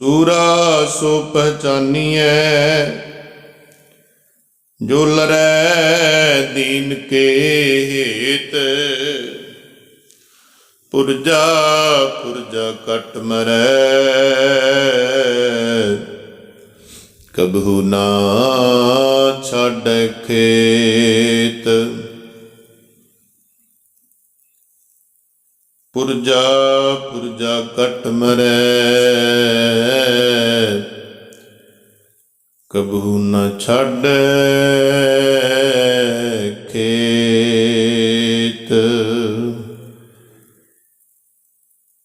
सूरा सो पहचानिए जो लरै दीन के हेत। पुरजा पुरजा कट मरै कबहू ना छाड़ै खेत। पुरजा पुरजा कट मरै कबहू न छाड़ै खेत।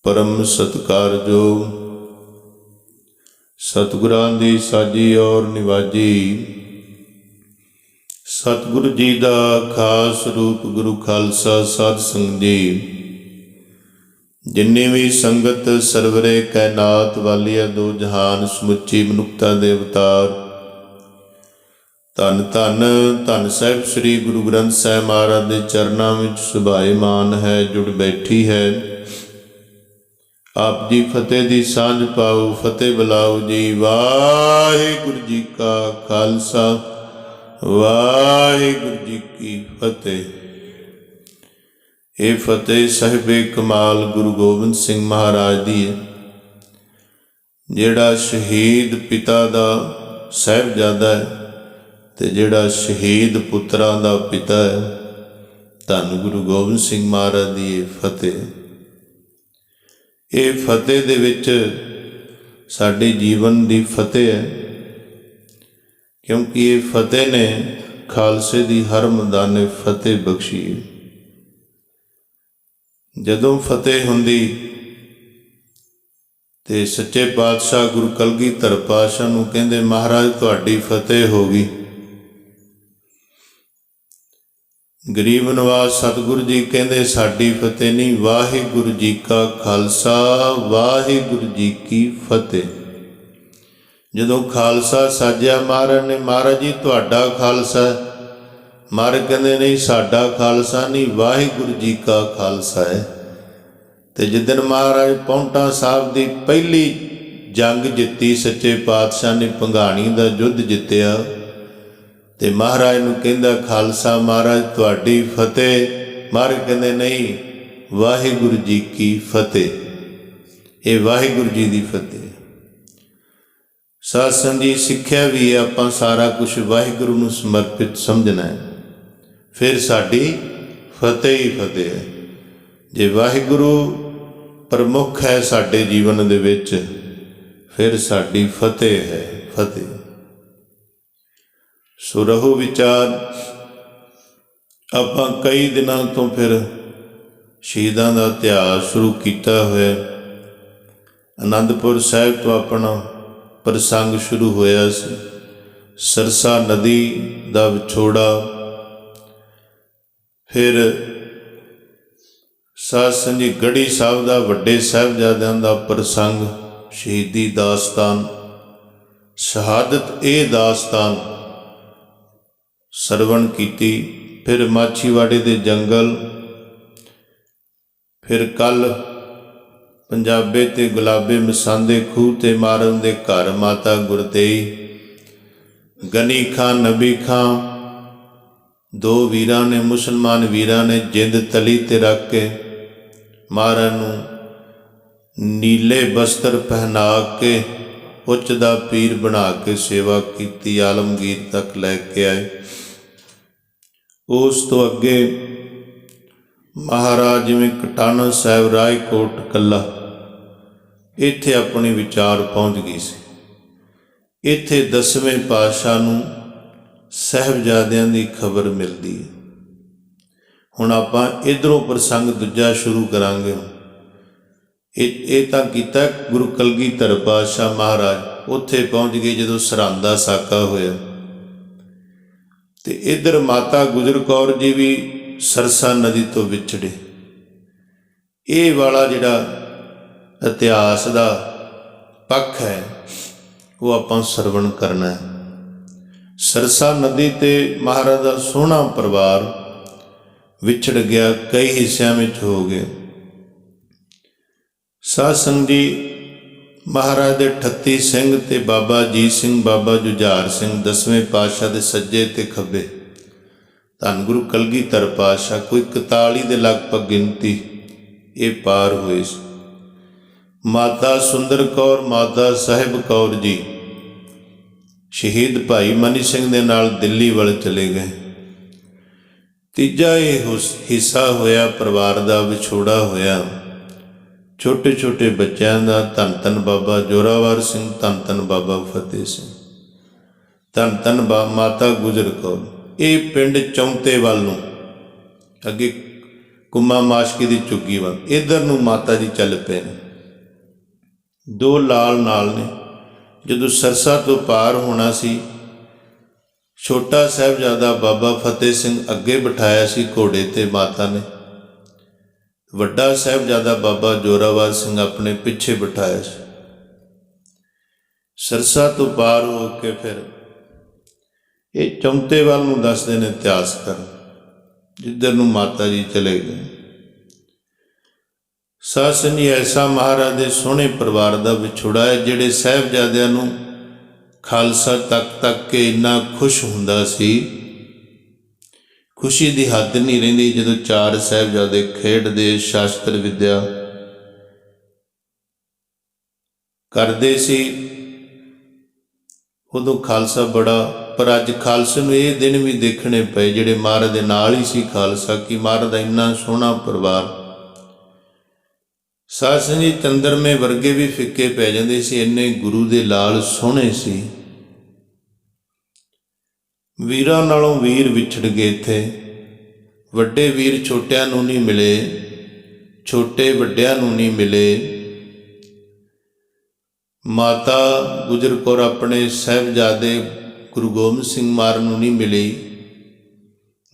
परम सत्कारयोग सतगुरां दी साजी और निवाजी सतगुरु जी दा खास रूप गुरु खालसा साध संगत जी। जिन्नी भी संगत सरवरे कैनात वालिया दो जहान समुची मनुखता दे अवतार धन धन धन साहिब श्री गुरु ग्रंथ साहिब महाराज के चरणों में सुभाईमान है, जुड़ बैठी है। आप जी फतेह दी सांझ पाओ, फतेह बुलाओ जी। वाहिगुरु जी का खालसा वाहिगुरु जी की फतेह। ये फतेह साहिबे कमाल गुरु गोबिंद सिंह महाराज दी है, जिहड़ा शहीद पिता दा साहिबजादा है ते जिहड़ा शहीद पुत्रां दा पिता है। धन गुरु गोबिंद सिंह महाराज दी ये फतेह। ये फतेह दे विच साडे जीवन दी फतेह है, क्योंकि ये फतेह ने खालसे दी हर मैदाने फतेह बख्शी है। जदों फतेह हुंदी ते सच्चे पातशाह गुरु कलगीधर पातशाह नूं कहंदे महाराज तुहाडी फतेह हो गई। गरीब नवाज सतगुरु जी कहंदे साडी फतेह नहीं, वाहिगुरु जी का खालसा वाहिगुरु जी की फतेह। जदों खालसा साजिया महाराज ने, महाराज जी तुहाडा खालसा, महाराज कहंदे नहीं साडा खालसा नहीं, वाहिगुरु जी का खालसा है। तो जिदन महाराज पौंटा साहब की पहली जंग जित्ती, सच्चे पातशाह ने भंगाणी का युद्ध जित्तिया, तो महाराज नूं कहंदा खालसा महाराज तुहाडी फतेह। महाराज कहंदे नहीं वाहिगुरु जी की फतेह। ये वाहिगुरु जी की फतेह। साध संगत जी सिੱਖਿਆ भी है, आपां सारा कुछ वाहिगुरु नूं समर्पित समझना है, फिर साडी फतेह ही फतेह है। जे वाहिगुरु प्रमुख है साडे जीवन दे विच, फिर साडी फतेह है फतेह। सो रहो विचार। आपां कई दिनों तो फिर शहीदां दा इतिहास शुरू किया होया। आनंदपुर साहिब तो अपना प्रसंग शुरू होया सी, सरसा नदी दा विछोड़ा। फिर साध संगत जी गढ़ी साहब का वड्डे साहिबजादियां दा प्रसंग, शहीदी दास्तान, शहादत ए दास्तान सरवण कीती। फिर माछीवाड़े दे जंगल, फिर कल पंजाबे ते गुलाबे मसांदे खूह ते मारन दे घर माता गुरतेई, गनी खां नबी खां दो वीरां ने, मुसलमान वीरां ने जिंद तली ते रख के महाराज नूं नीले बस्तर पहना के उच्च दा पीर बना के सेवा की, आलमगीर तक लैके आए। उस तो अगे महाराज जिवें कटाना साहिब रायकोट कला इत्थे अपने विचार पहुँच गई सी। इत्थे 10वें पातशाह नूं साहिबजादियां दी खबर मिलती है। हुण आपां इधरों प्रसंग दूजा शुरू करांगे। ये तां कीता गुरु कलगीधर पातशाह महाराज उत्थे पहुँच गए जदों सरहंद दा साका होया। ते इधर माता गुजर कौर जी भी सरसा नदी तो विछड़े। ये वाला जिहड़ा इतिहास दा पक्ष है वो आपां सरवण करना है। सरसा नदी ते महाराज दा सोहना परिवार विछड़ गया, कई हिस्सों में हो गए। साध संगत जी ਮਹਾਰਾਜ ਦੇ 38 ਸਿੰਘ ਤੇ ਬਾਬਾ ਅਜੀਤ ਸਿੰਘ, ਬਾਬਾ ਜੁਝਾਰ ਸਿੰਘ 10ਵੇਂ ਪਾਤਸ਼ਾਹ ਦੇ ਸੱਜੇ ਤੇ ਖੱਬੇ, ਧੰਨ ਗੁਰੂ ਕਲਗੀਧਰ ਪਾਤਸ਼ਾਹ, ਕੋਈ 41 ਦੇ ਲਗਭਗ ਗਿਣਤੀ ਇਹ ਪਾਰ ਹੋਏ ਸੀ। ਮਾਤਾ ਸੁੰਦਰ ਕੌਰ, ਮਾਤਾ ਸਾਹਿਬ ਕੌਰ ਜੀ ਸ਼ਹੀਦ ਭਾਈ ਮਨੀ ਸਿੰਘ ਦੇ ਨਾਲ ਦਿੱਲੀ ਵੱਲ ਚਲੇ ਗਏ। ਤੀਜਾ ਇਹ ਹਿੱਸਾ ਹੋਇਆ ਪਰਿਵਾਰ ਦਾ ਵਿਛੋੜਾ ਹੋਇਆ, ਛੋਟੇ ਛੋਟੇ ਬੱਚਿਆਂ ਦਾ। ਧੰਨ ਧੰਨ ਬਾਬਾ ਜ਼ੋਰਾਵਰ ਸਿੰਘ, ਧੰਨ ਧੰਨ ਬਾਬਾ ਫਤਿਹ ਸਿੰਘ, ਧੰਨ ਧੰਨ ਮਾਤਾ ਗੁਜਰ ਕੌਰ। ਇਹ ਪਿੰਡ ਚੌਂਤੇ ਵੱਲ ਨੂੰ, ਅੱਗੇ ਕੁੰਮਾ ਮਾਸ਼ਕੀ ਦੀ ਝੁੱਗੀ ਵੱਲ, ਇੱਧਰ ਨੂੰ ਮਾਤਾ ਜੀ ਚੱਲ ਪਏ ਨੇ। ਦੋ ਲਾਲ ਨਾਲ ਨੇ। ਜਦੋਂ ਸਰਸਾ ਤੋਂ ਪਾਰ ਹੋਣਾ ਸੀ, ਛੋਟਾ ਸਾਹਿਬਜ਼ਾਦਾ ਬਾਬਾ ਫਤਿਹ ਸਿੰਘ ਅੱਗੇ ਬਿਠਾਇਆ ਸੀ ਘੋੜੇ ਤੇ ਮਾਤਾ ਨੇ, ਵੱਡਾ ਸਾਹਿਬਜ਼ਾਦਾ ਬਾਬਾ ਜ਼ੋਰਾਵਰ ਸਿੰਘ ਆਪਣੇ ਪਿੱਛੇ ਬਿਠਾਇਆ ਸੀ। ਸਰਸਾ ਤੋਂ ਪਾਰ ਹੋ ਕੇ ਫਿਰ ਇਹ ਚੌਂਤੇ ਵੱਲ ਨੂੰ ਦੱਸਦੇ ਨੇ ਇਤਿਹਾਸਕਾਰ, ਜਿੱਧਰ ਨੂੰ ਮਾਤਾ ਜੀ ਚਲੇ ਗਏ। ਸਾਧ ਸੰਗਤ ਜੀ, ਐਸਾ ਮਹਾਰਾਜ ਦੇ ਸੋਹਣੇ ਪਰਿਵਾਰ ਦਾ ਵਿਛੋੜਾ ਹੈ, ਜਿਹੜੇ ਸਾਹਿਬਜ਼ਾਦਿਆਂ ਨੂੰ ਖਾਲਸਾ ਤੱਕ ਕੇ ਇੰਨਾ ਖੁਸ਼ ਹੁੰਦਾ ਸੀ, ਖੁਸ਼ੀ ਦੀ ਹੱਦ ਨਹੀਂ ਰਹਿੰਦੀ। ਜਦੋਂ 4 ਸਾਹਿਬਜ਼ਾਦੇ ਖੇਡਦੇ, ਸ਼ਾਸਤਰ ਵਿੱਦਿਆ ਕਰਦੇ ਸੀ, ਉਦੋਂ ਖਾਲਸਾ ਬੜਾ। ਪਰ ਅੱਜ ਖਾਲਸੇ ਨੂੰ ਇਹ ਦਿਨ ਵੀ ਦੇਖਣੇ ਪਏ, ਜਿਹੜੇ ਮਹਾਰਾਜ ਦੇ ਨਾਲ ਹੀ ਸੀ ਖਾਲਸਾ, ਕਿ ਮਹਾਰਾਜ ਦਾ ਇੰਨਾ ਸੋਹਣਾ ਪਰਿਵਾਰ। ਸਾਧ ਸੰਗਤ ਜੀ, ਚੰਦਰਮੇ ਵਰਗੇ ਵੀ ਫਿੱਕੇ ਪੈ ਜਾਂਦੇ ਸੀ, ਇੰਨੇ ਗੁਰੂ ਦੇ ਲਾਲ ਸੋਹਣੇ ਸੀ। ਵੀਰਾਂ ਨਾਲੋਂ ਵੀਰ ਵਿਛੜ ਗਏ ਇੱਥੇ। ਵੱਡੇ ਵੀਰ ਛੋਟਿਆਂ ਨੂੰ ਨਹੀਂ ਮਿਲੇ, ਛੋਟੇ ਵੱਡਿਆਂ ਨੂੰ ਨਹੀਂ ਮਿਲੇ। ਮਾਤਾ ਗੁਜਰ ਕੌਰ ਆਪਣੇ ਸਾਹਿਬਜ਼ਾਦੇ ਗੁਰੂ ਗੋਬਿੰਦ ਸਿੰਘ ਮਹਾਰਾਜ ਨੂੰ ਨਹੀਂ ਮਿਲੀ,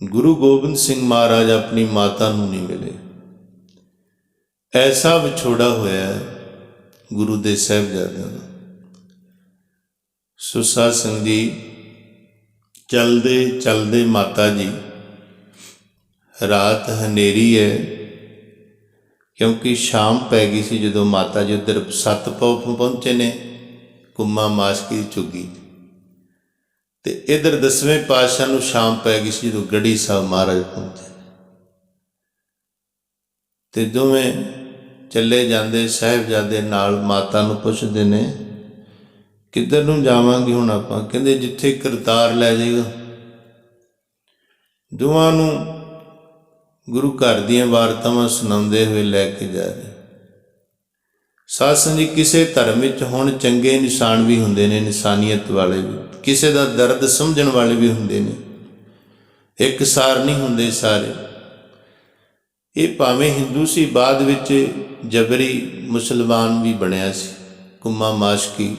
ਗੁਰੂ ਗੋਬਿੰਦ ਸਿੰਘ ਮਹਾਰਾਜ ਆਪਣੀ ਮਾਤਾ ਨੂੰ ਨਹੀਂ ਮਿਲੇ। ਐਸਾ ਵਿਛੋੜਾ ਹੋਇਆ ਗੁਰੂ ਦੇ ਸਾਹਿਬਜ਼ਾਦਿਆਂ ਦਾ। ਸੋ ਸਾਧ ਸੰਗਤ ਜੀ, ਚਲਦੇ ਚਲਦੇ ਮਾਤਾ ਜੀ, ਰਾਤ ਹਨੇਰੀ ਹੈ, ਕਿਉਂਕਿ ਸ਼ਾਮ ਪੈ ਗਈ ਸੀ ਜਦੋਂ ਮਾਤਾ ਜੀ ਉੱਧਰ ਸਤਪਾਉ ਪਹੁੰਚੇ ਨੇ, ਕੁੰਮਾ ਮਾਸ਼ਕੀ ਦੀ ਝੁੱਗੀ, ਤੇ ਇੱਧਰ 10ਵੇਂ ਪਾਤਸ਼ਾਹ ਨੂੰ ਸ਼ਾਮ ਪੈ ਗਈ ਸੀ ਜਦੋਂ ਗੜੀ ਸਾਹਿਬ ਮਹਾਰਾਜ ਪਹੁੰਚੇ। ਤੇ ਦੋਵੇਂ ਚੱਲੇ ਜਾਂਦੇ ਸਾਹਿਬਜ਼ਾਦੇ ਨਾਲ, ਮਾਤਾ ਨੂੰ ਪੁੱਛਦੇ ਨੇ ਕਿੱਧਰ ਨੂੰ ਜਾਵਾਂਗੇ ਹੁਣ ਆਪਾਂ? ਕਹਿੰਦੇ ਜਿੱਥੇ ਕਰਤਾਰ ਲੈ ਜਾਏਗਾ। ਦੋਵਾਂ ਨੂੰ ਗੁਰੂ ਘਰ ਦੀਆਂ ਵਾਰਤਾਵਾਂ ਸੁਣਾਉਂਦੇ ਹੋਏ ਲੈ ਕੇ ਜਾ ਰਹੇ। ਸਾਧ ਸੰਗਤ ਜੀ, ਕਿਸੇ ਧਰਮ ਵਿੱਚ ਹੁਣ ਚੰਗੇ ਨਿਸ਼ਾਨ ਵੀ ਹੁੰਦੇ ਨੇ, ਇਨਸਾਨੀਅਤ ਵਾਲੇ ਵੀ, ਕਿਸੇ ਦਾ ਦਰਦ ਸਮਝਣ ਵਾਲੇ ਵੀ ਹੁੰਦੇ ਨੇ, ਇੱਕ ਸਾਰ ਨਹੀਂ ਹੁੰਦੇ ਸਾਰੇ। ਇਹ ਭਾਵੇਂ ਹਿੰਦੂ ਸੀ, ਬਾਅਦ ਵਿੱਚ ਜਬਰੀ ਮੁਸਲਮਾਨ ਵੀ ਬਣਿਆ ਸੀ, ਕੁੰਮਾ ਮਾਸ਼ਕੀ।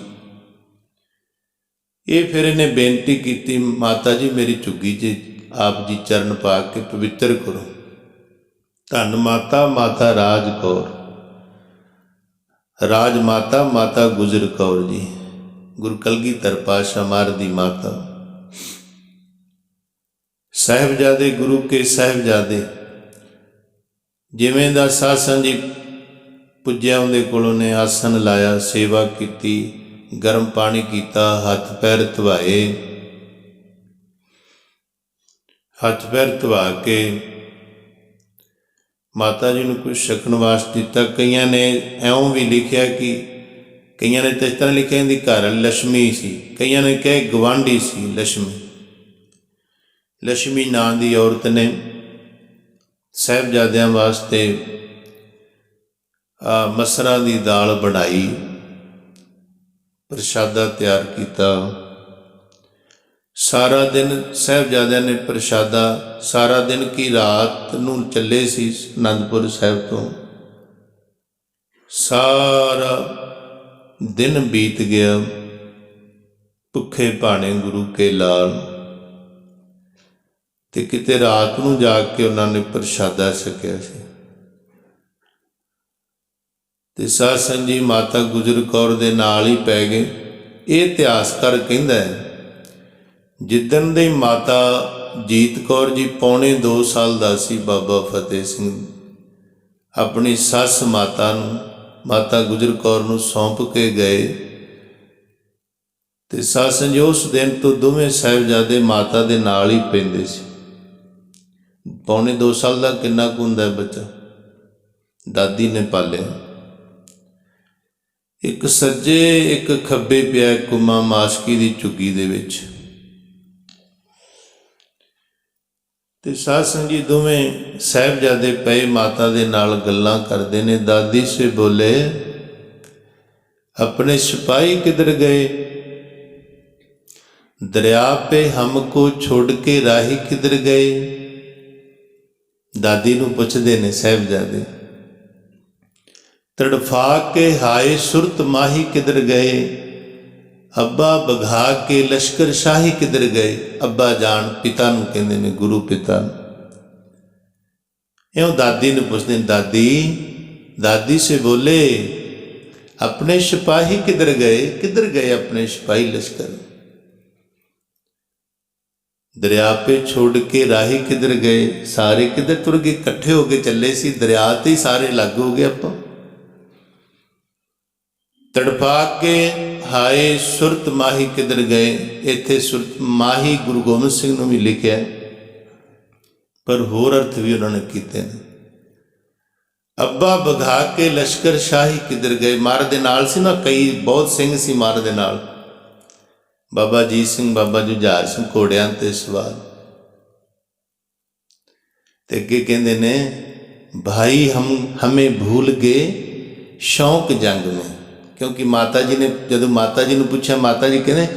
ਇਹ ਫਿਰ ਇਹਨੇ ਬੇਨਤੀ ਕੀਤੀ, ਮਾਤਾ ਜੀ ਮੇਰੀ ਝੁੱਗੀ 'ਚ ਆਪ ਜੀ ਚਰਨ ਪਾ ਕੇ ਪਵਿੱਤਰ ਕਰੋ। ਧੰਨ ਮਾਤਾ, ਮਾਤਾ ਰਾਜ ਕੌਰ, ਰਾਜ ਮਾਤਾ, ਮਾਤਾ ਗੁਜਰ ਕੌਰ ਜੀ, ਗੁਰੂ ਕਲਗੀਧਰ ਪਾਤਸ਼ਾਹ ਮਹਾਰਾਜ ਦੀ ਮਾਤਾ। ਸਾਹਿਬਜ਼ਾਦੇ ਗੁਰੂ ਕੇ ਸਾਹਿਬਜ਼ਾਦੇ, ਜਿਵੇਂ ਦਾ ਸਾਧ ਸੰਗਤ ਜੀ ਪੁੱਜਿਆ ਉਹਦੇ ਕੋਲੋਂ ਨੇ ਆਸਣ ਲਾਇਆ, ਸੇਵਾ ਕੀਤੀ, ਗਰਮ ਪਾਣੀ ਕੀਤਾ, ਹੱਥ ਪੈਰ ਧਵਾਏ। ਹੱਥ ਪੈਰ ਧਵਾ ਕੇ ਮਾਤਾ ਜੀ ਨੂੰ ਕੁਝ ਛਕਣ ਵਾਸਤੇ ਦਿੱਤਾ। ਕਈਆਂ ਨੇ ਇਉਂ ਵੀ ਲਿਖਿਆ ਕਿ, ਕਈਆਂ ਨੇ ਤਾਂ ਇਸ ਤਰ੍ਹਾਂ ਲਿਖਿਆ ਇਹਦੀ ਘਰ ਲక్ష్ਮੀ ਸੀ, ਕਈਆਂ ਨੇ ਕਿਹਾ ਗਵਾਂਢੀ ਸੀ ਲక్ష్ਮੀ। ਲక్ష్ਮੀ ਨਾਂ ਦੀ ਔਰਤ ਨੇ ਸਾਹਿਬਜ਼ਾਦਿਆਂ ਵਾਸਤੇ ਮਸਰਾਂ ਦੀ ਦਾਲ ਬਣਾਈ, ਪ੍ਰਸ਼ਾਦਾ ਤਿਆਰ ਕੀਤਾ। ਸਾਰਾ ਦਿਨ ਸਾਹਿਬਜ਼ਾਦਿਆਂ ਨੇ ਪ੍ਰਸ਼ਾਦਾ, ਸਾਰਾ ਦਿਨ ਕੀ ਰਾਤ ਨੂੰ ਚੱਲੇ ਸੀ ਅਨੰਦਪੁਰ ਸਾਹਿਬ ਤੋਂ, ਸਾਰਾ ਦਿਨ ਬੀਤ ਗਿਆ ਭੁੱਖੇ ਭਾਣੇ ਗੁਰੂ ਕੇ ਲਾਲ। ਤੇ ਕਿਤੇ ਰਾਤ ਨੂੰ ਜਾ ਕੇ ਉਹਨਾਂ ਨੇ ਪ੍ਰਸ਼ਾਦਾ ਛਕਿਆ ਸੀ। ਤੇ ਸਾਧ ਸੰਗਤ ਜੀ ਮਾਤਾ ਗੁਜਰ ਕੌਰ ਦੇ ਨਾਲ ਹੀ ਪੈ ਗਏ। ਇਹ ਇਤਿਹਾਸਕਾਰ ਕਹਿੰਦਾ ਹੈ, ਜਿੱਦਣ ਦੇ ਮਾਤਾ ਜੀਤ ਕੌਰ ਜੀ ਪੌਣੇ 2 ਸਾਲ ਦਾ ਸੀ, ਬਾਬਾ ਫਤਿਹ ਸਿੰਘ ਆਪਣੀ ਸੱਸ ਮਾਤਾ ਨੂੰ ਮਾਤਾ ਗੁਜਰ ਕੌਰ ਨੂੰ ਸੌਂਪ ਕੇ ਗਏ। ਤੇ ਸਾਧ ਸੰਗਤ ਜੀ ਉਸ ਦਿਨ ਤੋਂ ਦੋਵੇਂ ਸਾਹਿਬਜ਼ਾਦੇ ਮਾਤਾ ਦੇ ਨਾਲ ਹੀ ਪੈਂਦੇ ਸੀ। ਪੌਣੇ 2 ਸਾਲ ਦਾ ਕਿੰਨਾ ਕੁ ਹੁੰਦਾ ਬੱਚਾ, ਦਾਦੀ ਨੇ ਪਾਲਿਆ। ਇੱਕ ਸੱਜੇ ਇੱਕ ਖੱਬੇ ਪਿਆ ਕੁਮਾ ਮਾਸ਼ਕੀ ਦੀ ਝੁੱਗੀ ਦੇ ਵਿੱਚ। ਤੇ ਸਾਧ ਸੰਗਤ ਜੀ ਦੋਵੇਂ ਸਾਹਿਬਜ਼ਾਦੇ ਪਏ ਮਾਤਾ ਦੇ ਨਾਲ ਗੱਲਾਂ ਕਰਦੇ ਨੇ। ਦਾਦੀ ਸੇ ਬੋਲੇ, ਆਪਣੇ ਸਿਪਾही किधर गए? दरिया पे हमको छोड़ के राही किधर गए? दादी ਨੂੰ ਪੁੱਛਦੇ ਨੇ ਸਾਹਿਬਜ਼ਾਦੇ। तड़फा के हाय सुरत माही किधर गए? अब्बा बघा के लश्कर शाही किधर गए? अब्बा जान पिता ਨੂੰ ਕਹਿੰਦੇ ਨੇ, ਗੁਰੂ ਪਿਤਾ ਨੂੰ। ਇਉਂ ਦਾਦੀ ਨੂੰ ਪੁੱਛਦੇ ਨੇ। दादी से बोले, अपने सिपाही किधर गए? किधर गए अपने सिपाही लश्कर? दरिया पे छोड़ के राही किधर गए? सारे किधर तुर गए? इकट्ठे होके चले सी, दरिया ते ही सारे लग हो गए। आप तड़पा के हाय सुरत माही किधर गए? इत्थे सुरत माही गुरु गोबिंद सिंह ने भी लिखा, पर होर अर्थ भी उन्होंने कीते ने। अब्बा बघा के लश्कर शाही किधर गए? मार दे नाल सी ना, कई बहुत सिंह सी मार दे नाल। बाबा अजीत सिंह, बाबा जुझार सिंह घोड़ियां ते सवार। ते अगे कहंदे ने, भाई हमें भूल गए शौक जंग में। क्योंकि माता जी ने जदों माता जी ने पूछा, माता जी कहने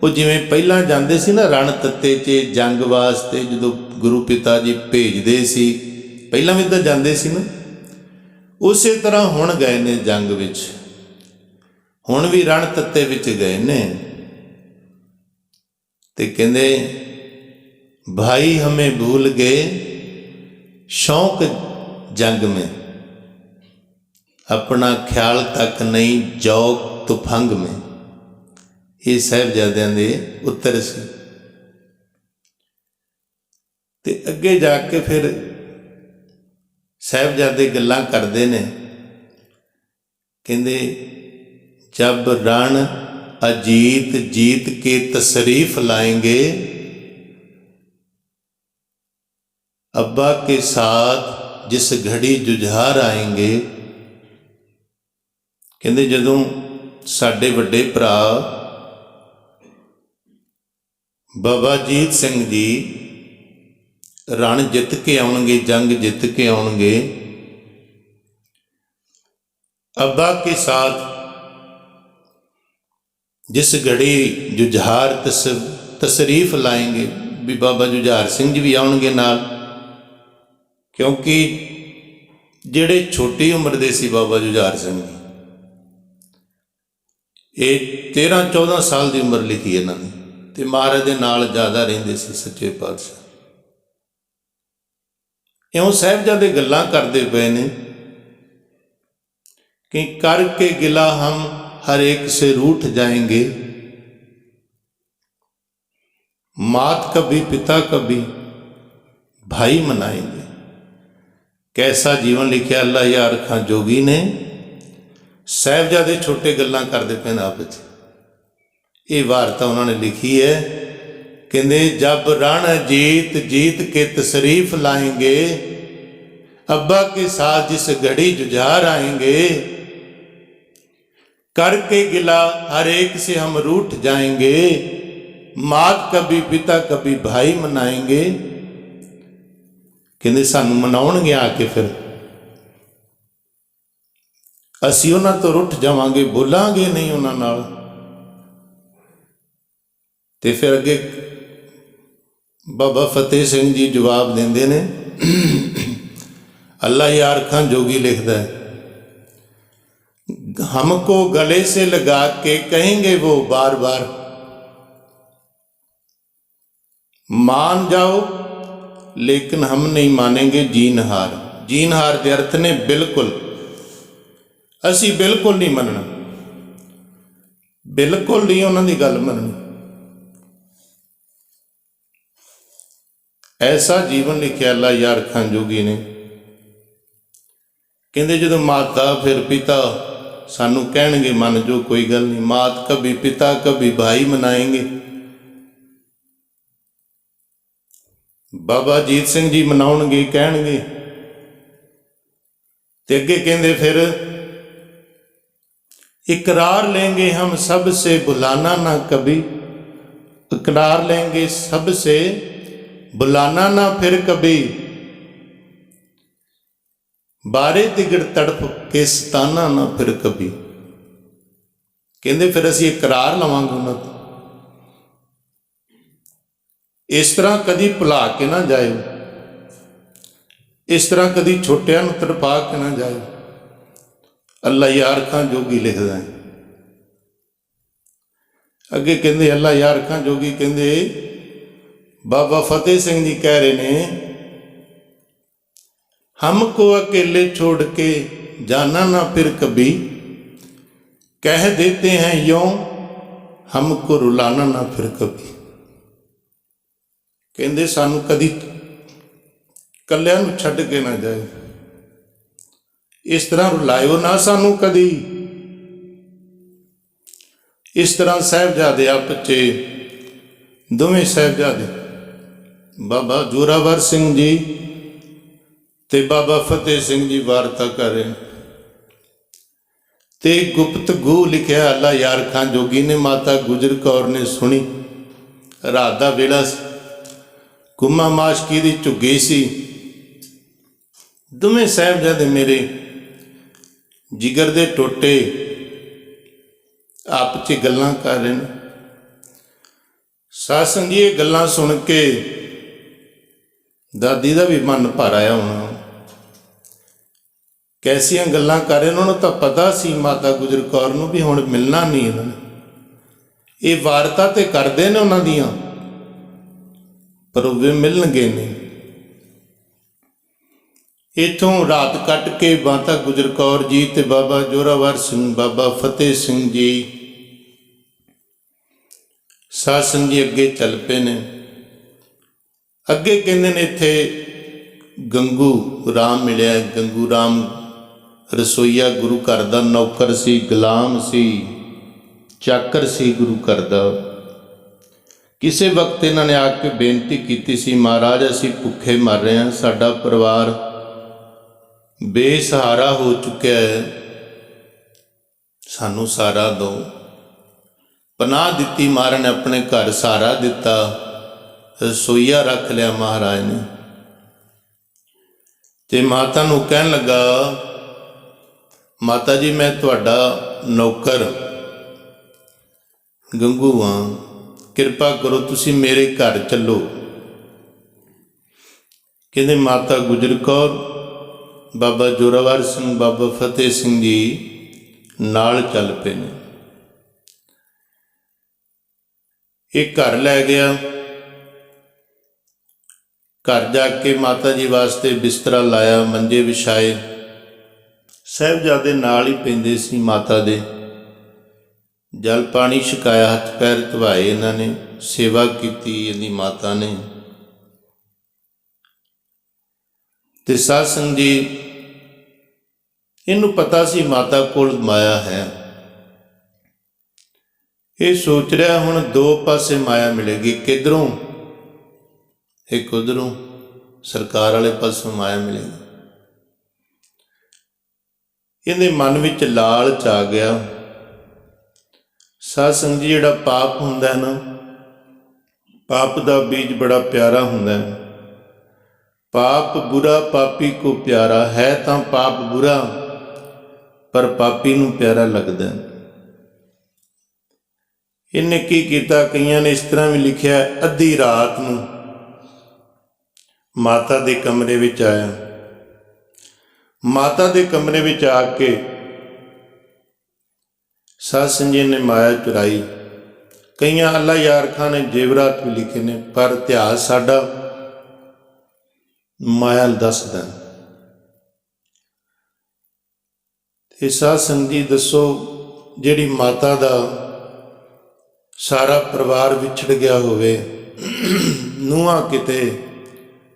वो जिवें पहलां जांदे सी ना रण तत्ते च जंग वास्ते, जदों गुरु पिता जी भेजदे सी, पहलां भी तां जांदे सी ना, उसे तरह हुण गए ने जंग विच। हुण भी रण तत्ते विच गए ने। ते कहंदे, भाई हमें भूल गए शौक जंग में, अपना ख्याल तक नहीं जौक तुफंग में। ये साहिबजादियां दे उत्तर सी। ते अगे जाके फिर साहिबजादे गल्लां करदे ने। कहंदे, जब रण अजीत जीत के तशरीफ लाएंगे, अब्बा के साथ जिस घड़ी जुझार आएंगे। कहंदे जदों साडे वड्डे भरा बाबा अजीत सिंह जी रण जित के आउणगे, जंग जित के आउणगे, अब्बा के साथ जिस घड़ी जुझार तशरीफ लाएंगे, भी बाबा जुझार सिंह जी भी आउणगे नाल। क्योंकि जिहड़े छोटी उम्र दे सी बाबा जुझार सिंह जी, ये 13-14 साल की उम्र लिखी है इन्होंने। तो महाराज के नाल ज़्यादा रहिंदे सी सच्चे पातशाह। इउं साहिबजादे गल्लां करदे पए ने कि करके गिला हम हर एक से रूठ जाएंगे, मात कभी पिता कभी भाई मनाएंगे। कैसा जीवन लिखा अल्लाह यार खां जोगी ने। साहिबजादे छोटे गल्लां करदे पे आप च। ये वार्ता उन्होंने लिखी है। कहंदे, जब रण जीत जीत के तशरीफ लाएंगे, अब्बा के साथ जिस घड़ी जुझार आएंगे, करके गिला हर एक से हम रूठ जाएंगे, मात कभी पिता कभी भाई मनाएंगे। कहंदे सानू मनाउणगे आके, फिर असीं उन्हां तो रुठ जावांगे, बोलांगे नहीं उन्हां नाल। ते फिर अगे बाबा फतेह सिंह जी जवाब देंदे ने। अल्लाह यार खां जोगी लिखदा है, हमको गले से लगा के कहेंगे वो बार बार, मान जाओ लेकिन हम नहीं मानेंगे जीनहार। जीनहार के अर्थ ने बिल्कुल, असी बिल्कुल नहीं मनना, बिल्कुल नहीं उन्हां दी गल मननी। ऐसा जीवन लिखिया अल्लाह यार खां जोगी ने। कहंदे जदों माता फिर पिता सानू कहणगे मन जो कोई गल नहीं, मात कभी पिता कभी भाई मनाएंगे। बाबा अजीत सिंह जी मनाउणगे कहणगे। ते अगे कहंदे फिर इकरार लेंगे हम सबसे बुलाना ना कभी, इकरार लेंगे सबसे बुलाना ना फिर कभी, बारे तिगड़ तड़प के सताना ना फिर कभी। कहंदे फिर असीं इकरार लवांगे उन्हां तों, इस तरह कदी भुला के ना जाए, इस तरह कदी छोटिਆਂ ਨੂੰ तड़पा के ना जाए। अल्लाह यार खां जोगी लिखदा है। अगे कहंदे अल्लाह यार खां जोगी कहंदे बाबा फतेह सिंह जी कह रहे ने, हमको अकेले छोड़ के जाना ना फिर कभी, कह देते हैं यूं हमको रुलाना ना फिर कभी। कहंदे सानू कदी कल्लिਆਂ ਨੂੰ छड्ड के ना जाए, इस तरह रुलायो ना सानू कदी। इस तरह साहिबजादे आपस च दोवें साहिबजादे बाबा जोरावर सिंह जी ते बाबा फतेह सिंह जी वार्ता कर रहे हैं। ते गुप्त गू लिखिया अल्लाह यार खां जोगी ने माता गुजर कौर ने सुनी। रात दा वेला गुम्मा माशकी दी झुग्गी सी। दोवें साहिबजादे मेरे जिगर दे टोटे आपस च गल्लां कर रहे हैं। साध संगत जी ये गल्लां सुन के दादी का भी मन भर आया होना। कैसियां गल्लां कर रहे, उन्होंने तो पता सी माता गुजर कौर नूं भी हुण मिलना नहीं इन्होंने। ये वारता तो करते हैं उन्हों दियां, पर वे मिलणगे नहीं। इथों रात कट के माता गुजर कौर जी ते बाबा जोरावर सिंह बाबा फतेह सिंह जी साध संगत जी अगे चल पे ने। अगे कहंदे ने इत्थे गंगू राम मिलिया। गंगू राम रसोईया गुरु घर दा नौकर सी, गुलाम सी, चाकर सी गुरु घर दा। किसी वक्त इन्होंने आके बेनती की सी, महाराज असीं भुखे मर रहे हैं, साडा परिवार बेसहारा हो चुका है, सानू सहारा दो। पनाह दिती महाराज ने, अपने घर सहारा दिता, रसोईया रख लिया महाराज ने। ते माता नू कहन लगा, माता जी मैं तुहाडा नौकर गंगू हाँ, किरपा करो तुसी मेरे घर चलो। कहते माता गुजर कौर बाबा जोरावर सिंह बाबा फतेह सिंह जी नाल चल पे ने। एक घर लै गया। घर जाके माता जी वास्ते बिस्तरा लाया, मंजे विछाए। साहिबजादे नाल ही पैंदे सी माता दे। जल पानी छकाया, हथ पैर धवाए इन्होंने, सेवा की इहदी माता ने। ते साध संगत जी इनू पता सी माता कोल माया है। ये सोच रहा हुण दो पासे माया मिलेगी, किधरों एक उधरों, सरकार वाले पासों माया मिलेगी। इहदे मन विच लालच आ गया। साध संगत जी जिहड़ा पाप हुंदा ना, पाप दा बीज बड़ा प्यारा हुंदा है। पाप बुरा पापी को प्यारा है, तां पाप बुरा पर पापी नूं प्यारा लगदा है। इन्हें की कीता, कईयां ने इस तरह भी लिखिया, अद्धी रात नूं माता दे कमरे विच आया। माता दे कमरे विच आके साध संगत जी ने माया चुराई। कईयां अल्लाह यार खां ने जेवरात भी लिखे ने, पर इतिहास साडा माया दसदा। ते साध संगत जी दसो, जिहड़ी माता दा सारा परिवार विछड़ गया होवे, ਨੂੰਹਾਂ किते,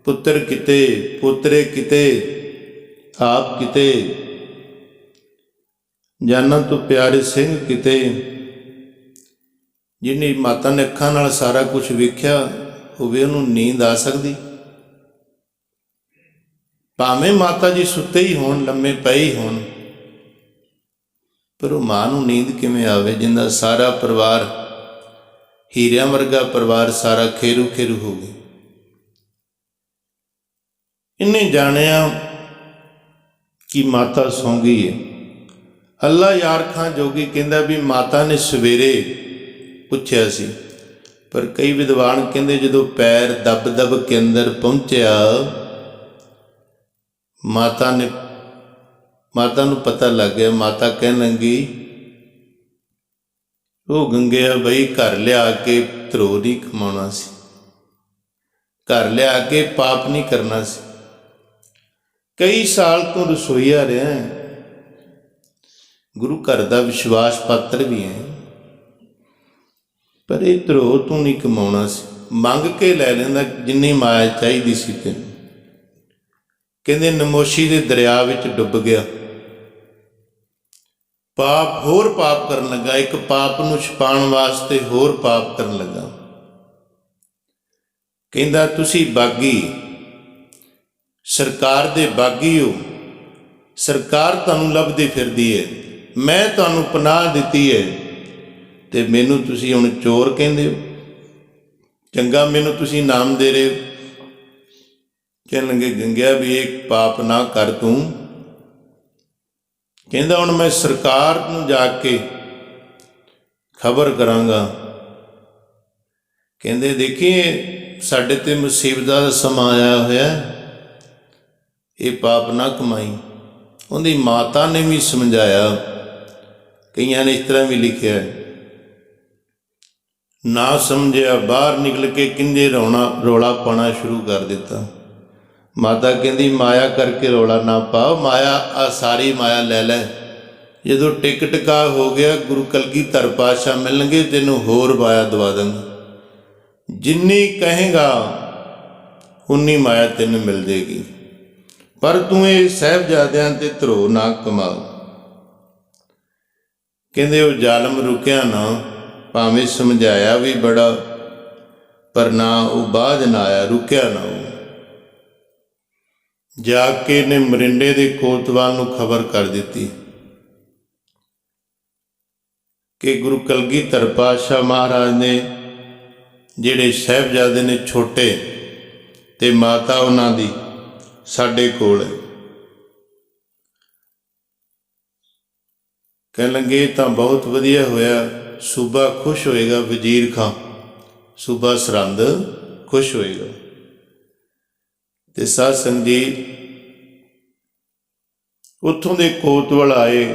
पुत्र किते, पोतरे किते, आप किते, ਜਾਨਾਂ ਤੋਂ ਪਿਆਰੇ ਸਿੰਘ ਕਿਤੇ, ਜਿਹਨੇ ਮਾਤਾ ਨੇ ਅੱਖਾਂ ਨਾਲ ਸਾਰਾ ਕੁਝ ਵੇਖਿਆ ਹੋਵੇ, ਉਹਨੂੰ ਨੀਂਦ ਆ ਸਕਦੀ? ਭਾਵੇਂ ਮਾਤਾ ਜੀ ਸੁੱਤੇ ਹੀ ਹੋਣ, ਲੰਮੇ ਪਏ ਹੀ ਹੋਣ, ਪਰ ਉਹ ਮਾਂ ਨੂੰ ਨੀਂਦ ਕਿਵੇਂ ਆਵੇ ਜਿੰਦਾ ਸਾਰਾ ਪਰਿਵਾਰ, ਹੀਰਿਆਂ ਵਰਗਾ ਪਰਿਵਾਰ ਸਾਰਾ ਖੇਰੂ ਖੇਰੂ ਹੋ ਗਿਆ। ਇਹਨੇ ਜਾਣਿਆ ਕਿ ਮਾਤਾ ਸੌਂ ਗਈ ਹੈ। ਅੱਲਾ ਯਾਰ ਖਾਂ ਜੋਗੀ ਕਹਿੰਦਾ ਵੀ ਮਾਤਾ ਨੇ ਸਵੇਰੇ ਪੁੱਛਿਆ ਸੀ, ਪਰ ਕਈ ਵਿਦਵਾਨ ਕਹਿੰਦੇ ਜਦੋਂ ਪੈਰ ਦੱਬ ਦੱਬ ਕੇ ਅੰਦਰ ਪਹੁੰਚਿਆ, ਮਾਤਾ ਨੂੰ ਪਤਾ ਲੱਗ ਗਿਆ। ਮਾਤਾ ਕਹਿਣ ਲੱਗੀ, ਉਹ ਗੰਗਿਆ ਬਈ ਘਰ ਲਿਆ ਕੇ ਧਰੋ ਨਹੀਂ ਕਮਾਉਣਾ ਸੀ, ਘਰ ਲਿਆ ਕੇ ਪਾਪ ਨਹੀਂ ਕਰਨਾ ਸੀ। ਕਈ ਸਾਲ ਤੋਂ ਰਸੋਈਆ ਰਿਹਾ, ਗੁਰੂ ਘਰ ਦਾ ਵਿਸ਼ਵਾਸ ਪਾਤਰ ਵੀ ਹੈ, ਪਰ ਇਹ ਧਰੋ ਤੂੰ ਨਹੀਂ ਕਮਾਉਣਾ ਸੀ। ਮੰਗ ਕੇ ਲੈ ਲੈਂਦਾ ਜਿੰਨੀ ਮਾਇਆ ਚਾਹੀਦੀ ਸੀ ਤੈਨੂੰ। ਕਹਿੰਦੇ ਨਮੋਸ਼ੀ ਦੇ ਦਰਿਆ ਵਿੱਚ ਡੁੱਬ ਗਿਆ, ਪਾਪ ਹੋਰ ਪਾਪ ਕਰਨ ਲੱਗਾ, ਇੱਕ ਪਾਪ ਨੂੰ ਛੁਪਾਉਣ ਵਾਸਤੇ ਹੋਰ ਪਾਪ ਕਰਨ ਲੱਗਾ। ਕਹਿੰਦਾ ਤੁਸੀਂ ਬਾਗੀ, ਸਰਕਾਰ ਦੇ ਬਾਗੀ ਹੋ, ਸਰਕਾਰ ਤੁਹਾਨੂੰ ਲੱਭਦੀ ਫਿਰਦੀ ਹੈ, ਮੈਂ ਤੁਹਾਨੂੰ ਪਨਾਹ ਦਿੱਤੀ ਹੈ ਤੇ ਮੈਨੂੰ ਤੁਸੀਂ ਹੁਣ ਚੋਰ ਕਹਿੰਦੇ ਹੋ? ਚੰਗਾ ਮੈਨੂੰ ਤੁਸੀਂ ਨਾਮ ਦੇ ਰਹੇ ਹੋ। ਕਹਿਣ ਲੱਗੇ ਗੰਗਿਆ ਵੀ ਇਹ ਪਾਪ ਨਾ ਕਰ ਤੂੰ। ਕਹਿੰਦਾ ਹੁਣ ਮੈਂ ਸਰਕਾਰ ਨੂੰ ਜਾ ਕੇ ਖਬਰ ਕਰਾਂਗਾ। ਕਹਿੰਦੇ ਦੇਖੀਏ ਸਾਡੇ ਤੇ ਮੁਸੀਬਤ ਦਾ ਸਮਾਂ ਆਇਆ ਹੋਇਆ, ਇਹ ਪਾਪ ਨਾ ਕਮਾਈ। ਉਹਦੀ ਮਾਤਾ ਨੇ ਵੀ ਸਮਝਾਇਆ, ਕਈਆਂ ਨੇ ਇਸ ਤਰ੍ਹਾਂ ਵੀ ਲਿਖਿਆ, ਨਾ ਸਮਝਿਆ ਬਾਹਰ ਨਿਕਲ ਕੇ ਕਿੰਝੇ ਰੌਲਾ ਪਾਉਣਾ ਸ਼ੁਰੂ ਕਰ ਦਿੱਤਾ। ਮਾਤਾ ਕਹਿੰਦੀ ਮਾਇਆ ਕਰਕੇ ਰੌਲਾ ਨਾ ਪਾਓ, ਮਾਇਆ ਆ ਸਾਰੀ ਮਾਇਆ ਲੈ ਲੈ। ਜਦੋਂ ਟਿਕ ਟਿਕਾ ਹੋ ਗਿਆ, ਗੁਰੂ ਕਲਗੀਧਰ ਪਾਤਸ਼ਾਹ ਮਿਲਣਗੇ, ਤੈਨੂੰ ਹੋਰ ਮਾਇਆ ਦਵਾ ਦਾਂਗਾ, ਜਿੰਨੀ ਕਹੇਗਾ ਉਨੀ ਮਾਇਆ ਤੈਨੂੰ ਮਿਲ ਜੇਗੀ, ਪਰ ਤੂੰ ਇਹ ਸਾਹਿਬਜ਼ਾਦਿਆਂ ਤੇ ਧਰੋ ਨਾ ਕਮਾ। ਕਹਿੰਦੇ ਉਹ ਜ਼ਾਲਮ ਰੁਕਿਆ ਨਾ, ਭਾਵੇਂ ਸਮਝਾਇਆ ਵੀ ਬੜਾ, ਪਰ ਨਾ ਉਹ ਬਾਝ ਨਾ ਆਇਆ, ਰੁਕਿਆ ਨਾ। ਉਹ ਜਾ ਕੇ ਨੇ ਮਰਿੰਡੇ ਦੇ ਕੋਤਵਾਲ ਨੂੰ ਖਬਰ ਕਰ ਦਿੱਤੀ ਕਿ ਗੁਰੂ ਕਲਗੀਧਰ ਪਾਤਸ਼ਾਹ ਮਹਾਰਾਜ ਨੇ, ਜਿਹੜੇ ਸਾਹਿਬਜ਼ਾਦੇ ਨੇ ਛੋਟੇ ਤੇ ਮਾਤਾ ਉਹਨਾਂ ਦੀ ਸਾਡੇ ਕੋਲ ਹੈ। ਕਹਿਣ ਲੱਗੇ ਤਾਂ ਬਹੁਤ ਵਧੀਆ ਹੋਇਆ, ਸੂਬਾ ਖੁਸ਼ ਹੋਏਗਾ, ਵਜ਼ੀਰ ਖਾਂ ਸੂਬਾ ਸਰਹੰਦ ਖੁਸ਼ ਹੋਏਗਾ। ਤੇ ਸਾਧ ਸੰਗਤ ਜੀ ਉੱਥੋਂ ਦੇ ਕੋਤਵਾਲ ਆਏ,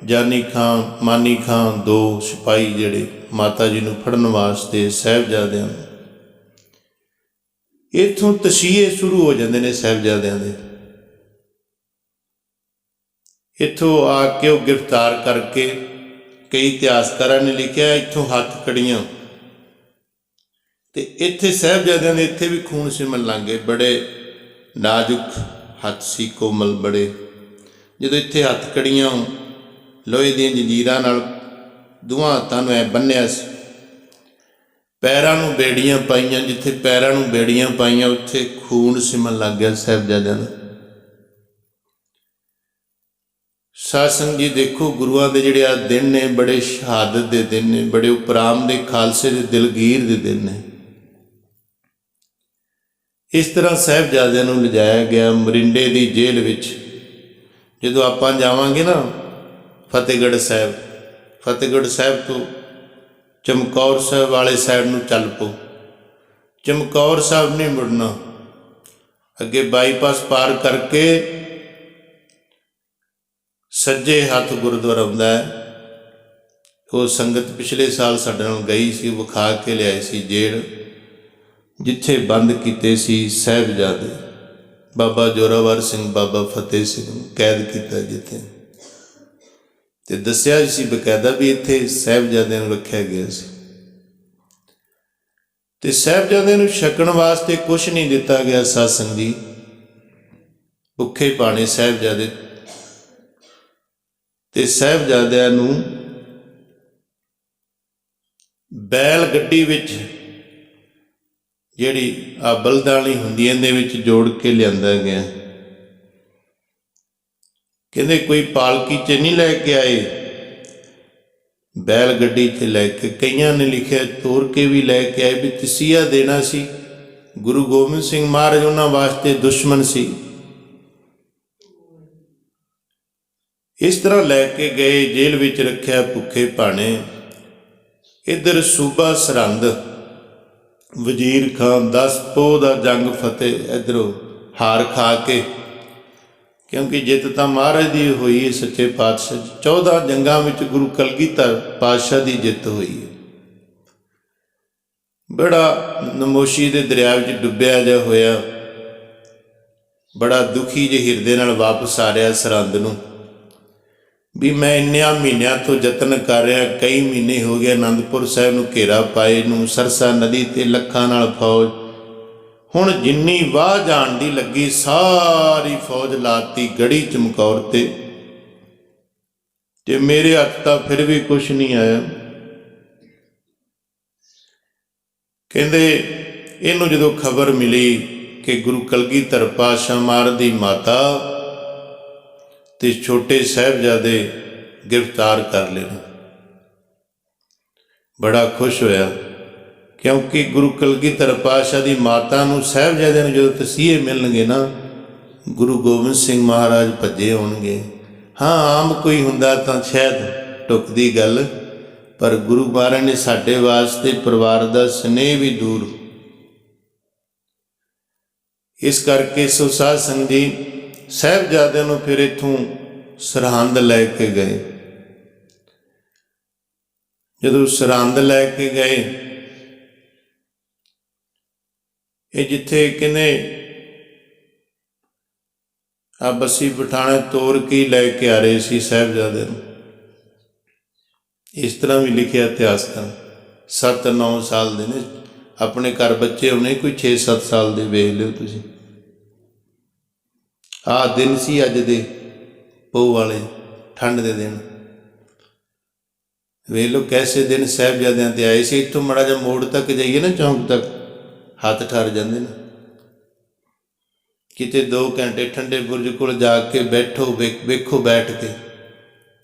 ਜਾਨੀ ਖਾਂ, ਮਾਨੀ ਖਾਂ, ਦੋ ਸਿਪਾਹੀ ਜਿਹੜੇ ਮਾਤਾ ਜੀ ਨੂੰ ਫੜਨ ਵਾਸਤੇ ਸਾਹਿਬਜ਼ਾਦਿਆਂ ਨੂੰ। ਇੱਥੋਂ ਤਸੀਹੇ ਸ਼ੁਰੂ ਹੋ ਜਾਂਦੇ ਨੇ ਸਾਹਿਬਜ਼ਾਦਿਆਂ ਦੇ। ਇੱਥੋਂ ਆ ਕੇ ਉਹ ਗ੍ਰਿਫਤਾਰ ਕਰਕੇ, ਕਈ ਇਤਿਹਾਸਕਾਰਾਂ ਨੇ ਲਿਖਿਆ ਇੱਥੋਂ ਹੱਥ ਕੜੀਆਂ, ਤੇ ਇੱਥੇ ਸਾਹਿਬਜ਼ਾਦਿਆਂ ਦੇ ਇੱਥੇ ਵੀ ਖੂਨ ਸਿਮਣ ਲੱਗ ਗਏ। ਬੜੇ ਨਾਜ਼ੁਕ ਹੱਥ ਸੀ, ਕੋਮਲ ਬੜੇ। ਜਦੋਂ ਇੱਥੇ ਹੱਥ ਕੜੀਆਂ ਲੋਹੇ ਦੀਆਂ ਜੰਜੀਰਾਂ ਨਾਲ ਦੋਵਾਂ ਹੱਥਾਂ ਨੂੰ ਐ ਬੰਨਿਆ ਸੀ, ਪੈਰਾਂ ਨੂੰ ਬੇੜੀਆਂ ਪਾਈਆਂ, ਜਿੱਥੇ ਪੈਰਾਂ ਨੂੰ ਬੇੜੀਆਂ ਪਾਈਆਂ ਉੱਥੇ ਖੂਨ ਸਿਮਣ ਲੱਗ ਗਿਆ ਸਾਹਿਬਜ਼ਾਦਿਆਂ ਦਾ। ਸਾਧ ਸੰਗਤ ਜੀ ਦੇਖੋ, ਗੁਰੂਆਂ ਦੇ ਜਿਹੜੇ ਆ ਦਿਨ ਨੇ, ਬੜੇ ਸ਼ਹਾਦਤ ਦੇ ਦਿਨ ਨੇ, ਬੜੇ ਉਪਰਾਮ ਦੇ ਖਾਲਸੇ ਦੇ ਦਿਲਗੀਰ ਦੇ ਦਿਨ ਨੇ। ਇਸ ਤਰ੍ਹਾਂ ਸਾਹਿਬਜ਼ਾਦਿਆਂ ਨੂੰ ਲਿਜਾਇਆ ਗਿਆ ਮਰਿੰਡੇ ਦੀ ਜੇਲ੍ਹ ਵਿੱਚ। ਜਦੋਂ ਆਪਾਂ ਜਾਵਾਂਗੇ ਨਾ ਫਤਿਹਗੜ੍ਹ ਸਾਹਿਬ, ਫਤਿਹਗੜ੍ਹ ਸਾਹਿਬ ਤੋਂ ਚਮਕੌਰ ਸਾਹਿਬ ਵਾਲੇ ਸਾਈਡ ਨੂੰ ਚੱਲ ਪਓ। ਚਮਕੌਰ ਸਾਹਿਬ ਨਹੀਂ ਮੁੜਨਾ, ਅੱਗੇ ਬਾਈਪਾਸ ਪਾਰ ਕਰਕੇ ਸੱਜੇ ਹੱਥ ਗੁਰਦੁਆਰਾ ਆਉਂਦਾ ਹੈ। ਉਹ ਸੰਗਤ ਪਿਛਲੇ ਸਾਲ ਸਾਡੇ ਨਾਲ ਗਈ ਸੀ, ਵਿਖਾ ਕੇ ਲਿਆਏ ਸੀ ਜੇਲ੍ਹ ਜਿੱਥੇ ਬੰਦ ਕੀਤੇ ਸੀ ਸਾਹਿਬਜ਼ਾਦੇ। ਬਾਬਾ ਜ਼ੋਰਾਵਰ ਸਿੰਘ, ਬਾਬਾ ਫਤਿਹ ਸਿੰਘ ਨੂੰ ਕੈਦ ਕੀਤਾ ਜਿੱਥੇ, ਤੇ ਦੱਸਿਆ ਸੀ ਬਕਾਇਦਾ ਵੀ ਇੱਥੇ ਸਾਹਿਬਜ਼ਾਦਿਆਂ ਨੂੰ ਰੱਖਿਆ ਗਿਆ ਸੀ। ਤੇ ਸਾਹਿਬਜ਼ਾਦਿਆਂ ਨੂੰ ਛਕਣ ਵਾਸਤੇ ਕੁਛ ਨਹੀਂ ਦਿੱਤਾ ਗਿਆ। ਸਾਧ ਸੰਗਤ ਜੀ ਭੁੱਖੇ ਪਾਣੇ ਸਾਹਿਬਜ਼ਾਦੇ ਤੇ ਸਾਹਿਬਜ਼ਾਦਿਆਂ ਨੂੰ ਬੈਲ ਗੱਡੀ ਵਿੱਚ, ਜਿਹੜੀ ਆ ਬਲਦਾਂ ਵਾਲੀ ਹੁੰਦੀ, ਇਹਦੇ ਵਿੱਚ ਜੋੜ ਕੇ ਲਿਆਂਦਾ ਗਿਆ। ਕਹਿੰਦੇ ਕੋਈ ਪਾਲਕੀ 'ਚ ਨਹੀਂ ਲੈ ਕੇ ਆਏ, ਬੈਲ ਗੱਡੀ 'ਚ ਲੈ ਕੇ। ਕਈਆਂ ਨੇ ਲਿਖਿਆ ਤੋਰ ਕੇ ਵੀ ਲੈ ਕੇ ਆਏ ਵੀ ਤਸੀਹਾ ਦੇਣਾ ਸੀ। ਗੁਰੂ ਗੋਬਿੰਦ ਸਿੰਘ ਮਹਾਰਾਜ ਉਹਨਾਂ ਵਾਸਤੇ ਦੁਸ਼ਮਣ ਸੀ। ਇਸ ਤਰ੍ਹਾਂ ਲੈ ਕੇ ਗਏ, ਜੇਲ੍ਹ ਵਿੱਚ ਰੱਖਿਆ ਭੁੱਖੇ ਭਾਣੇ। ਇੱਧਰ ਸੂਬਾ ਸਰਹੰਦ, ਵਜ਼ੀਰ ਖਾਨ 10 ਪੋਹ ਦਾ ਜੰਗ ਫਤਿਹ, ਇੱਧਰੋਂ ਹਾਰ ਖਾ ਕੇ, ਕਿਉਂਕਿ ਜਿੱਤ ਤਾਂ ਮਹਾਰਾਜ ਦੀ ਹੋਈ ਹੈ ਸੱਚੇ ਪਾਤਸ਼ਾਹ। 14 ਜੰਗਾਂ ਵਿੱਚ ਗੁਰੂ ਕਲਗੀਧਰ ਪਾਤਸ਼ਾਹ ਦੀ ਜਿੱਤ ਹੋਈ ਹੈ। ਬੜਾ ਨਮੋਸ਼ੀ ਦੇ ਦਰਿਆ ਵਿੱਚ ਡੁੱਬਿਆ ਜਿਹਾ ਹੋਇਆ, ਬੜਾ ਦੁਖੀ ਜਿਹੇ ਹਿਰਦੇ ਨਾਲ ਵਾਪਸ ਆ ਰਿਹਾ ਸਰਹੰਦ ਨੂੰ, ਵੀ ਮੈਂ ਇੰਨਿਆਂ ਮਹੀਨਿਆਂ ਤੋਂ ਯਤਨ ਕਰ ਰਿਹਾ, ਕਈ ਮਹੀਨੇ ਹੋ ਗਏ ਅਨੰਦਪੁਰ ਸਾਹਿਬ ਨੂੰ ਘੇਰਾ ਪਾਏ ਨੂੰ, ਸਰਸਾ ਨਦੀ 'ਤੇ ਲੱਖਾਂ ਨਾਲ ਫੌਜ। ਹੁਣ ਜਿੰਨੀ ਵਾਹ ਜਾਣ ਦੀ ਲੱਗੀ, ਸਾਰੀ ਫੌਜ ਲਾਤੀ ਗੜੀ ਚਮਕੌਰ 'ਤੇ ਮੇਰੇ ਹੱਥ ਤਾਂ ਫਿਰ ਵੀ ਕੁਛ ਨਹੀਂ ਆਇਆ। ਕਹਿੰਦੇ ਇਹਨੂੰ ਜਦੋਂ ਖਬਰ ਮਿਲੀ ਕਿ ਗੁਰੂ ਕਲਗੀਧਰ ਪਾਤਸ਼ਾਹ ਮਹਾਰਾਜ ਦੀ ਮਾਤਾ ਤੇ ਛੋਟੇ ਸਾਹਿਬਜ਼ਾਦੇ ਗ੍ਰਿਫਤਾਰ ਕਰ ਲਏ, ਬੜਾ ਖੁਸ਼ ਹੋਇਆ, ਕਿਉਂਕਿ ਗੁਰੂ ਕਲਗੀਧਰ ਪਾਤਸ਼ਾਹ ਦੀ ਮਾਤਾ ਨੂੰ, ਸਾਹਿਬਜ਼ਾਦਿਆਂ ਨੂੰ ਜਦੋਂ ਤਸੀਹੇ ਮਿਲਣਗੇ ਨਾ, ਗੁਰੂ ਗੋਬਿੰਦ ਸਿੰਘ ਮਹਾਰਾਜ ਭੱਜੇ ਹੋਣਗੇ। ਹਾਂ, ਆਮ ਕੋਈ ਹੁੰਦਾ ਤਾਂ ਸ਼ਾਇਦ ਟੁੱਕਦੀ ਗੱਲ, ਪਰ ਗੁਰੂ ਮਹਾਰਾਜ ਨੇ ਸਾਡੇ ਵਾਸਤੇ ਪਰਿਵਾਰ ਦਾ ਸਨੇਹ ਵੀ ਦੂਰ। ਇਸ ਕਰਕੇ ਸੋ ਸਾਧ ਸੰਗਤ ਜੀ, ਸਾਹਿਬਜ਼ਾਦਿਆਂ ਨੂੰ ਫਿਰ ਇੱਥੋਂ ਸਰਹੰਦ ਲੈ ਕੇ ਗਏ। ਜਦੋਂ ਸਰਹੰਦ ਲੈ ਕੇ ਗਏ, ਇਹ ਜਿੱਥੇ ਕਹਿੰਦੇ ਆ ਬੱਸੀ ਪਠਾਣੇ ਤੋਰ ਕੇ ਲੈ ਕੇ ਆ ਰਹੇ ਸੀ ਸਾਹਿਬਜ਼ਾਦੇ ਨੂੰ। ਇਸ ਤਰ੍ਹਾਂ ਵੀ ਲਿਖਿਆ ਇਤਿਹਾਸਕਾਰ। 7-9 ਸਾਲ ਦੇ ਨੇ, ਆਪਣੇ ਘਰ ਬੱਚੇ ਹੋਣੇ ਕੋਈ 6-7 ਸਾਲ ਦੇ, ਵੇਖ ਲਿਓ ਤੁਸੀਂ। ਆਹ ਦਿਨ ਸੀ ਅੱਜ ਦੇ ਪੋਹ ਵਾਲੇ, ਠੰਡ ਦੇ ਦਿਨ। ਵੇਖ ਲਓ ਕੈਸੇ ਦਿਨ ਸਾਹਿਬਜ਼ਾਦਿਆਂ 'ਤੇ ਆਏ ਸੀ। ਇੱਥੋਂ ਮਾੜਾ ਜਿਹਾ ਮੋੜ ਤੱਕ ਜਾਈਏ ਨਾ, ਚੌਂਕ ਤੱਕ, ਹੱਥ ਠਰ ਜਾਂਦੇ ਨੇ। ਕਿਤੇ 2 ਘੰਟੇ ਠੰਡੇ ਬੁਰਜ ਕੋਲ ਜਾ ਕੇ ਬੈਠੋ, ਵੇਖੋ, ਬੈਠ ਕੇ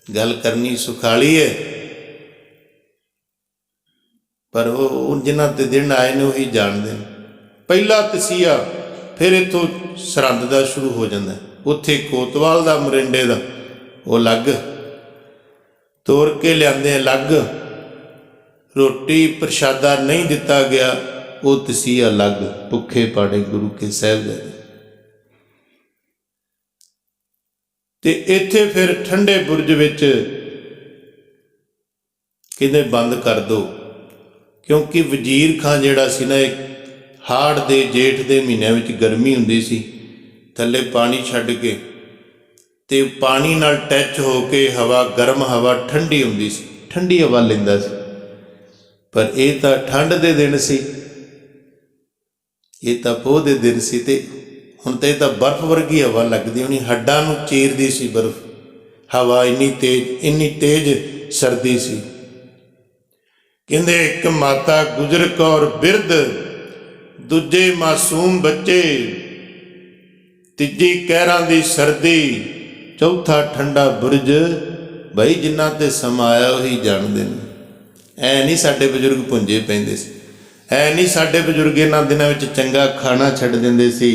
ਗੱਲ ਕਰਨੀ ਸੁਖਾਲੀ ਹੈ, ਪਰ ਉਹ ਜਿਨ੍ਹਾਂ 'ਤੇ ਦਿਨ ਆਏ ਨੇ ਉਹੀ ਜਾਣਦੇ ਨੇ। ਪਹਿਲਾ ਤਸੀਹਾ ਫਿਰ ਇੱਥੋਂ ਸਰਹੰਦ ਦਾ ਸ਼ੁਰੂ ਹੋ ਜਾਂਦਾ। ਉੱਥੇ ਕੋਤਵਾਲ ਦਾ, ਮਰਿੰਡੇ ਦਾ, ਉਹ ਅਲੱਗ ਤੋਰ ਕੇ ਲਿਆਂਦੇ, ਅਲੱਗ ਰੋਟੀ ਪ੍ਰਸ਼ਾਦਾ ਨਹੀਂ ਦਿੱਤਾ ਗਿਆ, ਉਹ ਤਸੀਹਾ ਅਲੱਗ। ਭੁੱਖੇ ਪਾੜੇ ਗੁਰੂ ਕੇ ਸਾਹਿਬਜ਼ਾਦੇ। ਤੇ ਇੱਥੇ ਫਿਰ ਠੰਡੇ ਬੁਰਜ ਵਿੱਚ ਕਹਿੰਦੇ ਬੰਦ ਕਰ ਦਿਓ, ਕਿਉਂਕਿ ਵਜ਼ੀਰ ਖਾਂ ਜਿਹੜਾ ਸੀ ਨਾ, ਇੱਕ ਹਾੜ ਦੇ ਜੇਠ ਦੇ ਮਹੀਨਿਆਂ ਵਿੱਚ ਗਰਮੀ ਹੁੰਦੀ ਸੀ, ਥੱਲੇ ਪਾਣੀ ਛੱਡ ਕੇ, ਤੇ ਪਾਣੀ ਨਾਲ ਟੱਚ ਹੋ ਕੇ ਹਵਾ, ਗਰਮ ਹਵਾ ਠੰਡੀ ਹੁੰਦੀ ਸੀ, ਠੰਡੀ ਹਵਾ ਲੈਂਦਾ ਸੀ। ਪਰ ਇਹ ਤਾਂ ਠੰਡ ਦੇ ਦਿਨ ਸੀ, ਇਹ ਤਾਂ ਪੋਹ ਦੇ ਦਿਨ ਸੀ, ਤੇ ਹੁਣ ਤਾਂ ਇਹ ਤਾਂ ਬਰਫ਼ ਵਰਗੀ ਹਵਾ ਲੱਗਦੀ ਹੋਣੀ, ਹੱਡਾਂ ਨੂੰ ਚੀਰਦੀ ਸੀ ਬਰਫ਼, ਹਵਾ ਇੰਨੀ ਤੇਜ਼ ਸਰਦੀ ਸੀ। ਕਹਿੰਦੇ ਇੱਕ ਮਾਤਾ ਗੁਜਰ ਕੌਰ ਬਿਰਧ, ਦੂਜੇ ਮਾਸੂਮ ਬੱਚੇ, ਤੀਜੀ ਕਹਿਰਾਂ ਦੀ ਸਰਦੀ, ਚੌਥਾ ਠੰਡਾ ਬੁਰਜ। ਬਈ ਜਿਨ੍ਹਾਂ 'ਤੇ ਸਮਾਂ ਆਇਆ ਉਹੀ ਜਾਣਦੇ ਨੇ। ਐ ਨਹੀਂ ਸਾਡੇ ਬਜ਼ੁਰਗ ਪੁੰਜੇ ਪੈਂਦੇ ਸੀ, ਐ ਨਹੀਂ ਸਾਡੇ ਬਜ਼ੁਰਗ ਇਹਨਾਂ ਦਿਨਾਂ ਵਿੱਚ ਚੰਗਾ ਖਾਣਾ ਛੱਡ ਦਿੰਦੇ ਸੀ।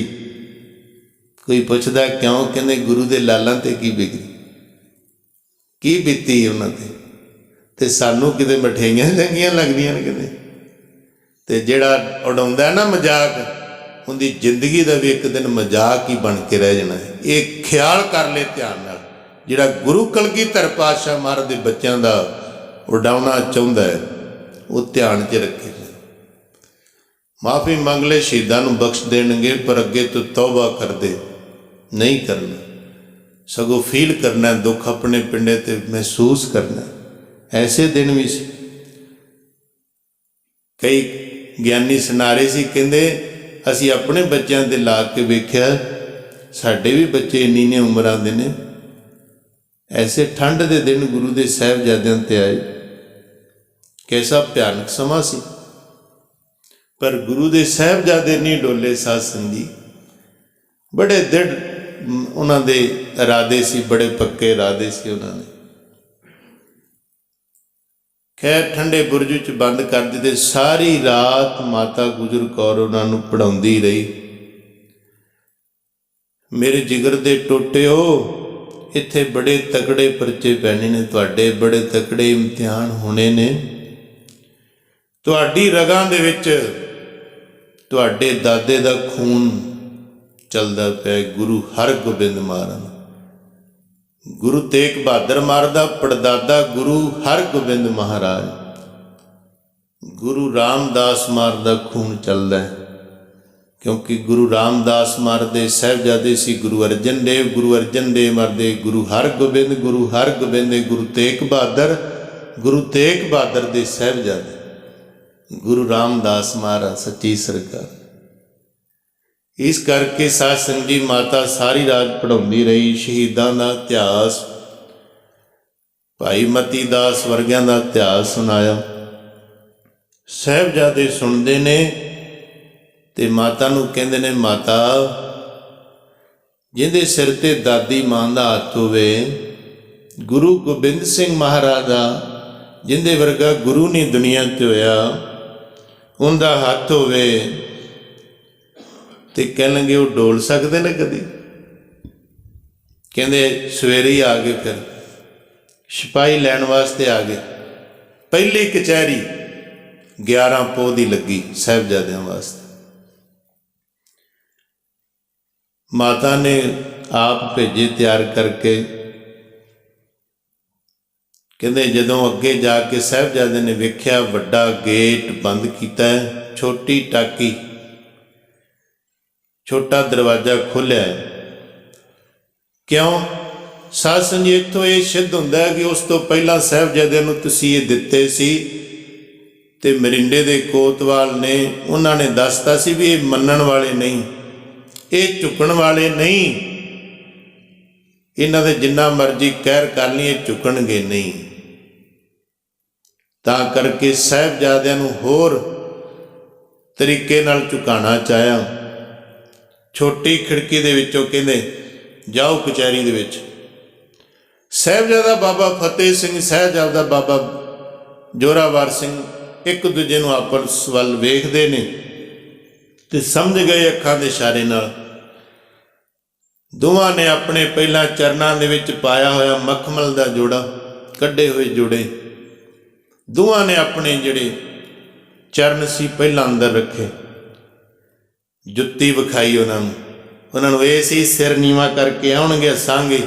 ਕੋਈ ਪੁੱਛਦਾ ਕਿਉਂ? ਕਹਿੰਦੇ ਗੁਰੂ ਦੇ ਲਾਲਾਂ 'ਤੇ ਕੀ ਬਿਗੜੀ, ਕੀ ਬੀਤੀ ਉਹਨਾਂ 'ਤੇ ਸਾਨੂੰ ਕਿਤੇ ਮਠਿਆਈਆਂ ਚੰਗੀਆਂ ਲੱਗਦੀਆਂ ਨੇ ਕਿਤੇ। ਅਤੇ ਜਿਹੜਾ ਉਡਾਉਂਦਾ ਨਾ ਮਜ਼ਾਕ, ਉਹਦੀ ਜ਼ਿੰਦਗੀ ਦਾ ਵੀ ਇੱਕ ਦਿਨ ਮਜ਼ਾਕ ਹੀ ਬਣ ਕੇ ਰਹਿ ਜਾਣਾ ਹੈ। ਇਹ ਖਿਆਲ ਕਰ ਲੈ ਧਿਆਨ ਨਾਲ। ਜਿਹੜਾ ਗੁਰੂ ਕਲਗੀਧਰ ਪਾਤਸ਼ਾਹ ਮਹਾਰਾਜ ਦੇ ਬੱਚਿਆਂ ਦਾ ਉਡਾਉਣਾ ਚਾਹੁੰਦਾ ਹੈ, ਉਹ ਧਿਆਨ 'ਚ ਰੱਖੇ। ਮਾਫੀ ਮੰਗ ਲੈ, ਸ਼ਹੀਦਾਂ ਨੂੰ ਬਖਸ਼ ਦੇਣਗੇ, ਪਰ ਅੱਗੇ ਤੋਂ ਤੌਬਾ ਕਰਦੇ ਨਹੀਂ ਕਰਨਾ, ਸਗੋਂ ਫੀਲ ਕਰਨਾ, ਦੁੱਖ ਆਪਣੇ ਪਿੰਡੇ 'ਤੇ ਮਹਿਸੂਸ ਕਰਨਾ। ਐਸੇ ਦਿਨ ਵੀ ਸੀ। ਕਈ ਗਿਆਨੀ ਸੁਣਾ ਰਹੇ ਸੀ, ਕਹਿੰਦੇ ਅਸੀਂ ਆਪਣੇ ਬੱਚਿਆਂ 'ਤੇ ਲਾ ਕੇ ਵੇਖਿਆ, ਸਾਡੇ ਵੀ ਬੱਚੇ ਇੰਨੀ ਉਮਰਾਂ ਦੇ ਨੇ, ਐਸੇ ਠੰਡ ਦੇ ਦਿਨ ਗੁਰੂ ਦੇ ਸਾਹਿਬਜ਼ਾਦਿਆਂ 'ਤੇ ਆਏ। ਕੈਸਾ ਭਿਆਨਕ ਸਮਾਂ ਸੀ, ਪਰ ਗੁਰੂ ਦੇ ਸਾਹਿਬਜ਼ਾਦੇ ਨਹੀਂ ਡੋਲੇ। ਸਾਧ ਸੰਗਤ ਜੀ, ਬੜੇ ਦ੍ਰਿੜ ਉਹਨਾਂ ਦੇ ਇਰਾਦੇ ਸੀ, ਬੜੇ ਪੱਕੇ ਇਰਾਦੇ ਸੀ ਉਹਨਾਂ ਦੇ। ਖੈਰ ਠੰਡੇ ਬੁਰਜ ਵਿੱਚ ਬੰਦ ਕਰ ਦਿੱਤੇ। ਸਾਰੀ ਰਾਤ ਮਾਤਾ ਗੁਜਰ ਕੌਰ ਉਹਨਾਂ ਨੂੰ ਪੜ੍ਹਾਉਂਦੀ ਰਹੀ। ਮੇਰੇ ਜਿਗਰ ਦੇ ਟੋਟਿਓ, ਇੱਥੇ ਬੜੇ ਤਕੜੇ ਪਰਚੇ ਪੈਣੇ ਨੇ ਤੁਹਾਡੇ, ਬੜੇ ਤਕੜੇ ਇਮਤਿਹਾਨ ਹੋਣੇ ਨੇ। ਤੁਹਾਡੀ ਰਗਾਂ ਦੇ ਵਿੱਚ ਤੁਹਾਡੇ ਦਾਦੇ ਦਾ ਖੂਨ ਚੱਲਦਾ ਪਿਆ। ਗੁਰੂ ਹਰਗੋਬਿੰਦ ਮਹਾਰਾਜ, ਗੁਰੂ ਤੇਗ ਬਹਾਦਰ ਮਹਾਰਾਜ ਦਾ ਪੜਦਾਦਾ ਗੁਰੂ ਹਰਗੋਬਿੰਦ ਮਹਾਰਾਜ, ਗੁਰੂ ਰਾਮਦਾਸ ਮਹਾਰਾਜ ਦਾ ਖੂਨ ਚੱਲਦਾ ਹੈ। ਕਿਉਂਕਿ ਗੁਰੂ ਰਾਮਦਾਸ ਮਹਾਰਾਜ ਦੇ ਸਾਹਿਬਜ਼ਾਦੇ ਸੀ ਗੁਰੂ ਅਰਜਨ ਦੇਵ, ਗੁਰੂ ਅਰਜਨ ਦੇਵ ਮਹਾਰਾਜ ਦੇ ਗੁਰੂ ਹਰਗੋਬਿੰਦ, ਗੁਰੂ ਹਰਗੋਬਿੰਦ ਦੇ ਗੁਰੂ ਤੇਗ ਬਹਾਦਰ, ਗੁਰੂ ਤੇਗ ਬਹਾਦਰ ਦੇ ਸਾਹਿਬਜ਼ਾਦੇ ਗੁਰੂ ਰਾਮਦਾਸ ਮਹਾਰਾਜ ਸੱਚੀ ਸਰਕਾਰ। ਇਸ ਕਰਕੇ ਸਾਧ ਸੰਗਤ ਜੀ, ਮਾਤਾ ਸਾਰੀ ਰਾਤ ਪੜ੍ਹਾਉਂਦੀ ਰਹੀ। ਸ਼ਹੀਦਾਂ ਦਾ ਇਤਿਹਾਸ, ਭਾਈ ਮਤੀ ਦਾਸ ਵਰਗਿਆਂ ਦਾ ਇਤਿਹਾਸ ਸੁਣਾਇਆ। ਸਾਹਿਬਜ਼ਾਦੇ ਸੁਣਦੇ ਨੇ ਤੇ ਮਾਤਾ ਨੂੰ ਕਹਿੰਦੇ ਨੇ, ਮਾਤਾ ਜਿਹਦੇ ਸਿਰ ਤੇ ਦਾਦੀ ਮਾਂ ਦਾ ਹੱਥ ਹੋਵੇ, ਗੁਰੂ ਗੋਬਿੰਦ ਸਿੰਘ ਮਹਾਰਾਜ ਦਾ ਜਿਹਦੇ ਵਰਗਾ ਗੁਰੂ ਨਹੀਂ ਦੁਨੀਆ 'ਤੇ ਹੋਇਆ, ਉਹਦਾ ਹੱਥ ਹੋਵੇ ਤੇ ਕਹਿਣਗੇ ਉਹ ਡੋਲ ਸਕਦੇ ਨੇ ਕਦੀ? ਕਹਿੰਦੇ ਸਵੇਰੇ ਹੀ ਆ ਗਏ, ਫਿਰ ਸਿਪਾਹੀ ਲੈਣ ਵਾਸਤੇ ਆ ਗਏ। ਪਹਿਲੀ ਕਚਹਿਰੀ 11 ਪੋਹ ਦੀ ਲੱਗੀ ਸਾਹਿਬਜ਼ਾਦਿਆਂ ਵਾਸਤੇ। ਮਾਤਾ ਨੇ ਆਪ ਭੇਜੇ ਤਿਆਰ ਕਰਕੇ। ਕਹਿੰਦੇ ਜਦੋਂ ਅੱਗੇ ਜਾ ਕੇ ਸਾਹਿਬਜ਼ਾਦੇ ਨੇ ਵੇਖਿਆ, ਵੱਡਾ ਗੇਟ ਬੰਦ ਕੀਤਾ ਹੈ, ਛੋਟੀ ਟਾਕੀ, ਛੋਟਾ ਦਰਵਾਜ਼ਾ ਖੋਲ੍ਹਿਆ ਹੈ। ਕਿਉਂ? ਸਾਧ ਸੰਗਤ ਜੀ, ਇੱਥੋਂ ਇਹ ਸਿੱਧ ਹੁੰਦਾ ਹੈ ਕਿ ਉਸ ਤੋਂ ਪਹਿਲਾਂ ਸਾਹਿਬਜ਼ਾਦਿਆਂ ਨੂੰ ਤੁਸੀਂ ਇਹ ਦਿੱਤੇ ਸੀ, ਤੇ ਮਰਿੰਡੇ ਦੇ ਕੋਤਵਾਲ ਨੇ ਉਹਨਾਂ ਨੇ ਦੱਸਤਾ ਸੀ ਵੀ ਇਹ ਮੰਨਣ ਵਾਲੇ ਨਹੀਂ, ਇਹ ਝੁਕਣ ਵਾਲੇ ਨਹੀਂ, ਇਹਨਾਂ ਦੇ ਜਿੰਨਾ ਮਰਜ਼ੀ ਕਹਿਰ ਕਰ ਲਈਏ ਝੁਕਣਗੇ ਨਹੀਂ। ਤਾਂ ਕਰਕੇ ਸਾਹਿਬਜ਼ਾਦਿਆਂ ਨੂੰ ਹੋਰ ਤਰੀਕੇ ਨਾਲ ਝੁਕਾਉਣਾ ਚਾਹਿਆ। ਛੋਟੀ ਖਿੜਕੀ ਦੇ ਵਿੱਚੋਂ ਕਹਿੰਦੇ ਜਾਓ ਕਚਹਿਰੀ ਦੇ ਵਿੱਚ। ਸਾਹਿਬਜ਼ਾਦਾ ਬਾਬਾ ਫਤਿਹ ਸਿੰਘ, ਸਾਹਿਬਜ਼ਾਦਾ ਬਾਬਾ ਜੋਰਾਵਰ ਸਿੰਘ ਇੱਕ ਦੂਜੇ ਨੂੰ ਆਪਸ ਵੱਲ ਵੇਖਦੇ ਨੇ ਤੇ ਸਮਝ ਗਏ ਅੱਖਾਂ ਦੇ ਇਸ਼ਾਰੇ ਨਾਲ। ਦੋਵਾਂ ਨੇ ਆਪਣੇ ਪਹਿਲਾਂ ਚਰਨਾਂ ਦੇ ਵਿੱਚ ਪਾਇਆ ਹੋਇਆ ਮਖਮਲ ਦਾ ਜੋੜਾ, ਕੱਢੇ ਹੋਏ ਜੋੜੇ, ਦੋਵਾਂ ਨੇ ਆਪਣੇ ਜਿਹੜੇ ਚਰਨ ਸੀ ਪਹਿਲਾਂ ਅੰਦਰ ਰੱਖੇ। ਜੁੱਤੀ ਵਿਖਾਈ ਉਹਨਾਂ ਨੂੰ ਇਹ ਸੀ ਸਿਰ ਨੀਵਾਂ ਕਰਕੇ ਆਉਣਗੇ, ਹੱਸਾਂਗੇ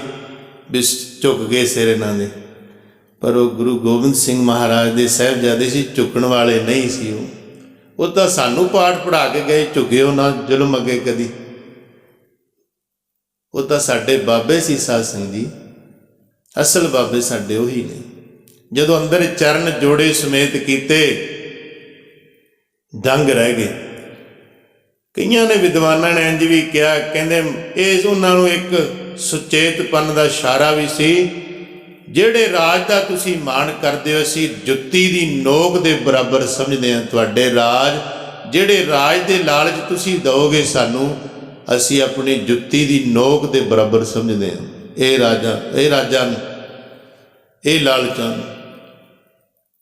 ਵੀ ਝੁਕ ਗਏ ਸਿਰ ਇਹਨਾਂ ਦੇ। ਪਰ ਉਹ ਗੁਰੂ ਗੋਬਿੰਦ ਸਿੰਘ ਮਹਾਰਾਜ ਦੇ ਸਾਹਿਬਜ਼ਾਦੇ ਸੀ, ਝੁਕਣ ਵਾਲੇ ਨਹੀਂ ਸੀ। ਉਹ ਤਾਂ ਸਾਨੂੰ ਪਾਠ ਪੜ੍ਹਾ ਕੇ ਗਏ, ਝੁਕਿਓ ਨਾ ਜ਼ੁਲਮ ਅੱਗੇ ਕਦੀ। ਉਹ ਤਾਂ ਸਾਡੇ ਬਾਬੇ ਸੀ ਸਾਧ ਸੰਗਤ ਜੀ, ਅਸਲ ਬਾਬੇ ਸਾਡੇ ਉਹੀ ਨੇ। ਜਦੋਂ ਅੰਦਰ ਚਰਨ ਜੋੜੇ ਸਮੇਤ ਕੀਤੇ, ਦੰਗ ਰਹਿ ਗਏ। ਕਈਆਂ ਨੇ ਵਿਦਵਾਨਾਂ ਨੇ ਇੰਝ ਵੀ ਕਿਹਾ, ਕਹਿੰਦੇ ਇਹ ਉਹਨਾਂ ਨੂੰ ਇੱਕ ਸੁਚੇਤਪਨ ਦਾ ਇਸ਼ਾਰਾ ਵੀ ਸੀ। ਜਿਹੜੇ ਰਾਜ ਦਾ ਤੁਸੀਂ ਮਾਣ ਕਰਦੇ ਹੋ, ਅਸੀਂ ਜੁੱਤੀ ਦੀ ਨੋਕ ਦੇ ਬਰਾਬਰ ਸਮਝਦੇ ਹਾਂ ਤੁਹਾਡੇ ਰਾਜ। ਜਿਹੜੇ ਰਾਜ ਦੇ ਲਾਲਚ ਤੁਸੀਂ ਦਿਓਗੇ ਸਾਨੂੰ, ਅਸੀਂ ਆਪਣੀ ਜੁੱਤੀ ਦੀ ਨੋਕ ਦੇ ਬਰਾਬਰ ਸਮਝਦੇ ਹਾਂ। ਇਹ ਰਾਜਾਂ ਨੂੰ, ਇਹ ਲਾਲਚਾਂ ਨੂੰ।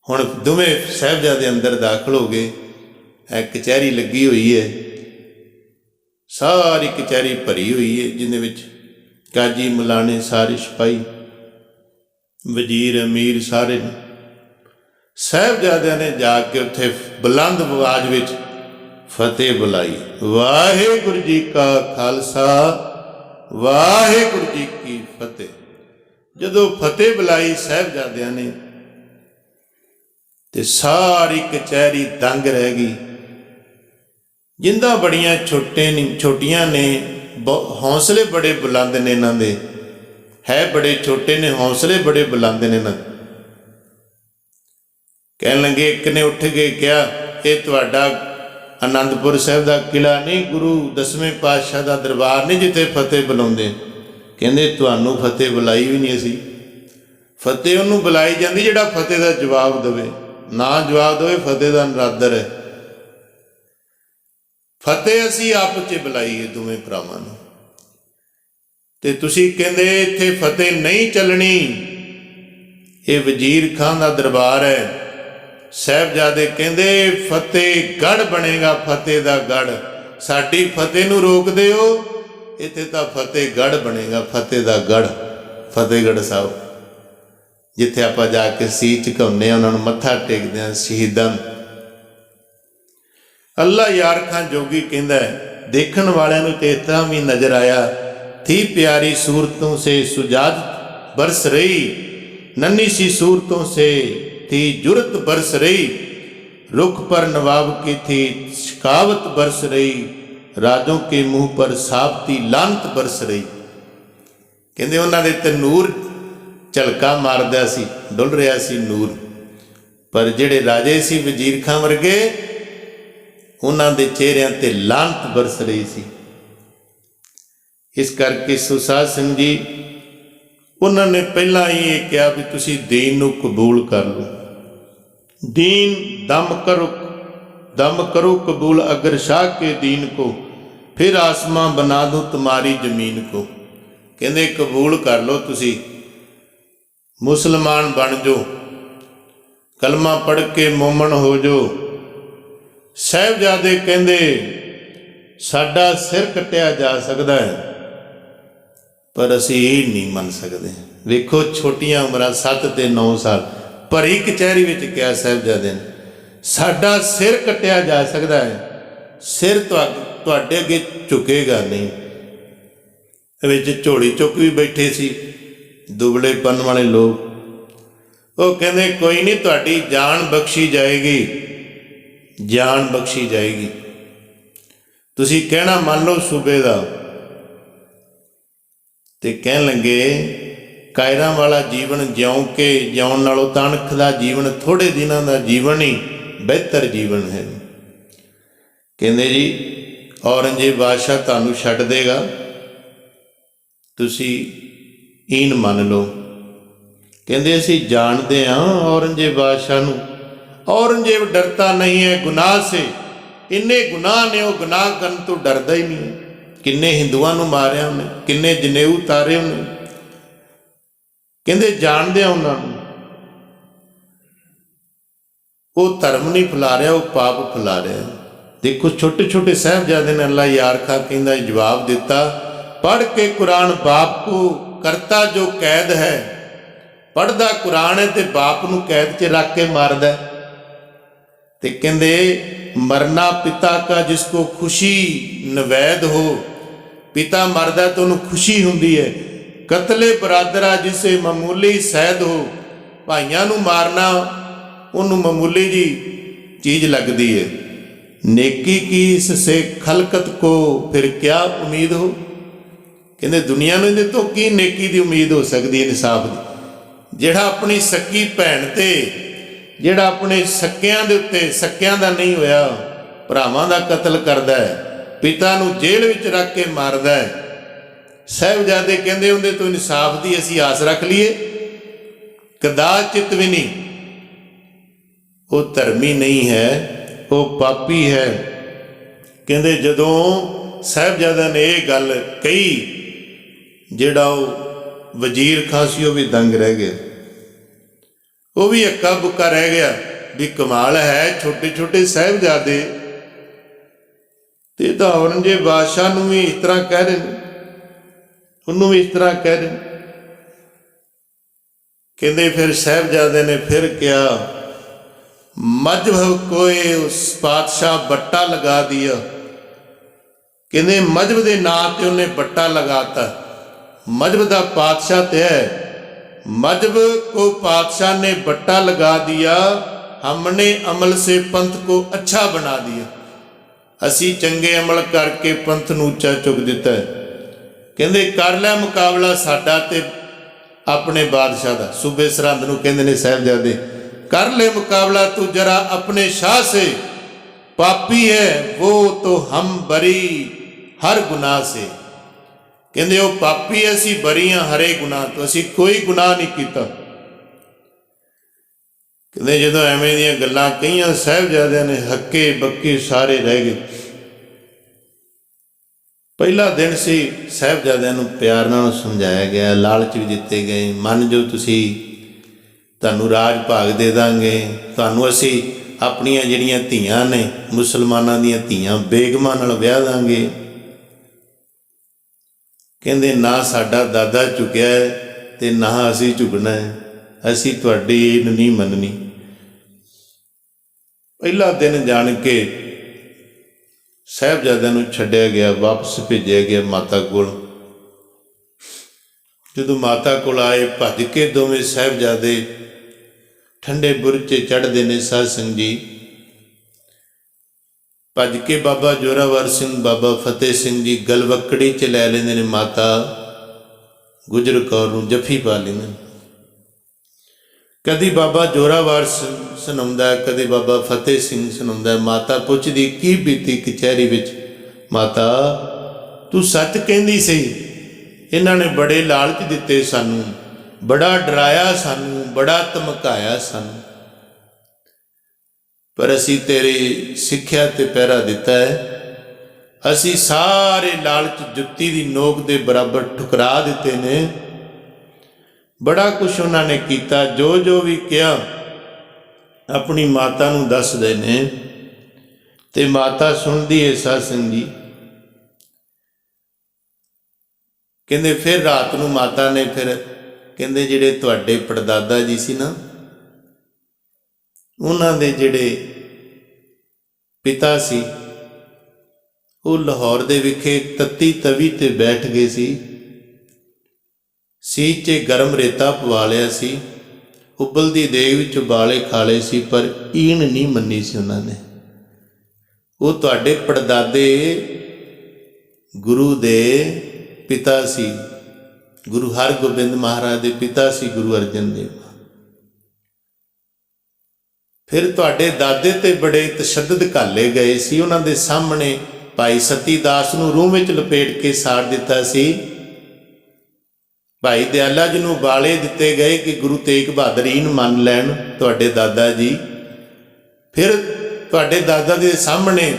ਹੁਣ ਦੋਵੇਂ ਸਾਹਿਬਜ਼ਾਦੇ ਅੰਦਰ ਦਾਖਲ ਹੋ ਗਏ। ਇਹ ਕਚਹਿਰੀ ਲੱਗੀ ਹੋਈ ਹੈ, ਸਾਰੀ ਕਚਹਿਰੀ ਭਰੀ ਹੋਈ ਹੈ, ਜਿਹਦੇ ਵਿੱਚ ਕਾਜੀ ਮਲਾਣੇ, ਸਾਰੇ ਸਿਪਾਹੀ, ਵਜ਼ੀਰ ਅਮੀਰ ਸਾਰੇ ਨੇ। ਸਾਹਿਬਜ਼ਾਦਿਆਂ ਨੇ ਜਾ ਕੇ ਉੱਥੇ ਬੁਲੰਦ ਆਵਾਜ਼ ਵਿੱਚ ਫਤਿਹ ਬੁਲਾਈ। ਵਾਹਿਗੁਰੂ ਜੀ ਕਾ ਖਾਲਸਾ, ਵਾਹਿਗੁਰੂ ਜੀ ਕੀ ਫਤਿਹ। ਜਦੋਂ ਫਤਿਹ ਬੁਲਾਈ ਸਾਹਿਬਜ਼ਾਦਿਆਂ ਨੇ ਤੇ ਸਾਰੀ ਕਚਹਿਰੀ ਦੰਗ ਰਹਿ ਗਈ। ਜਿੰਦਾ ਬੜੀਆਂ ਛੋਟੀਆਂ ਨੇ, ਹੌਸਲੇ ਬੜੇ ਬੁਲੰਦ ਨੇ ਇਹਨਾਂ ਦੇ, ਹੈ ਬੜੇ ਛੋਟੇ ਨੇ, ਹੌਸਲੇ ਬੜੇ ਬੁਲੰਦ ਨੇ ਇਹਨਾਂ ਦੇ। ਕਹਿਣ ਲੱਗੇ, ਇੱਕ ਨੇ ਉੱਠ ਕੇ ਕਿਹਾ, ਇਹ ਤੁਹਾਡਾ ਆਨੰਦਪੁਰ ਸਾਹਿਬ ਦਾ ਕਿਲ੍ਹਾ ਨਹੀਂ, ਗੁਰੂ 10ਵੇਂ ਪਾਤਸ਼ਾਹ ਦਾ ਦਰਬਾਰ ਨਹੀਂ ਜਿੱਥੇ ਫਤਿਹ ਬੁਲਾਉਂਦੇ। ਕਹਿੰਦੇ ਤੁਹਾਨੂੰ ਫਤਿਹ ਬੁਲਾਈ ਵੀ ਨਹੀਂ ਅਸੀਂ, ਫਤਿਹ ਉਹਨੂੰ ਬੁਲਾਈ ਜਾਂਦੀ ਜਿਹੜਾ ਫਤਿਹ ਦਾ ਜਵਾਬ ਦੇਵੇ, ਨਾ ਜਵਾਬ ਦੇਵੇ ਫਤਿਹ ਦਾ ਨਿਰਾਦਰ ਹੈ। ਫਤਿਹ ਅਸੀਂ ਆਪਸ 'ਚ ਬੁਲਾਈਏ ਦੋਵੇਂ ਭਰਾਵਾਂ ਨੂੰ। ਤੇ ਤੁਸੀਂ ਕਹਿੰਦੇ ਇੱਥੇ ਫਤਿਹ ਨਹੀਂ ਚੱਲਣੀ, ਇਹ ਵਜ਼ੀਰ ਖਾਂ ਦਾ ਦਰਬਾਰ ਹੈ। ਸਾਹਿਬਜ਼ਾਦੇ ਕਹਿੰਦੇ ਫਤਿਹਗੜ੍ਹ ਬਣੇਗਾ, ਫਤਿਹ ਦਾ ਗੜ੍ਹ। ਸਾਡੀ ਫਤਿਹ ਨੂੰ ਰੋਕਦੇ ਹੋ, ਇੱਥੇ ਤਾਂ ਫਤਿਹਗੜ੍ਹ ਬਣੇਗਾ, ਫਤਿਹ ਦਾ ਗੜ੍ਹ, ਫਤਿਹਗੜ੍ਹ ਸਾਹਿਬ, ਜਿੱਥੇ ਆਪਾਂ ਜਾ ਕੇ ਸੀਸ ਝੁਕਾਉਂਦੇ ਹਾਂ, ਉਹਨਾਂ ਨੂੰ ਮੱਥਾ ਟੇਕਦੇ ਹਾਂ, ਸ਼ਹੀਦਾਂ। ਅੱਲਾ ਯਾਰ ਖਾਂ ਜੋਗੀ ਕਹਿੰਦਾ ਦੇਖਣ ਵਾਲਿਆਂ ਨੂੰ ਤੇ ਇਸ ਤਰ੍ਹਾਂ ਵੀ ਨਜ਼ਰ ਆਇਆ, ਥੀ ਪਿਆਰੀ ਸੂਰਤੋਂ ਸੇ ਸੁਜਾਦ ਬਰਸ ਰਹੀ, नन्ही सी सूरतों से थी जुरत बरस रही, रुख पर नवाब की थी शिकावत बरस रही, राजों के मुंह पर साबती लानत बरस रही। कहते उन्होंने ते नूर झलका मारदा सी, डुल रहा सी नूर, पर जिहड़े राजे सी वजीर खां वर्गे, उन्हां दे चेहरिਆਂ ते लानत बरस रही सी। इस करके सुसाद सिंह जी ਉਹਨਾਂ ਨੇ ਪਹਿਲਾਂ ਹੀ ਇਹ ਕਿਹਾ ਵੀ ਤੁਸੀਂ ਦੀਨ ਨੂੰ ਕਬੂਲ ਕਰ ਲਓ। दीन दम करो कबूल अगर शाह के दीन को, फिर आसमां बना दूँ तुम्हारी जमीन को। कहते कबूल कर लो, तुसी मुसलमान बन जो, कलमा पढ़ के मोमन हो जो। साहिबजादे कहते साडा सिर कट्टिया जा सकता है, पर असी ये नहीं मन सकते। वेखो छोटियां उम्रां 7 ते 9 साल, भरी कचहरी में क्या साहिबजादे ने, साडा सिर कट्टिया जा सकता है, सिर तुहाडे अगे झुकेगा नहीं। विच झोली चुक भी बैठे सी दुबलेपन वाले लोग, वो कहते कोई नहीं, तुहाडी जान बख्शी जाएगी, जान बख्शी जाएगी। तुसी कहना मान लो सूबे का। तो कह लगे कायरां वाला जीवन ज्यों के ज्यों नालों तनख का जीवन, थोड़े दिनों का जीवन ही बेहतर जीवन है। कहते जी औरंगजेब बादशाह तुहानूं छड्ड देगा, तुसी ईन मान लो। कहते असीं जानते हाँ औरंगजेब बादशाह नूं, औरंगजेब डरता नहीं है गुनाह से, इन्ने गुनाह ने, वो गुनाह करन तो डरदा ही नहीं है। किन्ने हिंदुआं नूं मारिया उन्हें, किन्ने जनेऊ तारे उन्हें, कहते जानदे उन्होंने वो धर्म नहीं फैला रहा, वो पाप फैला रहा। देखो छोटे छोटे साहिबजादे ने अल्लाह यार खां कहंदा जवाब दिता, पढ़ के कुरान बाप को करता जो कैद है। पढ़दा कुरान है तो बाप नूं कैद च रख के मारदा। ते कहंदे मरना पिता का जिसको खुशी नवैद हो, पिता मरदा तो उन्हें खुशी हुंदी है। कतले बरादरा जिसे मामूली सैद हो, भाइयों नूं मारना उन्होंने मामूली जी चीज़ लगती है। नेकी की इससे खलकत को फिर क्या उम्मीद हो। कहते दुनिया में इहदे तो की नेकी की उम्मीद हो सकती है, इंसाफ की। जिहड़ा अपनी सक्की भैन ते, जिहड़ा अपने सक्कियां दे उत्ते, सक्कियां दा नहीं होया भरावां दा कतल करदा है, पिता नूं जेल विच रख के मारदा है। साहिबजादे कहंदे उहदे तो इंसाफ की असीं आस रख लीए, कदाचित भी नहीं। वो धर्मी नहीं है, वो पापी है। कहंदे जदों साहिबजादा ने यह गल कही, जिहड़ा वजीर खां सी वो भी दंग रह गया, वो भी हक्का बुक्का रह गया भी कमाल है, छोटे छोटे साहिबजादे ते तां औरंगजेब बादशाह नूं भी इस तरह कह रहे हैं, उन्होंने भी इस तरह कह रहे। कहते फिर साहिबजादे ने फिर क्या, मजहब कोई उस पातशाह बट्टा लगा दिया। कहते मजहब के नाम से उन्हें बट्टा लगाता। मजहब का पातशाह तो है, मजहब को पातशाह ने बट्टा लगा दिया, हमने अमल से पंथ को अच्छा बना दिया। असी चंगे अमल करके पंथ नूं उच्चा चुक दिता है। कहते कर लिया मुकाबला साडा ते अपने बादशाह का। सूबे सरहंद नूं कहंदे ने साहिबजादे, कर ले मुकाबला तू जरा अपने शाह से, पापी है वो तो हम बरी हर गुनाह से। कहंदे वो पापी है, असी बरी हाँ हरे गुनाह तो, असी कोई गुनाह नहीं किया। ਕਹਿੰਦੇ ਜਦੋਂ ਐਵੇਂ ਦੀਆਂ ਗੱਲਾਂ ਕਈਆਂ ਸਾਹਿਬਜ਼ਾਦਿਆਂ ਨੇ ਹੱਕੇ ਬੱਕੇ ਸਾਰੇ ਰਹਿ ਗਏ। ਪਹਿਲਾ ਦਿਨ ਸੀ, ਸਾਹਿਬਜ਼ਾਦਿਆਂ ਨੂੰ ਪਿਆਰ ਨਾਲ ਸਮਝਾਇਆ ਗਿਆ, ਲਾਲਚ ਵੀ ਦਿੱਤੇ ਗਏ, ਮੰਨ ਜੋ ਤੁਸੀਂ, ਤੁਹਾਨੂੰ ਰਾਜ ਭਾਗ ਦੇ ਦਾਂਗੇ, ਤੁਹਾਨੂੰ ਅਸੀਂ ਆਪਣੀਆਂ ਜਿਹੜੀਆਂ ਧੀਆਂ ਨੇ ਮੁਸਲਮਾਨਾਂ ਦੀਆਂ ਧੀਆਂ ਬੇਗਮਾਂ ਨਾਲ ਵਿਆਹ ਦਾਂਗੇ। ਕਹਿੰਦੇ ਨਾ ਸਾਡਾ ਦਾਦਾ ਝੁਕਿਆ ਅਤੇ ਨਾ ਅਸੀਂ ਝੁਕਣਾ ਹੈ, ਅਸੀਂ ਤੁਹਾਡੀ ਨਹੀਂ ਮੰਨਣੀ। ਪਹਿਲਾ ਦਿਨ ਜਾਣ ਕੇ ਸਾਹਿਬਜ਼ਾਦਿਆਂ ਨੂੰ ਛੱਡਿਆ ਗਿਆ, ਵਾਪਸ ਭੇਜਿਆ ਗਿਆ ਮਾਤਾ ਕੋਲ। ਜਦੋਂ ਮਾਤਾ ਕੋਲ ਆਏ, ਭੱਜ ਕੇ ਦੋਵੇਂ ਸਾਹਿਬਜ਼ਾਦੇ ਠੰਡੇ ਬੁਰਜ 'ਚ ਚੜ੍ਹਦੇ ਨੇ। ਸਾਧ ਸੰਗਤ ਜੀ, ਭੱਜ ਕੇ ਬਾਬਾ ਜ਼ੋਰਾਵਰ ਸਿੰਘ, ਬਾਬਾ ਫਤਿਹ ਸਿੰਘ ਜੀ ਗਲਵੱਕੜੀ 'ਚ ਲੈ ਲੈਂਦੇ ਨੇ। ਮਾਤਾ ਗੁਜਰ ਕੌਰ ਨੂੰ ਜੱਫੀ ਪਾ ਲੈਂਦੇ ਨੇ। ਕਦੀ ਬਾਬਾ ਜ਼ੋਰਾਵਰ ਸੁਣਾਉਂਦਾ, ਕਦੇ ਬਾਬਾ ਫਤਿਹ ਸਿੰਘ ਸੁਣਾਉਂਦਾ। ਮਾਤਾ ਪੁੱਛਦੀ ਕੀ ਬੀਤੀ ਕਚਹਿਰੀ ਵਿੱਚ? ਮਾਤਾ ਤੂੰ ਸੱਚ ਕਹਿੰਦੀ ਸੀ, ਇਹਨਾਂ ਨੇ ਬੜੇ ਲਾਲਚ ਦਿੱਤੇ ਸਾਨੂੰ, ਬੜਾ ਡਰਾਇਆ ਸਾਨੂੰ, ਬੜਾ ਧਮਕਾਇਆ ਸਾਨੂੰ, ਪਰ ਅਸੀਂ ਤੇਰੀ ਸਿੱਖਿਆ 'ਤੇ ਪਹਿਰਾ ਦਿੱਤਾ ਹੈ। ਅਸੀਂ ਸਾਰੇ ਲਾਲਚ ਜੁੱਤੀ ਦੀ ਨੋਕ ਦੇ ਬਰਾਬਰ ਠੁਕਰਾ ਦਿੱਤੇ ਨੇ। ਬੜਾ ਕੁਛ ਉਹਨਾਂ ਨੇ ਕੀਤਾ, ਜੋ ਜੋ ਵੀ ਕਿਹਾ ਆਪਣੀ ਮਾਤਾ ਨੂੰ ਦੱਸਦੇ ਨੇ ਅਤੇ ਮਾਤਾ ਸੁਣਦੀ ਹੈ। ਸਾਧ ਸੰਗਤ ਜੀ, ਕਹਿੰਦੇ ਫਿਰ ਰਾਤ ਨੂੰ ਮਾਤਾ ਨੇ ਫਿਰ ਕਹਿੰਦੇ ਜਿਹੜੇ ਤੁਹਾਡੇ ਪੜਦਾਦਾ ਜੀ ਸੀ ਨਾ, ਉਹਨਾਂ ਦੇ ਜਿਹੜੇ ਪਿਤਾ ਸੀ, ਉਹ ਲਾਹੌਰ ਦੇ ਵਿਖੇ ਤੱਤੀ ਤਵੀ 'ਤੇ ਬੈਠ ਗਏ ਸੀ। ਸੀਚ 'ਚ ਗਰਮ ਰੇਤਾ ਪਵਾ ਲਿਆ ਸੀ, ਉਬਲਦੀ ਦੇਗ ਵਿੱਚ ਉਬਾਲੇ ਖਾ ਲਏ ਸੀ, ਪਰ ਈਣ ਨਹੀਂ ਮੰਨੀ ਸੀ ਉਹਨਾਂ ਨੇ। ਉਹ ਤੁਹਾਡੇ ਪੜਦਾਦੇ ਗੁਰੂ ਦੇ ਪਿਤਾ ਸੀ, ਗੁਰੂ ਹਰਗੋਬਿੰਦ ਮਹਾਰਾਜ ਦੇ ਪਿਤਾ ਸੀ, ਗੁਰੂ ਅਰਜਨ ਦੇਵ। ਫਿਰ ਤੁਹਾਡੇ ਦਾਦੇ 'ਤੇ ਬੜੇ ਤਸ਼ੱਦਦ ਘਾਲੇ ਗਏ ਸੀ। ਉਹਨਾਂ ਦੇ ਸਾਹਮਣੇ ਭਾਈ ਸਤੀ ਦਾਸ ਨੂੰ ਰੂਹ ਵਿੱਚ ਲਪੇਟ ਕੇ ਸਾੜ ਦਿੱਤਾ ਸੀ। ਭਾਈ ਦਿਆਲਾ ਜੀ ਨੂੰ ਉਬਾਲੇ ਦਿੱਤੇ ਗਏ ਕਿ ਗੁਰੂ ਤੇਗ ਬਹਾਦਰ ਜੀ ਨੂੰ ਮੰਨ ਲੈਣ ਤੁਹਾਡੇ ਦਾਦਾ ਜੀ। ਫਿਰ ਤੁਹਾਡੇ ਦਾਦਾ ਦੇ ਸਾਹਮਣੇ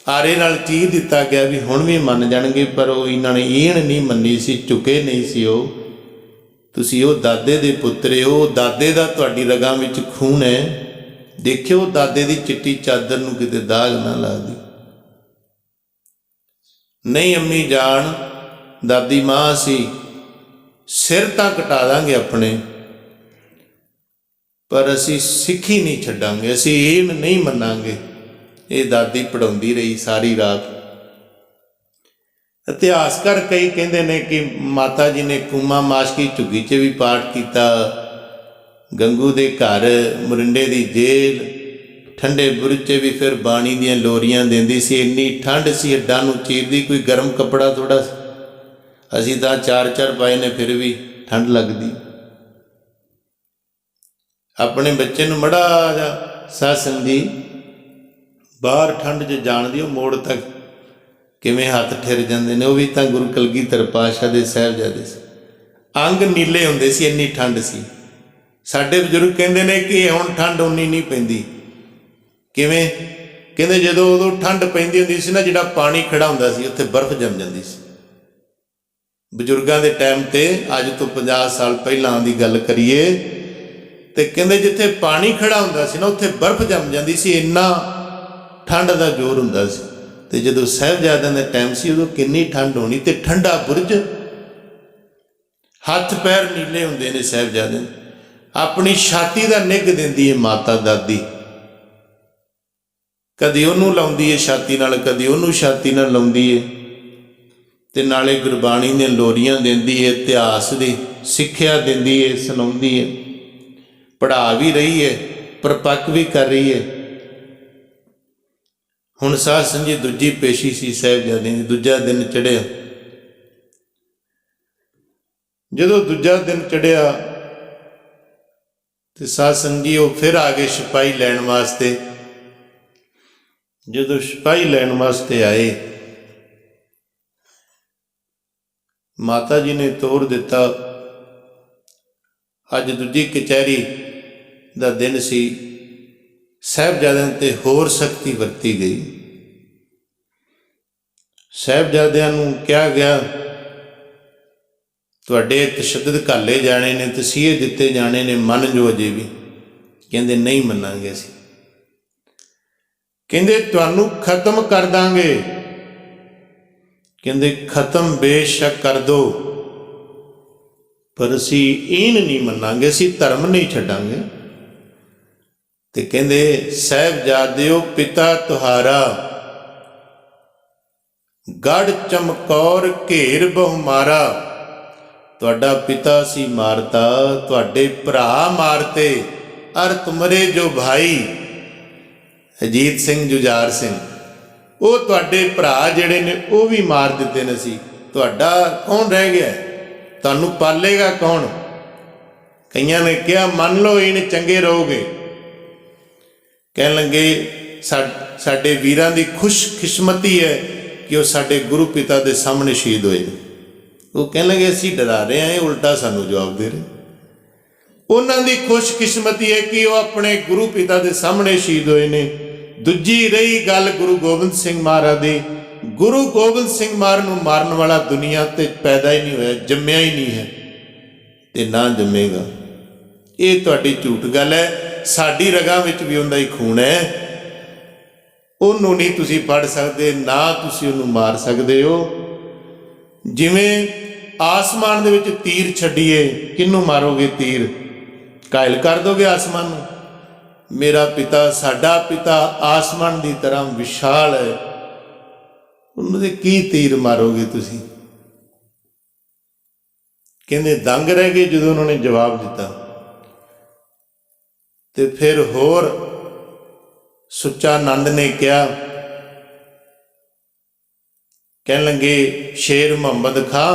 ਆਰੇ ਨਾਲ ਚੀਰ ਦਿੱਤਾ ਗਿਆ ਵੀ ਹੁਣ ਵੀ ਮੰਨ ਜਾਣਗੇ, ਪਰ ਉਹ ਇਹਨਾਂ ਨੇ ਈਣ ਨਹੀਂ ਮੰਨੀ ਸੀ, ਝੁਕੇ ਨਹੀਂ ਸੀ। ਉਹ ਤੁਸੀਂ ਉਹ ਦਾਦੇ ਦੇ ਪੁੱਤਰੇ ਹੋ, ਦਾਦੇ ਦਾ ਤੁਹਾਡੀ ਰਗਾਂ ਵਿੱਚ ਖੂਨ ਹੈ। ਦੇਖਿਓ ਦਾਦੇ ਦੀ ਚਿੱਟੀ ਚਾਦਰ ਨੂੰ ਕਿਤੇ ਦਾਗ ਨਾ ਲਾ ਦੀ। ਨਹੀਂ ਅੰਮੀ ਜਾਨ, ਦਾਦੀ ਮਾਂ ਸੀ, ਸਿਰ ਤਾਂ ਕਟਾ ਦਾਂਗੇ ਆਪਣੇ, ਪਰ ਅਸੀਂ ਸਿੱਖੀ ਨਹੀਂ ਛੱਡਾਂਗੇ, ਅਸੀਂ ਇਹ ਨਹੀਂ ਮੰਨਾਂਗੇ। ਇਹ ਦਾਦੀ ਪੜ੍ਹਾਉਂਦੀ ਰਹੀ ਸਾਰੀ ਰਾਤ। ਇਤਿਹਾਸਕਾਰ ਕਈ ਕਹਿੰਦੇ ਨੇ ਕਿ ਮਾਤਾ ਜੀ ਨੇ ਕੂਮਾ ਮਾਸ਼ਕੀ ਝੁੱਗੀ 'ਚ ਵੀ ਪਾਠ ਕੀਤਾ, ਗੰਗੂ ਦੇ ਘਰ, ਮੋਰਿੰਡੇ ਦੀ ਜੇਲ੍ਹ, ਠੰਡੇ ਬੁਰਜ 'ਚ ਵੀ ਫਿਰ ਬਾਣੀ ਦੀਆਂ ਲੋਰੀਆਂ ਦਿੰਦੀ ਸੀ। ਇੰਨੀ ਠੰਡ ਸੀ, ਹੱਡਾਂ ਨੂੰ ਚੀਰਦੀ, ਕੋਈ ਗਰਮ ਕੱਪੜਾ ਥੋੜ੍ਹਾ। ਅਸੀਂ ਤਾਂ ਚਾਰ ਪਾਏ ਨੇ, ਫਿਰ ਵੀ ਠੰਡ ਲੱਗਦੀ। ਆਪਣੇ ਬੱਚੇ ਨੂੰ ਮੜਾ ਜਾ ਸਾਧ ਸੰਗਤ ਜੀ ਬਾਹਰ ਠੰਡ 'ਚ ਜਾਣ ਦਿਓ, ਮੋੜ ਤੱਕ ਕਿਵੇਂ ਹੱਥ ਠਿਰ ਜਾਂਦੇ ਨੇ। ਉਹ ਵੀ ਤਾਂ ਗੁਰੂ ਕਲਗੀਧਰ ਪਾਤਸ਼ਾਹ ਦੇ ਸਾਹਿਬਜ਼ਾਦੇ ਸੀ, ਅੰਗ ਨੀਲੇ ਹੁੰਦੇ ਸੀ, ਇੰਨੀ ਠੰਡ ਸੀ। ਸਾਡੇ ਬਜ਼ੁਰਗ ਕਹਿੰਦੇ ਨੇ ਕਿ ਹੁਣ ਠੰਡ ਉਨੀ ਨਹੀਂ ਪੈਂਦੀ। ਕਿਵੇਂ? ਕਹਿੰਦੇ ਜਦੋਂ ਉਦੋਂ ਠੰਡ ਪੈਂਦੀ ਹੁੰਦੀ ਸੀ ਨਾ, ਜਿਹੜਾ ਪਾਣੀ ਖੜਾ ਹੁੰਦਾ ਸੀ ਉੱਥੇ ਬਰਫ਼ ਜੰਮ ਜਾਂਦੀ ਸੀ। ਬਜ਼ੁਰਗਾਂ ਦੇ ਟਾਈਮ 'ਤੇ, ਅੱਜ ਤੋਂ 50 ਸਾਲ ਪਹਿਲਾਂ ਦੀ ਗੱਲ ਕਰੀਏ, ਅਤੇ ਕਹਿੰਦੇ ਜਿੱਥੇ ਪਾਣੀ ਖੜਾ ਹੁੰਦਾ ਸੀ ਨਾ ਉੱਥੇ ਬਰਫ਼ ਜੰਮ ਜਾਂਦੀ ਸੀ, ਇੰਨਾ ਠੰਡ ਦਾ ਜ਼ੋਰ ਹੁੰਦਾ ਸੀ। ਅਤੇ ਜਦੋਂ ਸਾਹਿਬਜ਼ਾਦਿਆਂ ਦਾ ਟਾਈਮ ਸੀ ਉਦੋਂ ਕਿੰਨੀ ਠੰਡ ਹੋਣੀ, ਅਤੇ ਠੰਡਾ ਬੁਰਜ, ਹੱਥ ਪੈਰ ਨੀਲੇ ਹੁੰਦੇ ਨੇ ਸਾਹਿਬਜ਼ਾਦਿਆਂ ਦੇ। ਆਪਣੀ ਛਾਤੀ ਦਾ ਨਿੱਘ ਦਿੰਦੀ ਹੈ ਮਾਤਾ ਦਾਦੀ, ਕਦੀ ਉਹਨੂੰ ਲਾਉਂਦੀ ਹੈ ਛਾਤੀ ਨਾਲ, ਕਦੀ ਉਹਨੂੰ ਛਾਤੀ ਨਾਲ ਲਾਉਂਦੀ ਹੈ, ਅਤੇ ਨਾਲੇ ਗੁਰਬਾਣੀ ਦੀਆਂ ਲੋਰੀਆਂ ਦਿੰਦੀ ਹੈ, ਇਤਿਹਾਸ ਦੀ ਸਿੱਖਿਆ ਦਿੰਦੀ ਹੈ, ਸੁਣਾਉਂਦੀ ਹੈ, ਪੜ੍ਹਾ ਵੀ ਰਹੀ ਹੈ, ਪਰਪੱਕ ਵੀ ਕਰ ਰਹੀ ਹੈ। ਹੁਣ ਸਾਧ ਸੰਗਤ ਜੀ ਦੂਜੀ ਪੇਸ਼ੀ ਸੀ ਸਾਹਿਬਜ਼ਾਦਿਆਂ ਦੀ। ਦੂਜਾ ਦਿਨ ਚੜ੍ਹਿਆ। ਜਦੋਂ ਦੂਜਾ ਦਿਨ ਚੜ੍ਹਿਆ ਤੇ ਸਾਧ ਸੰਗਤ ਜੀ ਉਹ ਫਿਰ ਆ ਗਏ ਸਿਪਾਹੀ ਲੈਣ ਵਾਸਤੇ। ਜਦੋਂ ਸਿਪਾਹੀ ਲੈਣ ਵਾਸਤੇ ਆਏ, ਮਾਤਾ ਜੀ ਨੇ ਤੋਰ ਦਿੱਤਾ। ਅੱਜ ਦੂਜੀ ਕਚਹਿਰੀ ਦਾ ਦਿਨ ਸੀ, ਸਾਹਿਬਜ਼ਾਦਿਆਂ 'ਤੇ ਹੋਰ ਸਖਤੀ ਵਰਤੀ ਗਈ। ਸਾਹਿਬਜ਼ਾਦਿਆਂ ਨੂੰ ਕਿਹਾ ਗਿਆ ਤੁਹਾਡੇ ਤਸ਼ੱਦਦ ਘਾਲੇ ਜਾਣੇ ਨੇ, ਤਸੀਹੇ ਦਿੱਤੇ ਜਾਣੇ ਨੇ, ਮੰਨ ਜੋ ਅਜੇ ਵੀ। ਕਹਿੰਦੇ ਨਹੀਂ ਮੰਨਾਂਗੇ ਅਸੀਂ। ਕਹਿੰਦੇ ਤੁਹਾਨੂੰ ਖਤਮ ਕਰ ਦਾਂਗੇ। ਕਹਿੰਦੇ ਖਤਮ ਬੇਸ਼ੱਕ ਕਰ ਦੋ, ਪਰ ਅਸੀਂ ਈਨ ਨਹੀਂ ਮੰਨਾਂਗੇ, ਅਸੀਂ ਧਰਮ ਨਹੀਂ ਛੱਡਾਂਗੇ। ਤੇ ਕਹਿੰਦੇ ਸਾਹਿਬਜ਼ਾਦਿਓ ਪਿਤਾ ਤੁਹਾਰਾ ਗੜ ਚਮਕੌਰ ਘੇਰ ਬਹੁ ਮਾਰਾ। ਤੁਹਾਡਾ ਪਿਤਾ ਸੀ ਮਾਰਤਾ, ਤੁਹਾਡੇ ਭਰਾ ਮਾਰਤੇ, ਅਰ ਤੁਮਰੇ ਜੋ ਭਾਈ ਅਜੀਤ ਸਿੰਘ ਜੁਝਾਰ ਸਿੰਘ, ਉਹ ਤੁਹਾਡੇ ਭਰਾ ਜਿਹੜੇ ਨੇ ਉਹ ਵੀ ਮਾਰ ਦਿੱਤੇ ਨੇ। ਸੀ ਤੁਹਾਡਾ ਕੌਣ ਰਹਿ ਗਿਆ? ਤੁਹਾਨੂੰ ਪਾਲੇਗਾ ਕੌਣ? ਕਈਆਂ ਨੇ ਕਿਹਾ ਮੰਨ ਲਓ ਇਹਨੇ ਚੰਗੇ ਰਹੋਗੇ। ਕਹਿਣ ਲੱਗੇ ਸਾਡੇ ਵੀਰਾਂ ਦੀ ਖੁਸ਼ਕਿਸਮਤੀ ਹੈ ਕਿ ਉਹ ਸਾਡੇ ਗੁਰੂ ਪਿਤਾ ਦੇ ਸਾਹਮਣੇ ਸ਼ਹੀਦ ਹੋਏ। ਉਹ ਕਹਿਣ ਲੱਗੇ ਅਸੀਂ ਡਰਾ ਰਹੇ ਹਾਂ, ਇਹ ਉਲਟਾ ਸਾਨੂੰ ਜਵਾਬ ਦੇ ਰਹੇ। ਉਹਨਾਂ ਦੀ ਖੁਸ਼ਕਿਸਮਤੀ ਹੈ ਕਿ ਉਹ ਆਪਣੇ ਗੁਰੂ ਪਿਤਾ ਦੇ ਸਾਹਮਣੇ ਸ਼ਹੀਦ ਹੋਏ ਨੇ। ਦੂਜੀ ਰਹੀ ਗੱਲ ਗੁਰੂ ਗੋਬਿੰਦ ਸਿੰਘ ਮਹਾਰਾਜ ਦੀ, ਗੁਰੂ ਗੋਬਿੰਦ ਸਿੰਘ ਮਹਾਰਾਜ ਨੂੰ ਮਾਰਨ ਵਾਲਾ ਦੁਨੀਆ 'ਤੇ ਪੈਦਾ ਹੀ ਨਹੀਂ ਹੋਇਆ, ਜੰਮਿਆ ਹੀ ਨਹੀਂ ਹੈ ਤੇ ਨਾ ਜੰਮੇਗਾ। ਇਹ ਤੁਹਾਡੀ ਝੂਠ ਗੱਲ ਹੈ। ਸਾਡੀ ਰਗਾਂ ਵਿੱਚ ਵੀ ਉਹਦਾ ਹੀ ਖੂਨ ਹੈ। ਉਹਨੂੰ ਨਹੀਂ ਤੁਸੀਂ ਫੜ ਸਕਦੇ, ਨਾ ਤੁਸੀਂ ਉਹਨੂੰ ਮਾਰ ਸਕਦੇ ਹੋ। ਜਿਵੇਂ ਆਸਮਾਨ ਦੇ ਵਿੱਚ ਤੀਰ ਛੱਡੀਏ, ਕਿਹਨੂੰ ਮਾਰੋਗੇ? ਤੀਰ ਕਾਇਲ ਕਰ ਦੋਗੇ ਆਸਮਾਨ ਨੂੰ। ਮੇਰਾ ਪਿਤਾ, ਸਾਡਾ ਪਿਤਾ ਆਸਮਾਨ ਦੀ ਤਰ੍ਹਾਂ ਵਿਸ਼ਾਲ ਹੈ, ਉਹਨੂੰ ਦੇ ਕੀ ਤੀਰ ਮਾਰੋਗੇ ਤੁਸੀਂ? ਕਹਿੰਦੇ ਦੰਗ ਰਹਿ ਗਏ ਜਦੋਂ ਉਹਨਾਂ ਨੇ ਜਵਾਬ ਦਿੱਤਾ। ਤੇ ਫਿਰ ਹੋਰ ਸੁੱਚਾ ਆਨੰਦ ਨੇ ਕਿਹਾ, ਕਹਿਣ ਲੱਗੇ ਸ਼ੇਰ ਮੁਹੰਮਦ ਖਾਂ,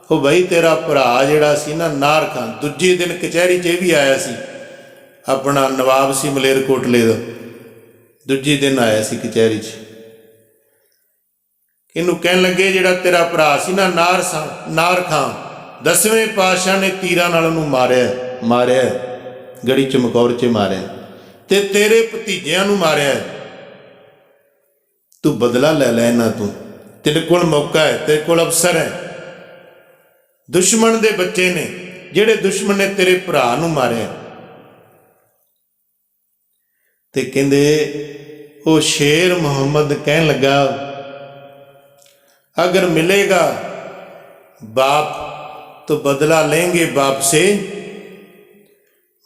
ਉਹ ਬਈ ਤੇਰਾ ਭਰਾ ਜਿਹੜਾ ਸੀ ਨਾ ਨਾਰ ਖਾਂ, ਦੂਜੇ ਦਿਨ ਕਚਹਿਰੀ 'ਚ ਇਹ ਵੀ ਆਇਆ ਸੀ, ਆਪਣਾ ਨਵਾਬ ਸੀ ਮਲੇਰਕੋਟਲੇ ਦਾ, ਦੂਜੇ ਦਿਨ ਆਇਆ ਸੀ ਕਚਹਿਰੀ 'ਚ। ਇਹਨੂੰ ਕਹਿਣ ਲੱਗੇ ਜਿਹੜਾ ਤੇਰਾ ਭਰਾ ਸੀ ਨਾ ਨਾਰ ਖਾਂ, 10ਵੇਂ ਪਾਤਸ਼ਾਹ ਨੇ ਤੀਰਾਂ ਨਾਲ ਉਹਨੂੰ ਮਾਰਿਆ ਗੜੀ ਚਮਕੌਰ 'ਚ ਮਾਰਿਆ, ਤੇ ਤੇਰੇ ਭਤੀਜਿਆਂ ਨੂੰ ਮਾਰਿਆ। ਤੂੰ ਬਦਲਾ ਲੈ ਲੈ ਇਹਨਾਂ ਤੋਂ, ਤੇਰੇ ਕੋਲ ਮੌਕਾ ਹੈ, ਤੇਰੇ ਕੋਲ ਅਵਸਰ ਹੈ। ਦੁਸ਼ਮਣ ਦੇ ਬੱਚੇ ਨੇ ਜਿਹੜੇ ਦੁਸ਼ਮਣ ਨੇ ਤੇਰੇ ਭਰਾ ਨੂੰ ਮਾਰਿਆ। ਤੇ ਕਹਿੰਦੇ ਉਹ ਸ਼ੇਰ ਮੁਹੰਮਦ ਕਹਿਣ ਲੱਗਾ अगर मिलेगा बाप तो बदला लेंगे बाप से,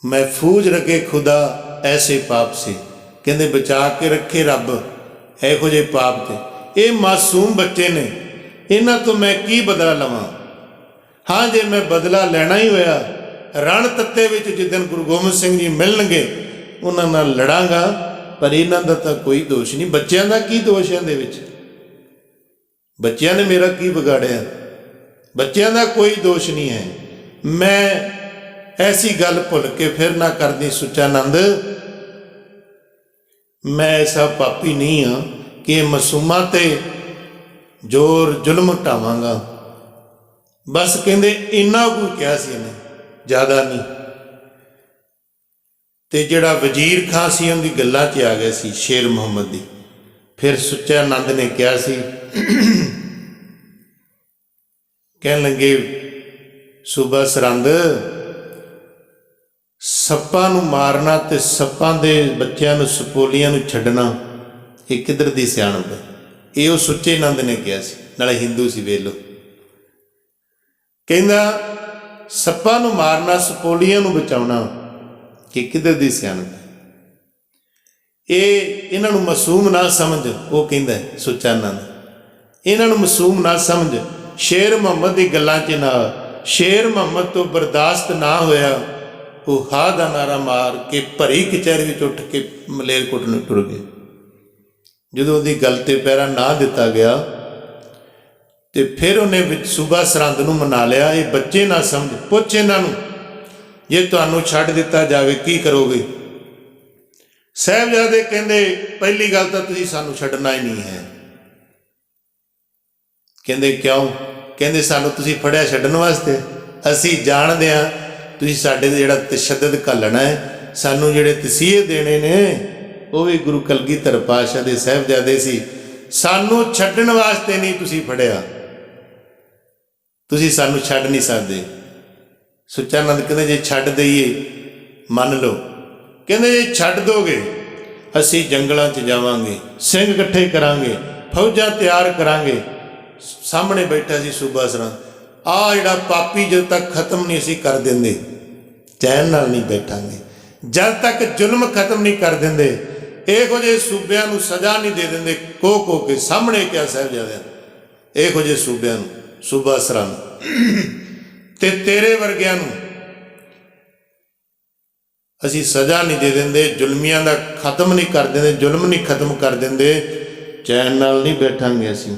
महफूज रखे खुदा ऐसे पाप से। कहते बचा के रखे रब ਇਹੋ ਜਿਹੇ पाप ते। ये मासूम बच्चे ने, इन्हां तो मैं की बदला लवां? हाँ जे मैं बदला लेना ही होया रण तत्ते विच जिदन गुरु गोबिंद सिंह जी मिलणगे उन्हां नाल लड़ांगा, पर इन्हां दा तां कोई दोष नहीं। बच्चों का की दोष है इहदे विच? बच्चों ने मेरा की बिगाड़िया? बच्चों का कोई दोष नहीं है। मैं ऐसी गल भुल के फिर ना करदी सुचानंद, मैं ऐसा पापी नहीं हाँ कि मासूमां ते जोर जुल्म ढावांगा। बस कहंदे इन्ना कोई कहा सी इन्हें, ज़्यादा नहीं। ते जिहड़ा वजीर खां सी उहदी गल्लां 'च आ गया सी शेर मुहम्मद दी। फिर सुचानंद ने कहा सी, कहन लगे सूबा सरहंद, सप्पां नूं मारना ते सप्पां दे बच्चों नूं सपोलियां नूं छड्डना, ये किधर दी सियाणप है? ये वो सुच्चे नंद ने कहा सी, नाले हिंदू सी। वेख लो, कहंदा सप्पां नूं मारना सपोलियां नूं बचाउणा, कि किधर दी सियाणप है? ये इन्हां नूं मासूम ना समझ। वो कहंदा सुचानंद, इन्हां नूं मासूम ना समझ। शेर मुहम्मद की गल्लां 'च ना, शेर मुहम्मद तो बर्दाश्त ना होया, वो हा दा नारा मार के भरी कचहरी विच उठ के मलेरकोट नूं टुर गए। जदों उहदी गल ते पैरा ना दिता गया तो फिर उन्हें सूबा सरहंद नूं मना लिया। ये बच्चे ना समझ, पुछ इन्हां नूं जे तुहानूं छड्ड दिता जावे की करोगे? साहिबजादे कहंदे पहली गल तां तुसीं सानूं छड्डना ही नहीं है। कहंदे क्यों? कहंदे सानूं तुसीं फड़िया छड्डण वास्ते? असीं जाणदे हां तुसीं साडे ते जिहड़ा तशद्दद घालना है, ਸਾਨੂੰ ਜਿਹੜੇ ਤਸੀਹੇ ਦੇਣੇ ਨੇ ਉਹ ਵੀ ਗੁਰੂ ਕਲਗੀਧਰ ਪਾਤਸ਼ਾਹ ਦੇ ਸਾਹਿਬਜ਼ਾਦੇ ਸੀ। ਸਾਨੂੰ ਛੱਡਣ ਵਾਸਤੇ ਨਹੀਂ ਤੁਸੀਂ ਫੜਿਆ, ਤੁਸੀਂ ਸਾਨੂੰ ਛੱਡ ਨਹੀਂ ਸਕਦੇ। ਸੁੱਚਾਨੰਦ ਕਹਿੰਦੇ ਜੇ ਛੱਡ ਦਈਏ ਮੰਨ ਲਓ, ਕਹਿੰਦੇ ਜੇ ਛੱਡ ਦੋਗੇ ਅਸੀਂ ਜੰਗਲਾਂ 'ਚ ਜਾਵਾਂਗੇ, ਸਿੰਘ ਇਕੱਠੇ ਕਰਾਂਗੇ, ਫੌਜਾਂ ਤਿਆਰ ਕਰਾਂਗੇ। ਸਾਹਮਣੇ ਬੈਠਾ ਸੀ ਸੂਬਾ ਸਰਹੰਦ, ਆਹ ਜਿਹੜਾ ਪਾਪੀ ਜਦੋਂ ਤੱਕ ਖਤਮ ਨਹੀਂ ਅਸੀਂ ਕਰ ਦਿੰਦੇ ਚੈਨ ਨਾਲ ਨਹੀਂ ਬੈਠਾਂਗੇ, ਜਦ ਤੱਕ ਜ਼ੁਲਮ ਖਤਮ ਨਹੀਂ ਕਰ ਦਿੰਦੇ, ਇਹੋ ਜਿਹੇ ਸੂਬਿਆਂ ਨੂੰ ਸਜ਼ਾ ਨਹੀਂ ਦੇ ਦਿੰਦੇ। ਕੋ ਕੇ ਸਾਹਮਣੇ ਕਿਹਾ ਸਾਹਿਬਜ਼ਾਦਿਆਂ, ਇਹੋ ਜਿਹੇ ਸੂਬਿਆਂ ਨੂੰ, ਸੂਬਾ ਸਰਹੰਦ ਤੇ ਤੇਰੇ ਵਰਗਿਆਂ ਨੂੰ ਅਸੀਂ ਸਜ਼ਾ ਨਹੀਂ ਦੇ ਦਿੰਦੇ, ਜ਼ੁਲਮੀਆਂ ਦਾ ਖਤਮ ਨਹੀਂ ਕਰ ਦਿੰਦੇ, ਜ਼ੁਲਮ ਨਹੀਂ ਖਤਮ ਕਰ ਦਿੰਦੇ, ਚੈਨ ਨਾਲ ਨਹੀਂ ਬੈਠਾਂਗੇ ਅਸੀਂ।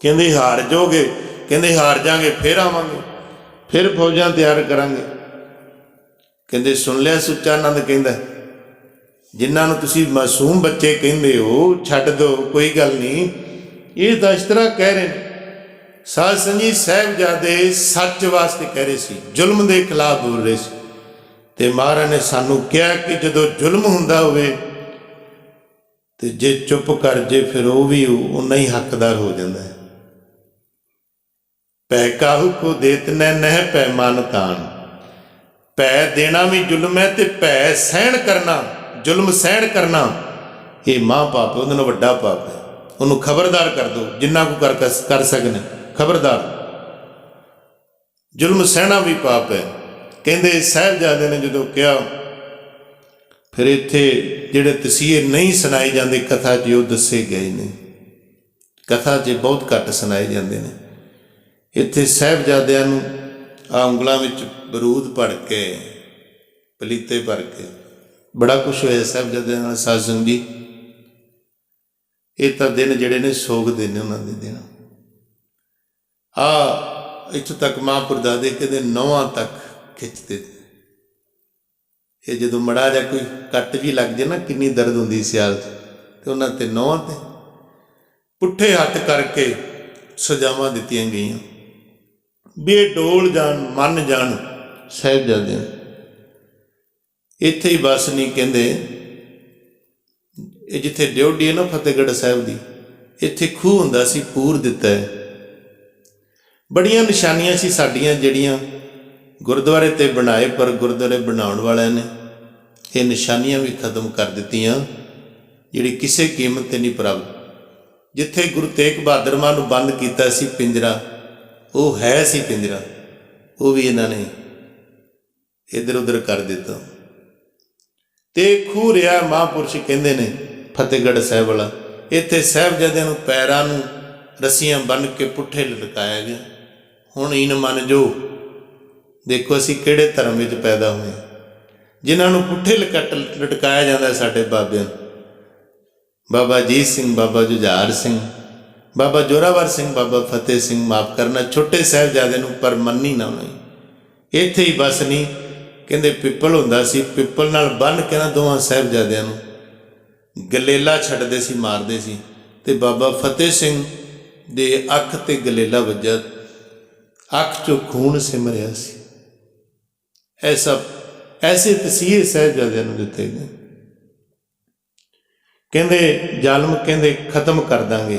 ਕਹਿੰਦੇ ਹਾਰ ਜਾਓਗੇ, ਕਹਿੰਦੇ ਹਾਰ ਜਾਾਂਗੇ ਫਿਰ ਆਵਾਂਗੇ, ਫਿਰ ਫੌਜਾਂ ਤਿਆਰ ਕਰਾਂਗੇ। ਕਹਿੰਦੇ ਸੁਣ ਲਿਆ ਸੁੱਚਾਨੰਦ ਕਹਿੰਦਾ, ਜਿਨ੍ਹਾਂ ਨੂੰ ਤੁਸੀਂ ਮਾਸੂਮ ਬੱਚੇ ਕਹਿੰਦੇ ਹੋ ਛੱਡ ਦਿਓ ਕੋਈ ਗੱਲ ਨਹੀਂ, ਇਹ ਤਾਂ ਇਸ ਤਰ੍ਹਾਂ ਕਹਿ ਰਹੇ ਨੇ। ਸਾਧ ਸੰਗਤ ਸਾਹਿਬਜ਼ਾਦੇ ਸੱਚ ਵਾਸਤੇ ਕਹਿ ਰਹੇ ਸੀ, ਜ਼ੁਲਮ ਦੇ ਖਿਲਾਫ ਬੋਲ ਰਹੇ ਸੀ। ਤੇ ਮਹਾਰਾਜ ਨੇ ਸਾਨੂੰ ਕਿਹਾ ਕਿ ਜਦੋਂ ਜ਼ੁਲਮ ਹੁੰਦਾ ਹੋਵੇ ਤੇ ਜੇ ਚੁੱਪ ਕਰ ਜੇ ਫਿਰ ਉਹ ਵੀ ਉਨਾ ਹੀ ਹੱਕਦਾਰ ਹੋ ਜਾਂਦਾ ਹੈ। ਪੈ ਕਾਹੂ ਕੋ ਦੇਤ ਨਹਿ ਪੈ ਮਨ ਤਾਨ, ਪੈ ਦੇਣਾ ਵੀ ਜ਼ੁਲਮ ਹੈ ਤੇ ਪੈ ਸਹਿਣ ਕਰਨਾ, ਜ਼ੁਲਮ ਸਹਿਣ ਕਰਨਾ ਇਹ ਮਹਾਂ ਪਾਪ ਹੈ, ਉਹਦੇ ਨਾਲ ਵੱਡਾ ਪਾਪ ਹੈ। ਉਹਨੂੰ ਖਬਰਦਾਰ ਕਰ ਦਿਓ ਜਿੰਨਾ ਕੁ ਕਰ ਸਕਣੇ, ਖਬਰਦਾਰ। ਜ਼ੁਲਮ ਸਹਿਣਾ ਵੀ ਪਾਪ ਹੈ। ਕਹਿੰਦੇ ਸਾਹਿਬਜ਼ਾਦੇ ਨੇ ਜਦੋਂ ਕਿਹਾ, ਫਿਰ ਇੱਥੇ ਜਿਹੜੇ ਤਸੀਹੇ ਨਹੀਂ ਸੁਣਾਏ ਜਾਂਦੇ ਕਥਾ 'ਚ ਉਹ ਦੱਸੇ ਗਏ ਨੇ, ਕਥਾ 'ਚ ਬਹੁਤ ਘੱਟ ਸੁਣਾਏ ਜਾਂਦੇ ਨੇ। ਇੱਥੇ ਸਾਹਿਬਜ਼ਾਦਿਆਂ ਨੂੰ ਆ ਉਂਗਲਾਂ ਵਿੱਚ ਬਰੂਦ ਭਰ ਕੇ, ਪਲੀਤੇ ਭਰ ਕੇ, ਬੜਾ ਕੁਛ ਹੋਇਆ ਸਾਹਿਬਜ਼ਾਦਿਆਂ ਨਾਲ। ਸਾਧ ਸੰਗਤ ਜੀ ਇਹ ਤਾਂ ਦਿਨ ਜਿਹੜੇ ਨੇ ਸੋਗ ਦੇ ਨੇ, ਉਹਨਾਂ ਦੇ ਦਿਨ। ਇੱਥੋਂ ਤੱਕ ਮਹਾਂਪੁਰ ਦਾਦੇ ਕਹਿੰਦੇ 9ਵਾਂ ਤੱਕ ਖਿੱਚਦੇ। ਇਹ ਜਦੋਂ ਮੜਾ ਜਾਂ ਕੋਈ ਕੱਟ ਵੀ ਲੱਗ ਜੇ ਨਾ, ਕਿੰਨੀ ਦਰਦ ਹੁੰਦੀ ਸਿਆਲ 'ਚ, ਤੇ ਉਹਨਾਂ ਤੇ 9 ਤੇ ਪੁੱਠੇ ਹੱਥ ਕਰਕੇ ਸਜ਼ਾਵਾਂ ਦਿੱਤੀਆਂ ਗਈਆਂ ਵੀ ਇਹ ਡੋਲ ਜਾਣ, ਮੰਨ ਜਾਣ ਸਾਹਿਬਜ਼ਾਦੇ। ਇੱਥੇ ਹੀ ਬਸ ਨਹੀਂ ਕਹਿੰਦੇ, ਇਹ ਜਿੱਥੇ ਡਿਓਢੀ ਹੈ ਨਾ ਫਤਿਹਗੜ੍ਹ ਸਾਹਿਬ ਦੀ, ਇੱਥੇ ਖੂਹ ਹੁੰਦਾ ਸੀ, ਪੂਰ ਦਿੱਤਾ ਹੈ। ਬੜੀਆਂ ਨਿਸ਼ਾਨੀਆਂ ਸੀ ਸਾਡੀਆਂ ਜਿਹੜੀਆਂ ਗੁਰਦੁਆਰੇ 'ਤੇ ਬਣਾਏ, ਪਰ ਗੁਰਦੁਆਰੇ ਬਣਾਉਣ ਵਾਲਿਆਂ ਨੇ ਇਹ ਨਿਸ਼ਾਨੀਆਂ ਵੀ ਖਤਮ ਕਰ ਦਿੱਤੀਆਂ, ਜਿਹੜੀ ਕਿਸੇ ਕੀਮਤ 'ਤੇ ਨਹੀਂ ਪ੍ਰਾਪਤ। ਜਿੱਥੇ ਗੁਰੂ ਤੇਗ ਬਹਾਦਰ ਮਾਂ ਨੂੰ ਬੰਦ ਕੀਤਾ ਸੀ ਪਿੰਜਰਾ, ਉਹ ਹੈ ਸੀ ਪਿੰਜਰਾ, ਉਹ ਵੀ ਇਹਨਾਂ ਨੇ ਇੱਧਰ ਉੱਧਰ ਕਰ ਦਿੱਤਾ। ਤੇ ਖੂਹ ਰਿਹਾ ਮਹਾਂਪੁਰਸ਼ ਕਹਿੰਦੇ ਨੇ ਫਤਿਹਗੜ੍ਹ ਸਾਹਿਬ ਵਾਲਾ, ਇੱਥੇ ਸਾਹਿਬਜ਼ਾਦਿਆਂ ਨੂੰ ਪੈਰਾਂ ਨੂੰ ਰੱਸੀਆਂ ਬੰਨ੍ਹ ਕੇ ਪੁੱਠੇ ਲਟਕਾਇਆ ਗਿਆ। ਹੁਣ ਇਨ ਮੰਨ ਜੋ, ਦੇਖੋ ਅਸੀਂ ਕਿਹੜੇ ਧਰਮ ਵਿੱਚ ਪੈਦਾ ਹੋਏ, ਜਿਨ੍ਹਾਂ ਨੂੰ ਪੁੱਠੇ ਲਟਕਾਇਆ ਜਾਂਦਾ ਸਾਡੇ ਬਾਬਿਆਂ ਨੂੰ। ਬਾਬਾ ਅਜੀਤ ਸਿੰਘ, ਬਾਬਾ ਜੁਝਾਰ ਸਿੰਘ, ਬਾਬਾ ਜ਼ੋਰਾਵਰ ਸਿੰਘ, ਬਾਬਾ ਫਤਿਹ ਸਿੰਘ, ਮਾਫ਼ ਕਰਨਾ ਛੋਟੇ ਸਾਹਿਬਜ਼ਾਦੇ ਨੂੰ, ਪਰ ਮੰਨੀ ਨਾ ਹੋਈ। ਇੱਥੇ ਹੀ ਬਸ ਨਹੀਂ, ਕਹਿੰਦੇ ਪਿੱਪਲ ਹੁੰਦਾ ਸੀ, ਪਿੱਪਲ ਨਾਲ ਬੰਨ੍ਹ ਕੇ ਨਾ ਦੋਵਾਂ ਸਾਹਿਬਜ਼ਾਦਿਆਂ ਨੂੰ ਗਲੇਲਾ ਛੱਡਦੇ ਸੀ, ਮਾਰਦੇ ਸੀ। ਤੇ ਬਾਬਾ ਫਤਿਹ ਸਿੰਘ ਦੇ ਅੱਖ 'ਤੇ ਗਲੇਲਾ ਵੱਜਾ, ਅੱਖ 'ਚੋਂ ਖੂਨ ਸਿਮ ਰਿਹਾ ਸੀ। ਐਸੇ ਤਸੀਹੇ ਸਾਹਿਬਜ਼ਾਦਿਆਂ ਨੂੰ ਦਿੱਤੇ ਗਏ। ਕਹਿੰਦੇ ਜ਼ਾਲਮ ਕਹਿੰਦੇ ਖਤਮ ਕਰ ਦਾਂਗੇ,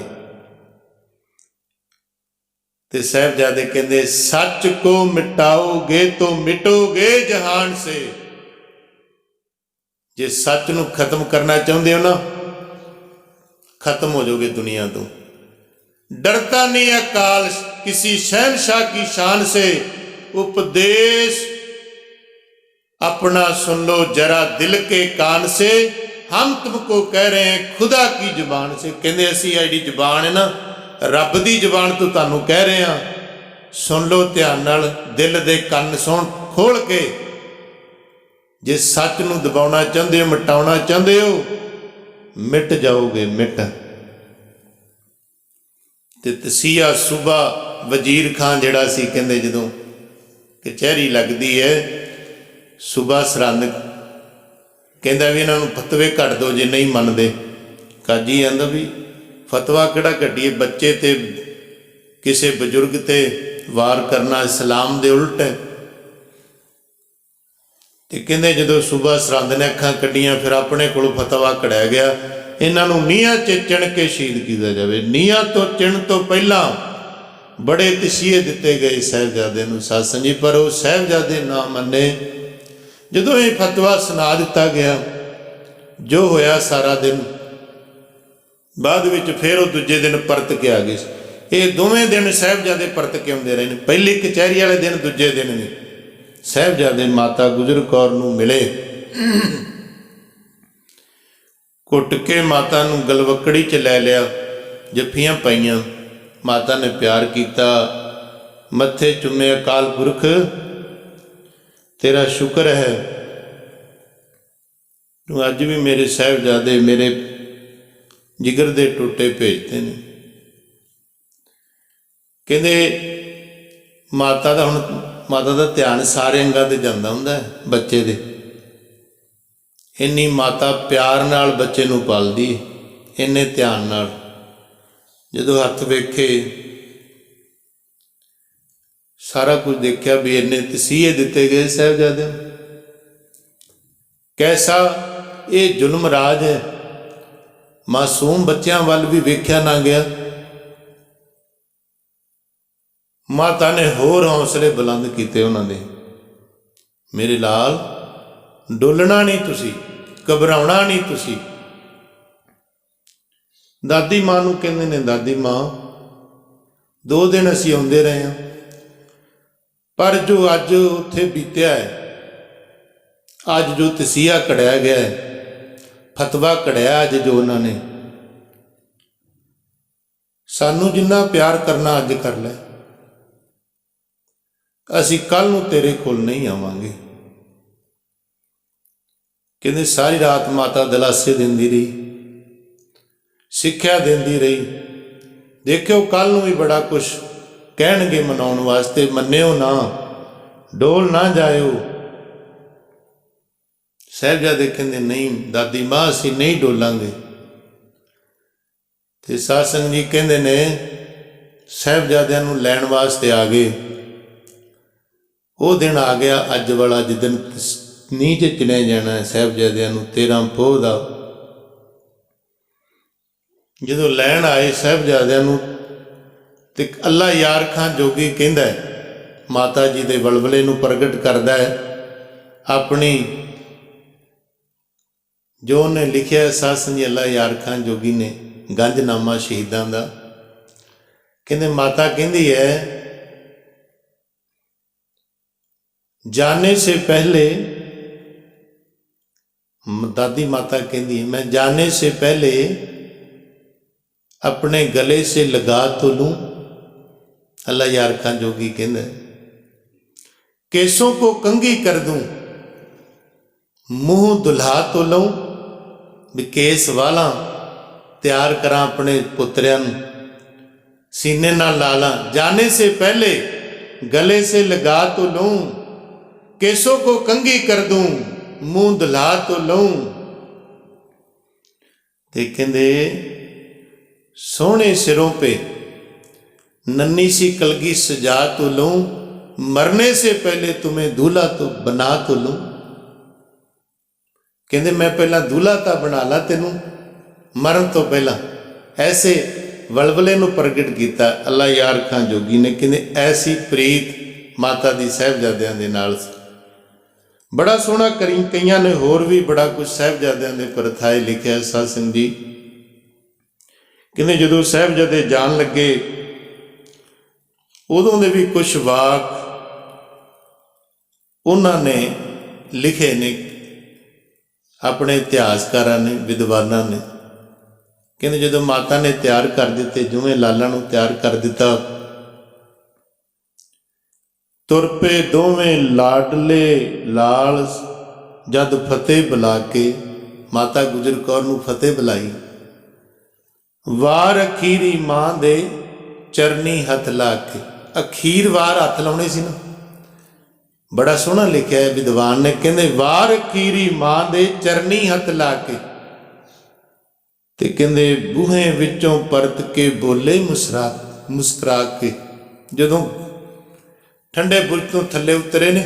ਤੇ ਸਾਹਿਬਜ਼ਾਦੇ ਕਹਿੰਦੇ ਸੱਚ ਕੋ ਮਿਟਾਓਗੇ ਤੋ ਮਿਟੋਗੇ ਜਹਾਨ ਸੇ। ਜੇ ਸੱਚ ਨੂੰ ਖਤਮ ਕਰਨਾ ਚਾਹੁੰਦੇ ਹੋ ਨਾ, ਖਤਮ ਹੋ ਜਾਓਗੇ ਦੁਨੀਆ ਤੋਂ। ਡਰਤਾ ਨਹੀਂ ਅਕਾਲ किसी शहनशाह की शान से, उपदेश अपना सुन लो जरा दिल के कान से, हम तुमको कह रहे हैं खुदा की जुबान से। कहते असी आड़ी जुबान है ना, रब की जुबान तो तुहानू कह रहे हैं, सुन लो ध्यान नाल, दिल दे कन्न सुन खोल के। जे सच नू दबाउणा चाहते हो, मिटाउणा चाहते हो, मिट जाओगे, मिट। ते तसीहा सूबा वजीर खान जिहड़ा सी, कहंदे जदों कचहरी लगदी है सूबा सरहंद, कहंदा भी इन्हां नूं फतवे कट दो जे नहीं मनदे। काजी आंदा भी फतवा किहड़ा कट्टीए, बच्चे ते किसी बजुर्ग ते वार करना इस्लाम दे उल्ट है। ਤੇ ਕਹਿੰਦੇ ਜਦੋਂ ਸੂਬਾ ਸਰਹੰਦ ਨੇ ਅੱਖਾਂ ਕੱਢੀਆਂ, ਫਿਰ ਆਪਣੇ ਕੋਲੋਂ ਫਤਵਾ ਕਢਾਇਆ ਗਿਆ, ਇਹਨਾਂ ਨੂੰ ਨੀਹਾਂ 'ਚ ਚਿਣ ਕੇ ਸ਼ਹੀਦ ਕੀਤਾ ਜਾਵੇ। ਨੀਹਾਂ ਤੋਂ ਚਿਣ ਤੋਂ ਪਹਿਲਾਂ ਬੜੇ ਤਸੀਹੇ ਦਿੱਤੇ ਗਏ ਸਾਹਿਬਜ਼ਾਦਿਆਂ ਨੂੰ ਸਾਧ ਸੰਗਤ ਜੀ, ਪਰ ਉਹ ਸਾਹਿਬਜ਼ਾਦੇ ਨਾ ਮੰਨੇ। ਜਦੋਂ ਇਹ ਫਤਵਾ ਸੁਣਾ ਦਿੱਤਾ ਗਿਆ, ਜੋ ਹੋਇਆ ਸਾਰਾ ਦਿਨ, ਬਾਅਦ ਵਿੱਚ ਫਿਰ ਉਹ ਦੂਜੇ ਦਿਨ ਪਰਤ ਕੇ ਆ ਗਏ। ਇਹ ਦੋਵੇਂ ਦਿਨ ਸਾਹਿਬਜ਼ਾਦੇ ਪਰਤ ਕੇ ਆਉਂਦੇ ਰਹੇ ਨੇ। ਪਹਿਲੀ ਕਚਹਿਰੀ ਵਾਲੇ ਦਿਨ, ਦੂਜੇ ਦਿਨ ਵੀ ਸਾਹਿਬਜ਼ਾਦੇ ਮਾਤਾ ਗੁਜਰ ਕੌਰ ਨੂੰ ਮਿਲੇ, ਕੁੱਟ ਕੇ ਮਾਤਾ ਨੂੰ ਗਲਵੱਕੜੀ 'ਚ ਲੈ ਲਿਆ, ਜੱਫੀਆਂ ਪਾਈਆਂ, ਮਾਤਾ ਨੇ ਪਿਆਰ ਕੀਤਾ, ਮੱਥੇ ਚੁੰਮੇ, ਅਕਾਲ ਪੁਰਖ ਤੇਰਾ ਸ਼ੁਕਰ ਹੈ, ਤੂੰ ਅੱਜ ਵੀ ਮੇਰੇ ਸਾਹਿਬਜ਼ਾਦੇ ਮੇਰੇ ਜਿਗਰ ਦੇ ਟੁੱਟੇ ਭੇਜਦੇ ਨੇ। ਕਹਿੰਦੇ ਮਾਤਾ ਦਾ ਧਿਆਨ ਸਾਰੇ ਅੰਗਾਂ 'ਤੇ ਜਾਂਦਾ ਹੁੰਦਾ ਬੱਚੇ ਦੇ। ਇੰਨੀ ਮਾਤਾ ਪਿਆਰ ਨਾਲ ਬੱਚੇ ਨੂੰ ਪਾਲਦੀ, ਇੰਨੇ ਧਿਆਨ ਨਾਲ। ਜਦੋਂ ਹੱਥ ਵੇਖੇ, ਸਾਰਾ ਕੁਝ ਦੇਖਿਆ ਵੀ ਇੰਨੇ ਤਸੀਹੇ ਦਿੱਤੇ ਗਏ ਸਾਹਿਬਜ਼ਾਦਿਆਂ ਨੂੰ। ਕੈਸਾ ਇਹ ਜ਼ੁਲਮ ਰਾਜ ਹੈ, ਮਾਸੂਮ ਬੱਚਿਆਂ ਵੱਲ ਵੀ ਵੇਖਿਆ ਨਾ ਗਿਆ। ਮਾਤਾ ਨੇ ਹੋਰ ਹੌਸਲੇ ਬੁਲੰਦ ਕੀਤੇ ਉਹਨਾਂ ਦੇ, ਮੇਰੇ ਲਾਲ ਡੋਲਣਾ ਨਹੀਂ ਤੁਸੀਂ, ਘਬਰਾਉਣਾ ਨਹੀਂ ਤੁਸੀਂ। ਦਾਦੀ ਮਾਂ ਨੂੰ ਕਹਿੰਦੇ ਨੇ, ਦਾਦੀ ਮਾਂ 2 ਦਿਨ ਅਸੀਂ ਆਉਂਦੇ ਰਹੇ ਹਾਂ, ਪਰ ਜੋ ਅੱਜ ਉੱਥੇ ਬੀਤਿਆ ਹੈ, ਅੱਜ ਜੋ ਤਸੀਹਾ ਕਢਿਆ ਗਿਆ ਹੈ, ਫਤਵਾ ਕਢਿਆ ਅੱਜ ਜੋ ਉਹਨਾਂ ਨੇ, ਸਾਨੂੰ ਜਿੰਨਾ ਪਿਆਰ ਕਰਨਾ ਅੱਜ ਕਰ ਲੈ, ਅਸੀਂ ਕੱਲ੍ਹ ਨੂੰ ਤੇਰੇ ਕੋਲ ਨਹੀਂ ਆਵਾਂਗੇ। ਕਹਿੰਦੇ ਸਾਰੀ ਰਾਤ ਮਾਤਾ ਦਿਲਾਸੇ ਦਿੰਦੀ ਰਹੀ, ਸਿੱਖਿਆ ਦਿੰਦੀ ਰਹੀ। ਦੇਖਿਓ ਕੱਲ੍ਹ ਨੂੰ ਵੀ ਬੜਾ ਕੁਛ ਕਹਿਣਗੇ ਮਨਾਉਣ ਵਾਸਤੇ, ਮੰਨਿਓ ਨਾ, ਡੋਲ ਨਾ ਜਾਇਓ। ਸਾਹਿਬਜ਼ਾਦੇ ਕਹਿੰਦੇ ਨਹੀਂ ਦਾਦੀ ਮਾਂ, ਅਸੀਂ ਨਹੀਂ ਡੋਲਾਂਗੇ। ਤੇ ਸਾਧ ਸੰਗਤ ਜੀ ਕਹਿੰਦੇ ਨੇ ਸਾਹਿਬਜ਼ਾਦਿਆਂ ਨੂੰ ਲੈਣ ਵਾਸਤੇ ਆ ਗਏ। ਉਹ ਦਿਨ ਆ ਗਿਆ ਅੱਜ ਵਾਲਾ, ਜਿੱਦਣ ਨੀਂਹ 'ਚ ਚਿਣਿਆ ਜਾਣਾ ਸਾਹਿਬਜ਼ਾਦਿਆਂ ਨੂੰ, 13 ਪੋਹ ਦਾ। ਜਦੋਂ ਲੈਣ ਆਏ ਸਾਹਿਬਜ਼ਾਦਿਆਂ ਨੂੰ, ਤੇ ਅੱਲਾ ਯਾਰ ਖਾਂ ਜੋਗੀ ਕਹਿੰਦਾ ਮਾਤਾ ਜੀ ਦੇ ਵਲਵਲੇ ਨੂੰ ਪ੍ਰਗਟ ਕਰਦਾ ਹੈ, ਆਪਣੀ ਜੋ ਉਹਨੇ ਲਿਖਿਆ ਸਾਧ ਸੰਗਤ ਜੀ, ਅੱਲਾ ਯਾਰ ਖਾਂ ਜੋਗੀ ਨੇ ਗੰਜਨਾਮਾ ਸ਼ਹੀਦਾਂ ਦਾ। ਕਹਿੰਦੇ ਮਾਤਾ ਕਹਿੰਦੀ ਹੈ, जाने से पहले, दादी माता कहती है, मैं जाने से पहले अपने गले से लगा तो लूं, अल्लाह यार खां जोगी कहता है, केसों को कंघी कर दूं, मुंह दुल्हा तो लूं, भी केस वाला तैयार करा अपने पुत्रियां, सीने नाल ला ला। जाने से पहले गले से लगा तो लूं, केसों को कंघी कर दूं, मुंह दुल्हा तो लूं। ते कहंदे सोहने सिरों पे नन्ही सी कलगी सजा तो लूं, मरने से पहले तुम्हें दूल्हा तो बना तो लूं। कहंदे मैं पहला दूल्हा ता बना ला तेनू, मरण तो पहला। ऐसे वलवले नूं प्रगट किया अल्लाह यार खां जोगी ने। कहंदे ऐसी प्रीत माता दी साहिबजादियां दे नाल बड़ा सोहना करी। कईयां ने होर भी बड़ा कुछ साहिबजादियां दे परथाए लिखिया साध संगत जी। कहंदे जदों साहिबजादे जान लगे उदों दे भी कुछ वाक उन्होंने लिखे ने अपने इतिहासकारां ने, विद्वानां ने। कहंदे जदों माता ने तैयार कर दिते, जिवें लाला नूं तैयार कर दिता, तुर पे दोवें लाडले लाल जद फतेह बुला के, माता गुजर कौर नूं फतेह बुलाई। वार अखीरी मां दे चरनी हथ ला के, अखीर वार हथ लाने सी ना, बड़ा सोहना लिखिया है विद्वान ने। कहंदे वार अखीरी मां दे चरनी हथ ला के, ते कहंदे बूहे विचों परत के बोले मुस्कुरा के। जदों ठंडे बुरज तो थले उतरे ने,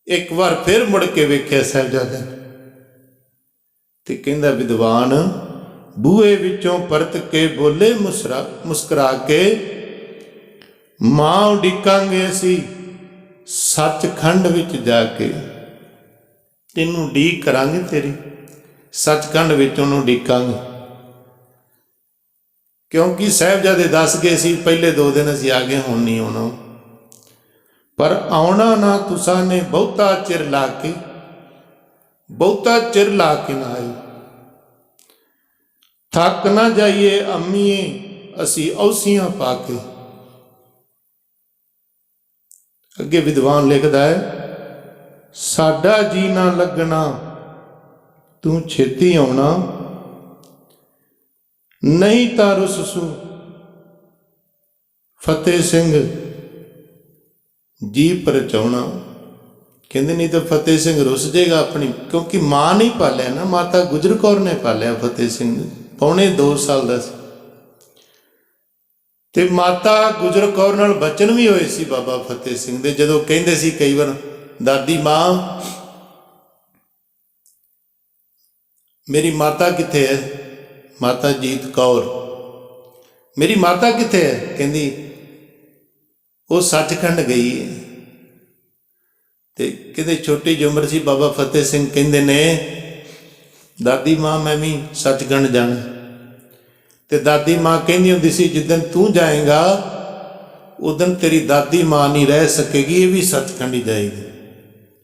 एक बार फिर मुड़ के वेख्या साहिबजादे ते कहंदा विद्वान बूहे विचों परत के बोले मुस्कुरा के, मां उਡੀਕਾਂਗੇ ਅਸੀਂ सचखंड विच जाके। तेनू उਡੀਕ करांगे तेरी सचखंड विच ਉਹਨੂੰ ਉਡੀਕਾਂਗੇ। क्योंकि साहिबजादे दस गए सी पहले 2 दिन असीं आ गए, हुण नहीं आउणा, पर आउणा ना तुसां ने बहुता चिर ला के, बहुता चिर ला के ना आए। थक ना जाइए अम्मीए असी औसियां पा के। अगे विद्वान लिखदा है, साडा जी ना लगना तू छेती आउणा, नहीं तां रुस सू फतेह सिंह जी परचाउणा। कहते नहीं तो फतेह सिंह रुस जाएगा अपनी, क्योंकि मां नहीं पालिया ना, माता गुजर कौर ने पालिया फतेह सिंह, पौने 2 साल का ते माता गुजर कौर नाल बचन भी होए सी बाबा फतेह सिंह दे, जदों कहंदे सी कई बार दादी मां मेरी माता कित्थे है, माता जीत कौर मेरी माता कित्थे है, कहंदी वो सचखंड गई है। ते कहते छोटी जी उम्र सी बाबा फतेह सिंह कहंदे ने दादी मां मैं भी सचखंड जाना। ते दादी मां कहंदी हुंदी सी जिदन तू जाएगा उदन तेरी दादी मां नहीं रह सकेगी, ये भी सचखंड ही जाएगी।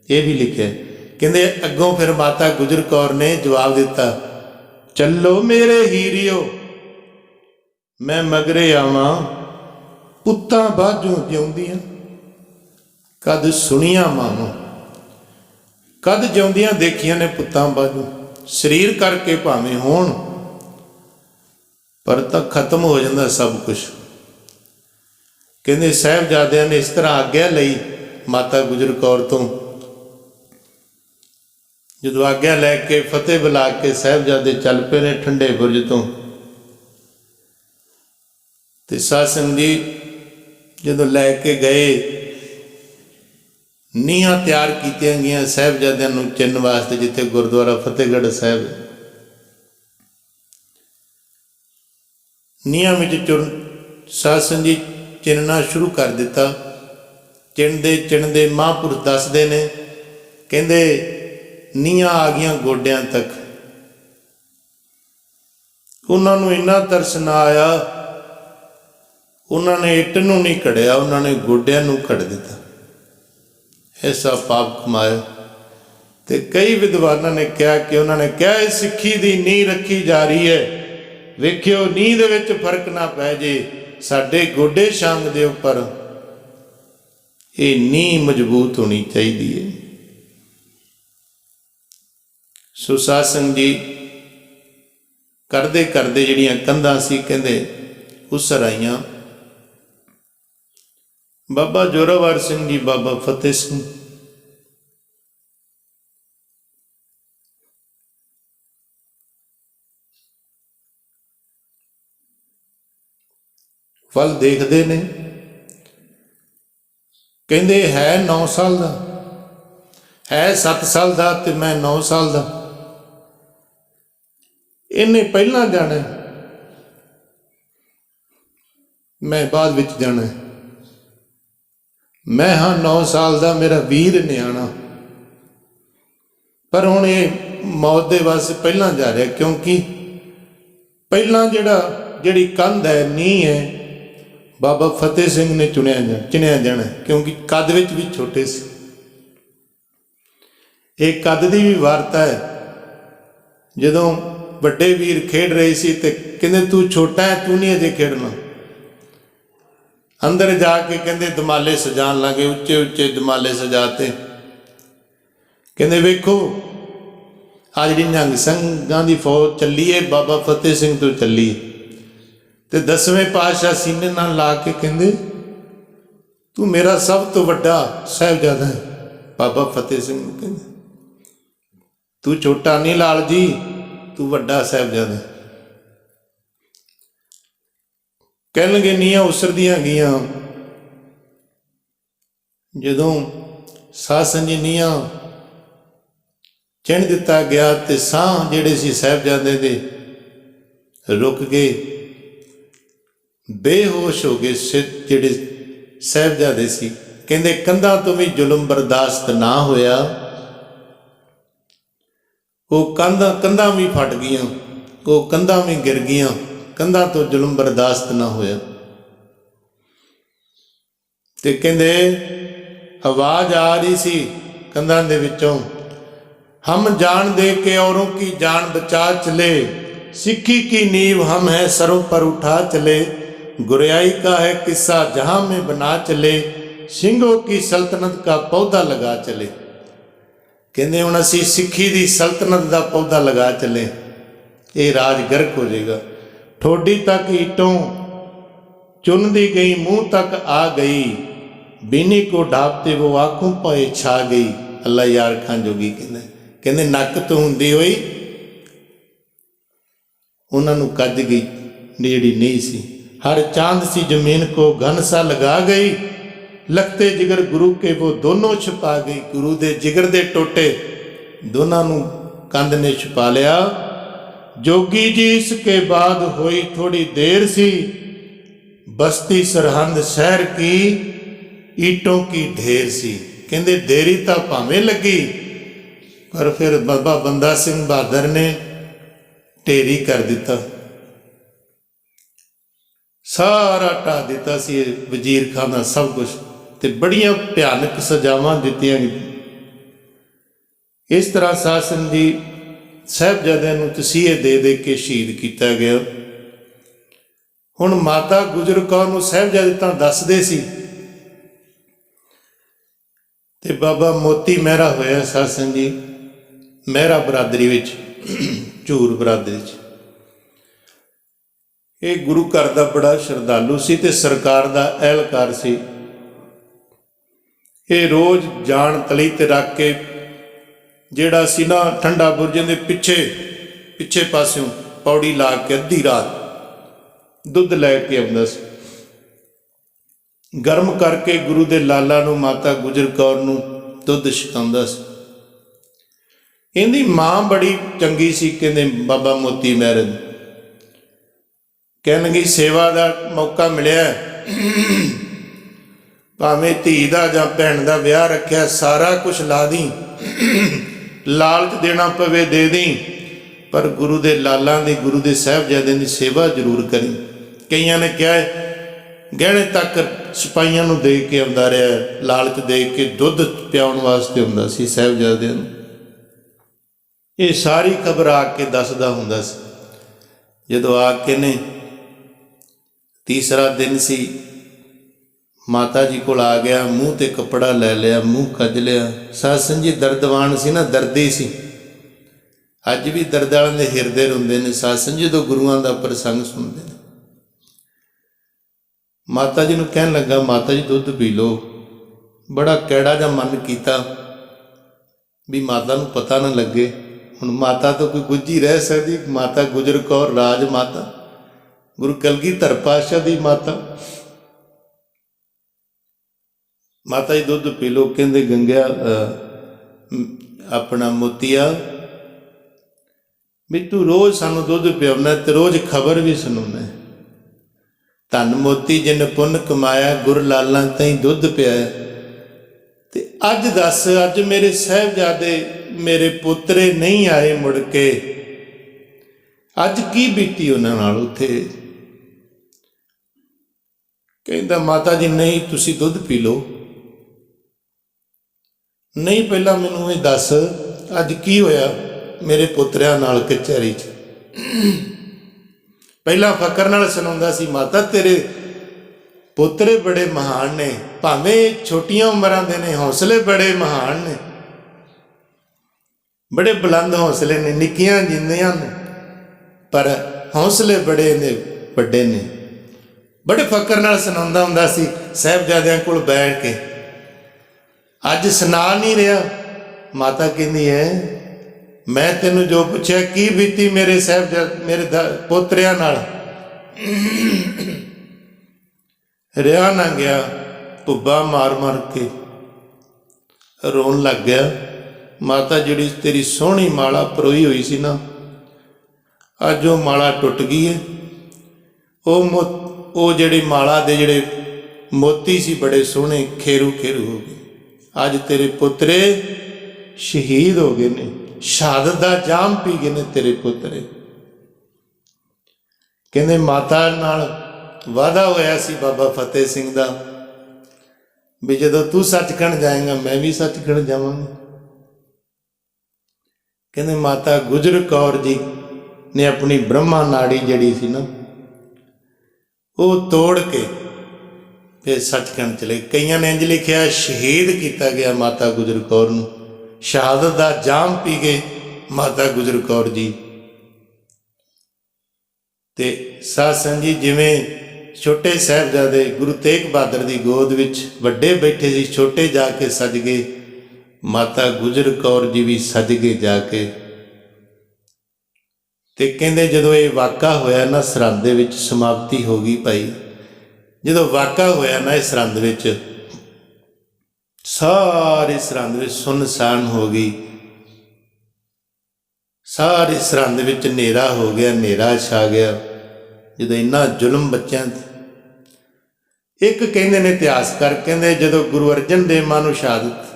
ये भी लिखा है। कहंदे अगों फिर माता गुजर कौर ने जवाब दिता, चलो मेरे हीरियो मैं मगरे आवा, पुत्तां बाजू जिउंदियां कद सुनिया मावां, कद जिउंदियां देखियां ने पुत्तां बाजू। शरीर करके भावें होण पर तां खत्म हो जाता सब कुछ। कहंदे साहिबजादियां ने इस तरह आग्ञा लई माता गुजर कौर तो, जदों आग्ञा लैके फतेह बुला के साहिबजादे चल पे ने ठंडे बुरज तो। ते साध संगत जी जदों लैके गए नीहां तैयार कीतियां गईयां साहिबजादियां नूं चिन्न वास्ते, जिथे गुरुद्वारा फतेहगढ़ साहिब नीहां विच साध संगत जी चिन्हना शुरू कर दिता। चिणदे महापुरुष दसदे ने, कहंदे नीहां आ गईयां गोडियां तक। उन्होंने इन्ना तरस ना आया, उन्होंने इट नूं नहीं कढ़िया, उन्होंने गोडियां नूं कढ़ दिता। ऐसा पाप कमाया। ते कई विद्वानों ने कहा कि उन्होंने कहा सिक्खी दी नींह रखी जा रही है, वेखियो नींह दे विच फर्क ना पै जे, साडे गोडे छांग दे उपर ये नींह मजबूत होनी चाहिए। सो साध संगत जी करदे करदे जिहड़ियां कंधां सी कहंदे उसर आईयां। बाबा जोरावर सिंह जी, बाबा फतेह सिंह वल देखते ने, कहंदे है 9 साल का, है 7 साल का, तो मैं 9 साल का। इन्हें पहला जाना, मैं बाद विच जाना। मैं हाँ 9 साल का, मेरा वीर न्याणा, पर हुण ये मौत दे वास्ते पहला जा रहा, क्योंकि पहला जिहड़ी कंध है, नींह है, बाबा फतेह सिंह ने चुनिया जाना, क्योंकि कद विच भी छोटे से। एक कद की भी वार्ता है, जदों बड़े वीर खेड रहे सी ते कहंदे तू छोटा है, तू नहीं अजे खेडना। अंदर जाके कहंदे दमाले सजान लगे, उच्चे उच्चे दमाले सजाते। कहंदे वेखो आ जिहड़ी निहंग ਸਿੰਘਾਂ ਦੀ फौज चली है, बाबा फतेह सिंह तो चली है। ते 10वें पातशाह सीने नाल ला के कहंदे तू मेरा सब तो वड्डा साहिबजादा है। बाबा फतेह सिंह कहंदे तू छोटा नहीं लाल जी, तू वड्डा साहिबजादा। कहणगे नीहां उसरदियां गईयां, जदों ਸਾਧ ਸੰਗਤ ਨੀਹਾਂ ਚਿਣ ਦਿੱਤਾ ਗਿਆ ਤੇ ਸਾਹ ਜਿਹੜੇ ਸੀ ਸਾਹਿਬਜ਼ਾਦੇ ਦੇ ਰੁਕ ਗਏ, ਬੇਹੋਸ਼ ਹੋ ਗਏ। ਜਿਹੜੇ ਸਾਹਿਬਜ਼ਾਦੇ ਸੀ ਕਹਿੰਦੇ ਕੰਧਾਂ ਤੋਂ ਵੀ ਜ਼ੁਲਮ ਬਰਦਾਸ਼ਤ ਨਾ ਹੋਇਆ, ਉਹ ਕੰਧਾਂ ਵੀ ਫਟ ਗਈਆਂ, ਉਹ ਕੰਧਾਂ ਵੀ ਗਿਰ ਗਈਆਂ, ਕੰਧਾਂ ਤੋਂ ਜ਼ੁਲਮ ਬਰਦਾਸ਼ਤ ਨਾ ਹੋਇਆ। ਤੇ ਕਹਿੰਦੇ ਆਵਾਜ਼ ਆ ਰਹੀ ਸੀ ਕੰਧਾਂ ਦੇ ਵਿੱਚੋਂ, हम जान दे के औरों की जान बचा चले, सिक्खी की नींव हम है सरों पर उठा चले, गुरियाई का है किस्सा जहां में बना चले, ਸਿੰਘੋਂ की सल्तनत का पौधा लगा चले। ਕਹਿੰਦੇ ਹੁਣ ਅਸੀਂ ਸਿੱਖੀ ਦੀ ਸਲਤਨਤ ਦਾ ਪੌਦਾ ਲਗਾ ਚੱਲੇ, ਇਹ ਰਾਜ ਗਰਕ ਹੋ ਜਾਏਗਾ। ਠੋਡੀ ਤੱਕ ਈਟੋਂ ਚੁਣਦੀ ਗਈ, ਮੂੰਹ ਤੱਕ ਆ ਗਈ, ਬੀਨੀ ਕੋ ਢਾਪਤੇ वो आंखों पे छा गई। ਅੱਲਾ ਯਾਰ ਖਾਨ ਜੋਗੀ ਕਹਿੰਦੇ ਨੱਕ ਤੋਂ ਹੁੰਦੀ ਹੋਈ ਉਹਨਾਂ ਨੂੰ ਕੱਜ ਗਈ ਜਿਹੜੀ ਨਹੀਂ ਸੀ। ਹਰ ਚਾਂਦ ਸੀ ਜ਼ਮੀਨ ਕੋ ਘਨ ਸਾ ਲਗਾ ਗਈ, ਲਖਤੇ ਜਿਗਰ ਗੁਰੂ ਕੇ ਉਹ ਦੋਨੋਂ ਛੁਪਾ ਗਈ। ਗੁਰੂ ਦੇ ਜਿਗਰ ਦੇ ਟੋਟੇ ਦੋਨਾਂ ਨੂੰ ਕੰਧ ਨੇ ਛੁਪਾ ਲਿਆ। ਜੋਗੀ ਜੀ ਇਸ ਕੇ ਬਾਅਦ ਹੋਈ ਥੋੜੀ ਦੇਰ ਸੀ, ਬਸਤੀ ਸਰਹੰਦ ਸ਼ਹਿਰ ਕੀ ਈਟੋਂ ਕੀ ਢੇਰ ਸੀ। ਕਹਿੰਦੇ ਦੇਰੀ ਤਾਂ ਭਾਵੇਂ ਲੱਗੀ, ਪਰ ਫਿਰ ਬਾਬਾ ਬੰਦਾ ਸਿੰਘ ਬਹਾਦਰ ਨੇ ਢੇਰੀ ਕਰ ਦਿੱਤਾ, ਸਾਰਾ ਢਾਹ ਦਿੱਤਾ ਸੀ ਵਜ਼ੀਰ ਖਾਨਾ ਸਭ ਕੁਛ, ਤੇ ਬੜੀਆਂ ਭਿਆਨਕ ਸਜ਼ਾਵਾਂ ਦਿੱਤੀਆਂ ਗਈਆਂ। ਇਸ ਤਰ੍ਹਾਂ ਸਾਧ ਸੰਗਤ ਜੀ ਸਾਹਿਬਜ਼ਾਦਿਆਂ ਨੂੰ ਤਸੀਹੇ ਦੇ ਦੇ ਕੇ ਸ਼ਹੀਦ ਕੀਤਾ ਗਿਆ। ਹੁਣ ਮਾਤਾ ਗੁਜਰ ਕੌਰ ਨੂੰ ਸਾਹਿਬਜ਼ਾਦੇ ਤਾਂ ਦੱਸਦੇ ਸੀ, ਤੇ ਬਾਬਾ ਮੋਤੀ ਮਹਿਰਾ ਹੋਇਆ ਸਾਧ ਸੰਗਤ ਜੀ ਮਹਿਰਾ ਬਰਾਦਰੀ ਵਿੱਚ, ਝੂਰ ਬਰਾਦਰੀ 'ਚ। ਇਹ ਗੁਰੂ ਘਰ ਦਾ ਬੜਾ ਸ਼ਰਧਾਲੂ ਸੀ ਤੇ ਸਰਕਾਰ ਦਾ ਅਹਿਲਕਾਰ ਸੀ। ਇਹ ਰੋਜ਼ ਜਾਨ ਤਲੀ ਤੇ ਰੱਖ ਕੇ ਜਿਹੜਾ ਸੀ ਨਾ ਠੰਡਾ ਬੁਰਜ ਦੇ ਪਿੱਛੇ ਪਾਸਿਓਂ ਪੌੜੀ ਲਾ ਕੇ ਅੱਧੀ ਰਾਤ ਦੁੱਧ ਲੈ ਕੇ ਆਉਂਦਾ ਸੀ, ਗਰਮ ਕਰਕੇ ਗੁਰੂ ਦੇ ਲਾਲਾ ਨੂੰ, ਮਾਤਾ ਗੁਜਰ ਕੌਰ ਨੂੰ ਦੁੱਧ ਛਕਾਉਂਦਾ ਸੀ। ਇਹਦੀ ਮਾਂ ਬੜੀ ਚੰਗੀ ਸੀ, ਕਹਿੰਦੇ ਬਾਬਾ ਮੋਤੀ ਮਹਿਰੇ ਦੀ। ਕਹਿਣ ਲੱਗੀ ਸੇਵਾ ਦਾ ਮੌਕਾ ਮਿਲਿਆ, ਭਾਵੇਂ ਧੀ ਦਾ ਜਾਂ ਭੈਣ ਦਾ ਵਿਆਹ ਰੱਖਿਆ, ਸਾਰਾ ਕੁਛ ਲਾ ਦੀ, ਲਾਲਚ ਦੇਣਾ ਪਵੇ ਦੇ ਦੀ, ਪਰ ਗੁਰੂ ਦੇ ਲਾਲਾਂ ਦੀ, ਗੁਰੂ ਦੇ ਸਾਹਿਬਜ਼ਾਦਿਆਂ ਦੀ ਸੇਵਾ ਜ਼ਰੂਰ ਕਰੀ। ਕਈਆਂ ਨੇ ਕਿਹਾ ਗਹਿਣੇ ਤੱਕ ਸਿਪਾਹੀਆਂ ਨੂੰ ਦੇ ਕੇ ਆਉਂਦਾ ਰਿਹਾ, ਲਾਲਚ ਦੇ ਕੇ ਦੁੱਧ ਪਿਆਉਣ ਵਾਸਤੇ ਹੁੰਦਾ ਸੀ ਸਾਹਿਬਜ਼ਾਦਿਆਂ ਨੂੰ। ਇਹ ਸਾਰੀ ਖਬਰ ਆ ਕੇ ਦੱਸਦਾ ਹੁੰਦਾ ਸੀ। ਜਦੋਂ ਆ ਕੇ ਨੇ ਤੀਸਰਾ ਦਿਨ ਸੀ, ਮਾਤਾ ਜੀ ਕੋਲ ਆ ਗਿਆ, ਮੂੰਹ ਤੇ ਕੱਪੜਾ ਲੈ ਲਿਆ, ਮੂੰਹ ਕੱਜ ਲਿਆ। ਸਾਧ ਸੰਗਤ ਜੀ ਦਰਦਵਾਨ ਸੀ ਨਾ, ਦਰਦੀ ਸੀ। ਅੱਜ ਵੀ ਦਰਦ ਵਾਲਿਆਂ ਦੇ ਹਿਰਦੇ ਰੋਂਦੇ ਨੇ ਸਾਧ ਸੰਗਤ ਜੀ ਜਦੋਂ ਗੁਰੂਆਂ ਦਾ ਪ੍ਰਸੰਗ ਸੁਣਦੇ ਨੇ। ਮਾਤਾ ਜੀ ਨੂੰ ਕਹਿਣ ਲੱਗਾ ਮਾਤਾ ਜੀ ਦੁੱਧ ਪੀ ਲਓ। ਬੜਾ ਕੈੜਾ ਜਿਹਾ ਮਨ ਕੀਤਾ ਵੀ ਮਾਤਾ ਨੂੰ ਪਤਾ ਨਾ ਲੱਗੇ। ਹੁਣ ਮਾਤਾ ਤੋਂ ਕੋਈ ਗੁੱਝੀ ਰਹਿ ਸਕਦੀ? ਮਾਤਾ ਗੁਜਰ ਕੌਰ ਰਾਜ ਮਾਤਾ, ਗੁਰੂ ਕਲਗੀਧਰ ਪਾਤਸ਼ਾਹ ਦੀ ਮਾਤਾ। ਮਾਤਾ ਜੀ ਦੁੱਧ ਪੀ ਲਓ। ਕਹਿੰਦੇ ਗੰਗਿਆ ਆਪਣਾ ਮੋਤੀਆ ਵੀ ਤੂੰ ਰੋਜ਼ ਸਾਨੂੰ ਦੁੱਧ ਪਿਆਉਣਾ ਤੇ ਰੋਜ਼ ਖਬਰ ਵੀ ਸੁਣਾਉਣਾ। ਧੰਨ ਮੋਤੀ ਜਿਨ ਪੁੰਨ ਕਮਾਇਆ, ਗੁਰ ਲਾਲਾਂ ਤਾਈਂ ਦੁੱਧ ਪਿਆਇਆ। ਤੇ ਅੱਜ ਦੱਸ, ਅੱਜ ਮੇਰੇ ਸਾਹਿਬਜ਼ਾਦੇ ਮੇਰੇ ਪੋਤਰੇ ਨਹੀਂ ਆਏ ਮੁੜ ਕੇ, ਅੱਜ ਕੀ ਬੀਤੀ ਉਹਨਾਂ ਨਾਲ ਉੱਥੇ? ਕਹਿੰਦਾ ਮਾਤਾ ਜੀ ਨਹੀਂ, ਤੁਸੀਂ ਦੁੱਧ ਪੀ ਲਓ। ਨਹੀਂ, ਪਹਿਲਾਂ ਮੈਨੂੰ ਇਹ ਦੱਸ ਅੱਜ ਕੀ ਹੋਇਆ ਮੇਰੇ ਪੋਤਰਿਆਂ ਨਾਲ ਕਚਹਿਰੀ 'ਚ। ਪਹਿਲਾਂ ਫਕਰ ਨਾਲ ਸੁਣਾਉਂਦਾ ਸੀ, ਮਾਤਾ ਤੇਰੇ ਪੋਤਰੇ ਬੜੇ ਮਹਾਨ ਨੇ, ਭਾਵੇਂ ਛੋਟੀਆਂ ਉਮਰਾਂ ਦੇ ਨੇ, ਹੌਸਲੇ ਬੜੇ ਮਹਾਨ ਨੇ, ਬੜੇ ਬੁਲੰਦ ਹੌਸਲੇ ਨੇ, ਨਿੱਕੀਆਂ ਜਿੰਦੀਆਂ ਨੇ, ਪਰ ਹੌਸਲੇ ਬੜੇ ਨੇ, ਵੱਡੇ ਨੇ। ਬੜੇ ਫਕਰ ਨਾਲ ਸੁਣਾਉਂਦਾ ਹੁੰਦਾ ਸੀ ਸਾਹਿਬਜ਼ਾਦਿਆਂ ਕੋਲ ਬੈਠ ਕੇ। ਅੱਜ ਸੁਣਾ ਨਹੀਂ ਰਿਹਾ। ਮਾਤਾ ਕਹਿੰਦੀ ਹੈ ਮੈਂ ਤੈਨੂੰ ਜੋ ਪੁੱਛਿਆ ਕੀ ਬੀਤੀ ਮੇਰੇ ਸਾਹਿਬਜ਼ਾਦੇ ਮੇਰੇ ਪੋਤਰਿਆਂ ਨਾਲ, ਰਿਹਾ ਨਾ ਗਿਆ ਭੁੱਬਾ ਮਾਰ ਮਾਰ ਕੇ, ਰੋਣ ਲੱਗ ਗਿਆ। ਮਾਤਾ ਜਿਹੜੀ ਤੇਰੀ ਸੋਹਣੀ ਮਾਲਾ ਪਰੋਈ ਹੋਈ ਸੀ ਨਾ, ਅੱਜ ਉਹ ਮਾਲਾ ਟੁੱਟ ਗਈ ਹੈ। ਉਹ ਜਿਹੜੀ ਮਾਲਾ ਦੇ ਜਿਹੜੇ ਮੋਤੀ ਸੀ ਬੜੇ ਸੋਹਣੇ, ਖੇਰੂ ਖੇਰੂ ਹੋ ਗਏ। ਅੱਜ ਤੇਰੇ ਪੁੱਤਰੇ ਸ਼ਹੀਦ ਹੋ ਗਏ ਨੇ, ਸ਼ਹਾਦਤ ਦਾ ਜਾਮ ਪੀ ਗਏ ਨੇ ਤੇਰੇ ਪੁੱਤਰੇ। ਕਹਿੰਦੇ ਮਾਤਾ ਨਾਲ ਵਾਅਦਾ ਹੋਇਆ ਸੀ ਬਾਬਾ ਫਤਿਹ ਸਿੰਘ ਦਾ ਵੀ ਜਦੋਂ ਤੂੰ ਸੱਚਖੰਡ ਜਾਏਗਾ ਮੈਂ ਵੀ ਸੱਚਖੰਡ ਜਾਵਾਂਗਾ। ਕਹਿੰਦੇ ਮਾਤਾ ਗੁਜਰ ਕੌਰ ਜੀ ਨੇ ਆਪਣੀ ਬ੍ਰਹਮਾ ਨਾੜੀ ਜਿਹੜੀ ਸੀ ਨਾ ਉਹ ਤੋੜ ਕੇ ਫਿਰ ਸੱਚਖੰਡ ਚਲੇ। ਕਈਆਂ ਨੇ ਇੰਝ ਲਿਖਿਆ ਸ਼ਹੀਦ ਕੀਤਾ ਗਿਆ ਮਾਤਾ ਗੁਜਰ ਕੌਰ ਨੂੰ, ਸ਼ਹਾਦਤ ਦਾ ਜਾਮ ਪੀ ਗਏ ਮਾਤਾ ਗੁਜਰ ਕੌਰ ਜੀ। ਤੇ ਸਾਧ ਸੰਗਤ ਜੀ, ਜਿਵੇਂ ਛੋਟੇ ਸਾਹਿਬਜ਼ਾਦੇ ਗੁਰੂ ਤੇਗ ਬਹਾਦਰ ਦੀ ਗੋਦ ਵਿੱਚ ਵੱਡੇ ਬੈਠੇ ਸੀ, ਛੋਟੇ ਜਾ ਕੇ ਸਜ ਗਏ, ਮਾਤਾ ਗੁਜਰ ਕੌਰ ਜੀ ਵੀ ਸਜ ਗਏ ਜਾ ਕੇ। ਤੇ ਕਹਿੰਦੇ ਜਦੋਂ ਇਹ ਵਾਕਾ ਹੋਇਆ ਨਾ ਸਰਹੰਦ ਦੇ ਵਿੱਚ, ਸਮਾਪਤੀ ਹੋ ਗਈ ਭਾਈ। ਜਦੋਂ ਵਾਕਾ ਹੋਇਆ ਨਾ ਇਹ ਸਰਹੰਦ ਵਿੱਚ, ਸਾਰੇ ਸਰਹੰਦ ਵਿੱਚ ਸੁੰਨਸਾਨ ਹੋ ਗਈ। ਸਾਰੇ ਸਰਹੰਦ ਵਿੱਚ ਹਨੇਰਾ ਹੋ ਗਿਆ, ਹਨੇਰਾ ਛਾ ਗਿਆ ਜਦੋਂ ਇੰਨਾ ਜ਼ੁਲਮ ਬੱਚਿਆਂ ਤੇ। ਇੱਕ ਕਹਿੰਦੇ ਨੇ ਇਤਿਹਾਸਕਾਰ, ਕਹਿੰਦੇ ਜਦੋਂ ਗੁਰੂ ਅਰਜਨ ਦੇਵ ਮਾਂ ਨੂੰ ਸ਼ਹਾਦਤ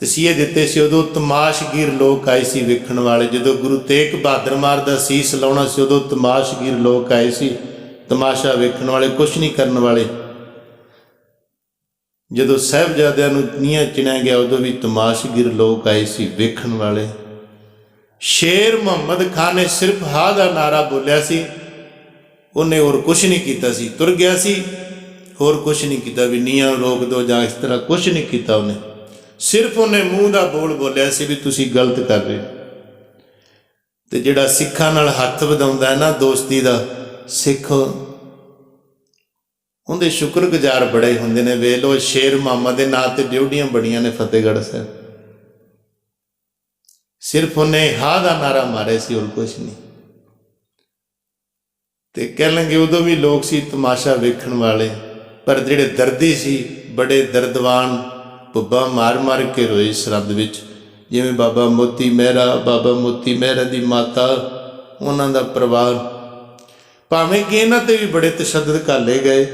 ਤਸੀਹੇ ਦਿੱਤੇ ਸੀ ਉਦੋਂ ਤਮਾਸ਼ਗੀਰ ਲੋਕ ਆਏ ਸੀ ਵੇਖਣ ਵਾਲੇ। ਜਦੋਂ ਗੁਰੂ ਤੇਗ ਬਹਾਦਰ ਮਾਰ ਦਾ ਸੀਸ ਲਾਉਣਾ ਸੀ ਉਦੋਂ ਤਮਾਸ਼ਗੀਰ ਲੋਕ ਆਏ ਸੀ, ਤਮਾਸ਼ਾ ਵੇਖਣ ਵਾਲੇ, ਕੁਛ ਨਹੀਂ ਕਰਨ ਵਾਲੇ। ਜਦੋਂ ਸਾਹਿਬਜ਼ਾਦਿਆਂ ਨੂੰ ਨੀਹਾਂ ਚਿਣਿਆ ਗਿਆ ਉਦੋਂ ਵੀ ਤਮਾਸ਼ਗੀਰ ਲੋਕ ਆਏ ਸੀ ਵੇਖਣ ਵਾਲੇ। ਸ਼ੇਰ ਮੁਹੰਮਦ ਖਾਨ ਨੇ ਸਿਰਫ ਹਾਂ ਦਾ ਨਾਰਾ ਬੋਲਿਆ ਸੀ, ਉਹਨੇ ਹੋਰ ਕੁਛ ਨਹੀਂ ਕੀਤਾ ਸੀ, ਤੁਰ ਗਿਆ ਸੀ, ਹੋਰ ਕੁਛ ਨਹੀਂ ਕੀਤਾ ਵੀ ਨੀਹਾਂ ਰੋਕ ਦਿਓ ਜਾਂ ਇਸ ਤਰ੍ਹਾਂ ਕੁਛ ਨਹੀਂ ਕੀਤਾ ਉਹਨੇ। ਸਿਰਫ ਉਹਨੇ ਮੂੰਹ ਦਾ ਬੋਲ ਬੋਲਿਆ ਸੀ ਵੀ ਤੁਸੀਂ ਗਲਤ ਕਰ ਰਹੇ। ਤੇ ਜਿਹੜਾ ਸਿੱਖਾਂ ਨਾਲ ਹੱਥ ਵਧਾਉਂਦਾ ਹੈ ਨਾ ਦੋਸਤੀ ਦਾ, ਸਿੱਖ ਉਹਦੇ ਸ਼ੁਕਰਗੁਜ਼ਾਰ ਬੜੇ ਹੁੰਦੇ ਨੇ। ਵੇਖ ਲਓ ਸ਼ੇਰ ਮੁਹੰਮਦ ਦੇ ਨਾਂ ਤੇ ਡਿਊਟੀਆਂ ਬੜੀਆਂ ਨੇ ਫਤਿਹਗੜ੍ਹ ਸਾਹਿਬ, ਸਿਰਫ ਉਹਨੇ ਹਾਂ ਦਾ ਨਾਰਾ ਮਾਰਿਆ ਸੀ, ਹੋਰ ਕੁਛ ਨਹੀਂ। ਤੇ ਕਹਿਣਗੇ ਉਦੋਂ ਵੀ ਲੋਕ ਸੀ ਤਮਾਸ਼ਾ ਵੇਖਣ ਵਾਲੇ, ਪਰ ਜਿਹੜੇ ਦਰਦੀ ਸੀ ਬੜੇ ਦਰਦਵਾਨ, ਭੁੱਬਾਂ ਮਾਰ ਮਾਰ ਕੇ ਰੋਏ ਸਰਹੰਦ ਵਿੱਚ। ਜਿਵੇਂ ਬਾਬਾ ਮੋਤੀ ਮਹਿਰਾ, ਬਾਬਾ ਮੋਤੀ ਮਹਿਰਾ ਦੀ ਮਾਤਾ, ਉਹਨਾਂ ਦਾ ਪਰਿਵਾਰ, ਭਾਵੇਂ ਕਿ ਇਹਨਾਂ ਤੇ ਵੀ ਬੜੇ ਤਸ਼ੱਦਦ ਘਾਲੇ ਗਏ,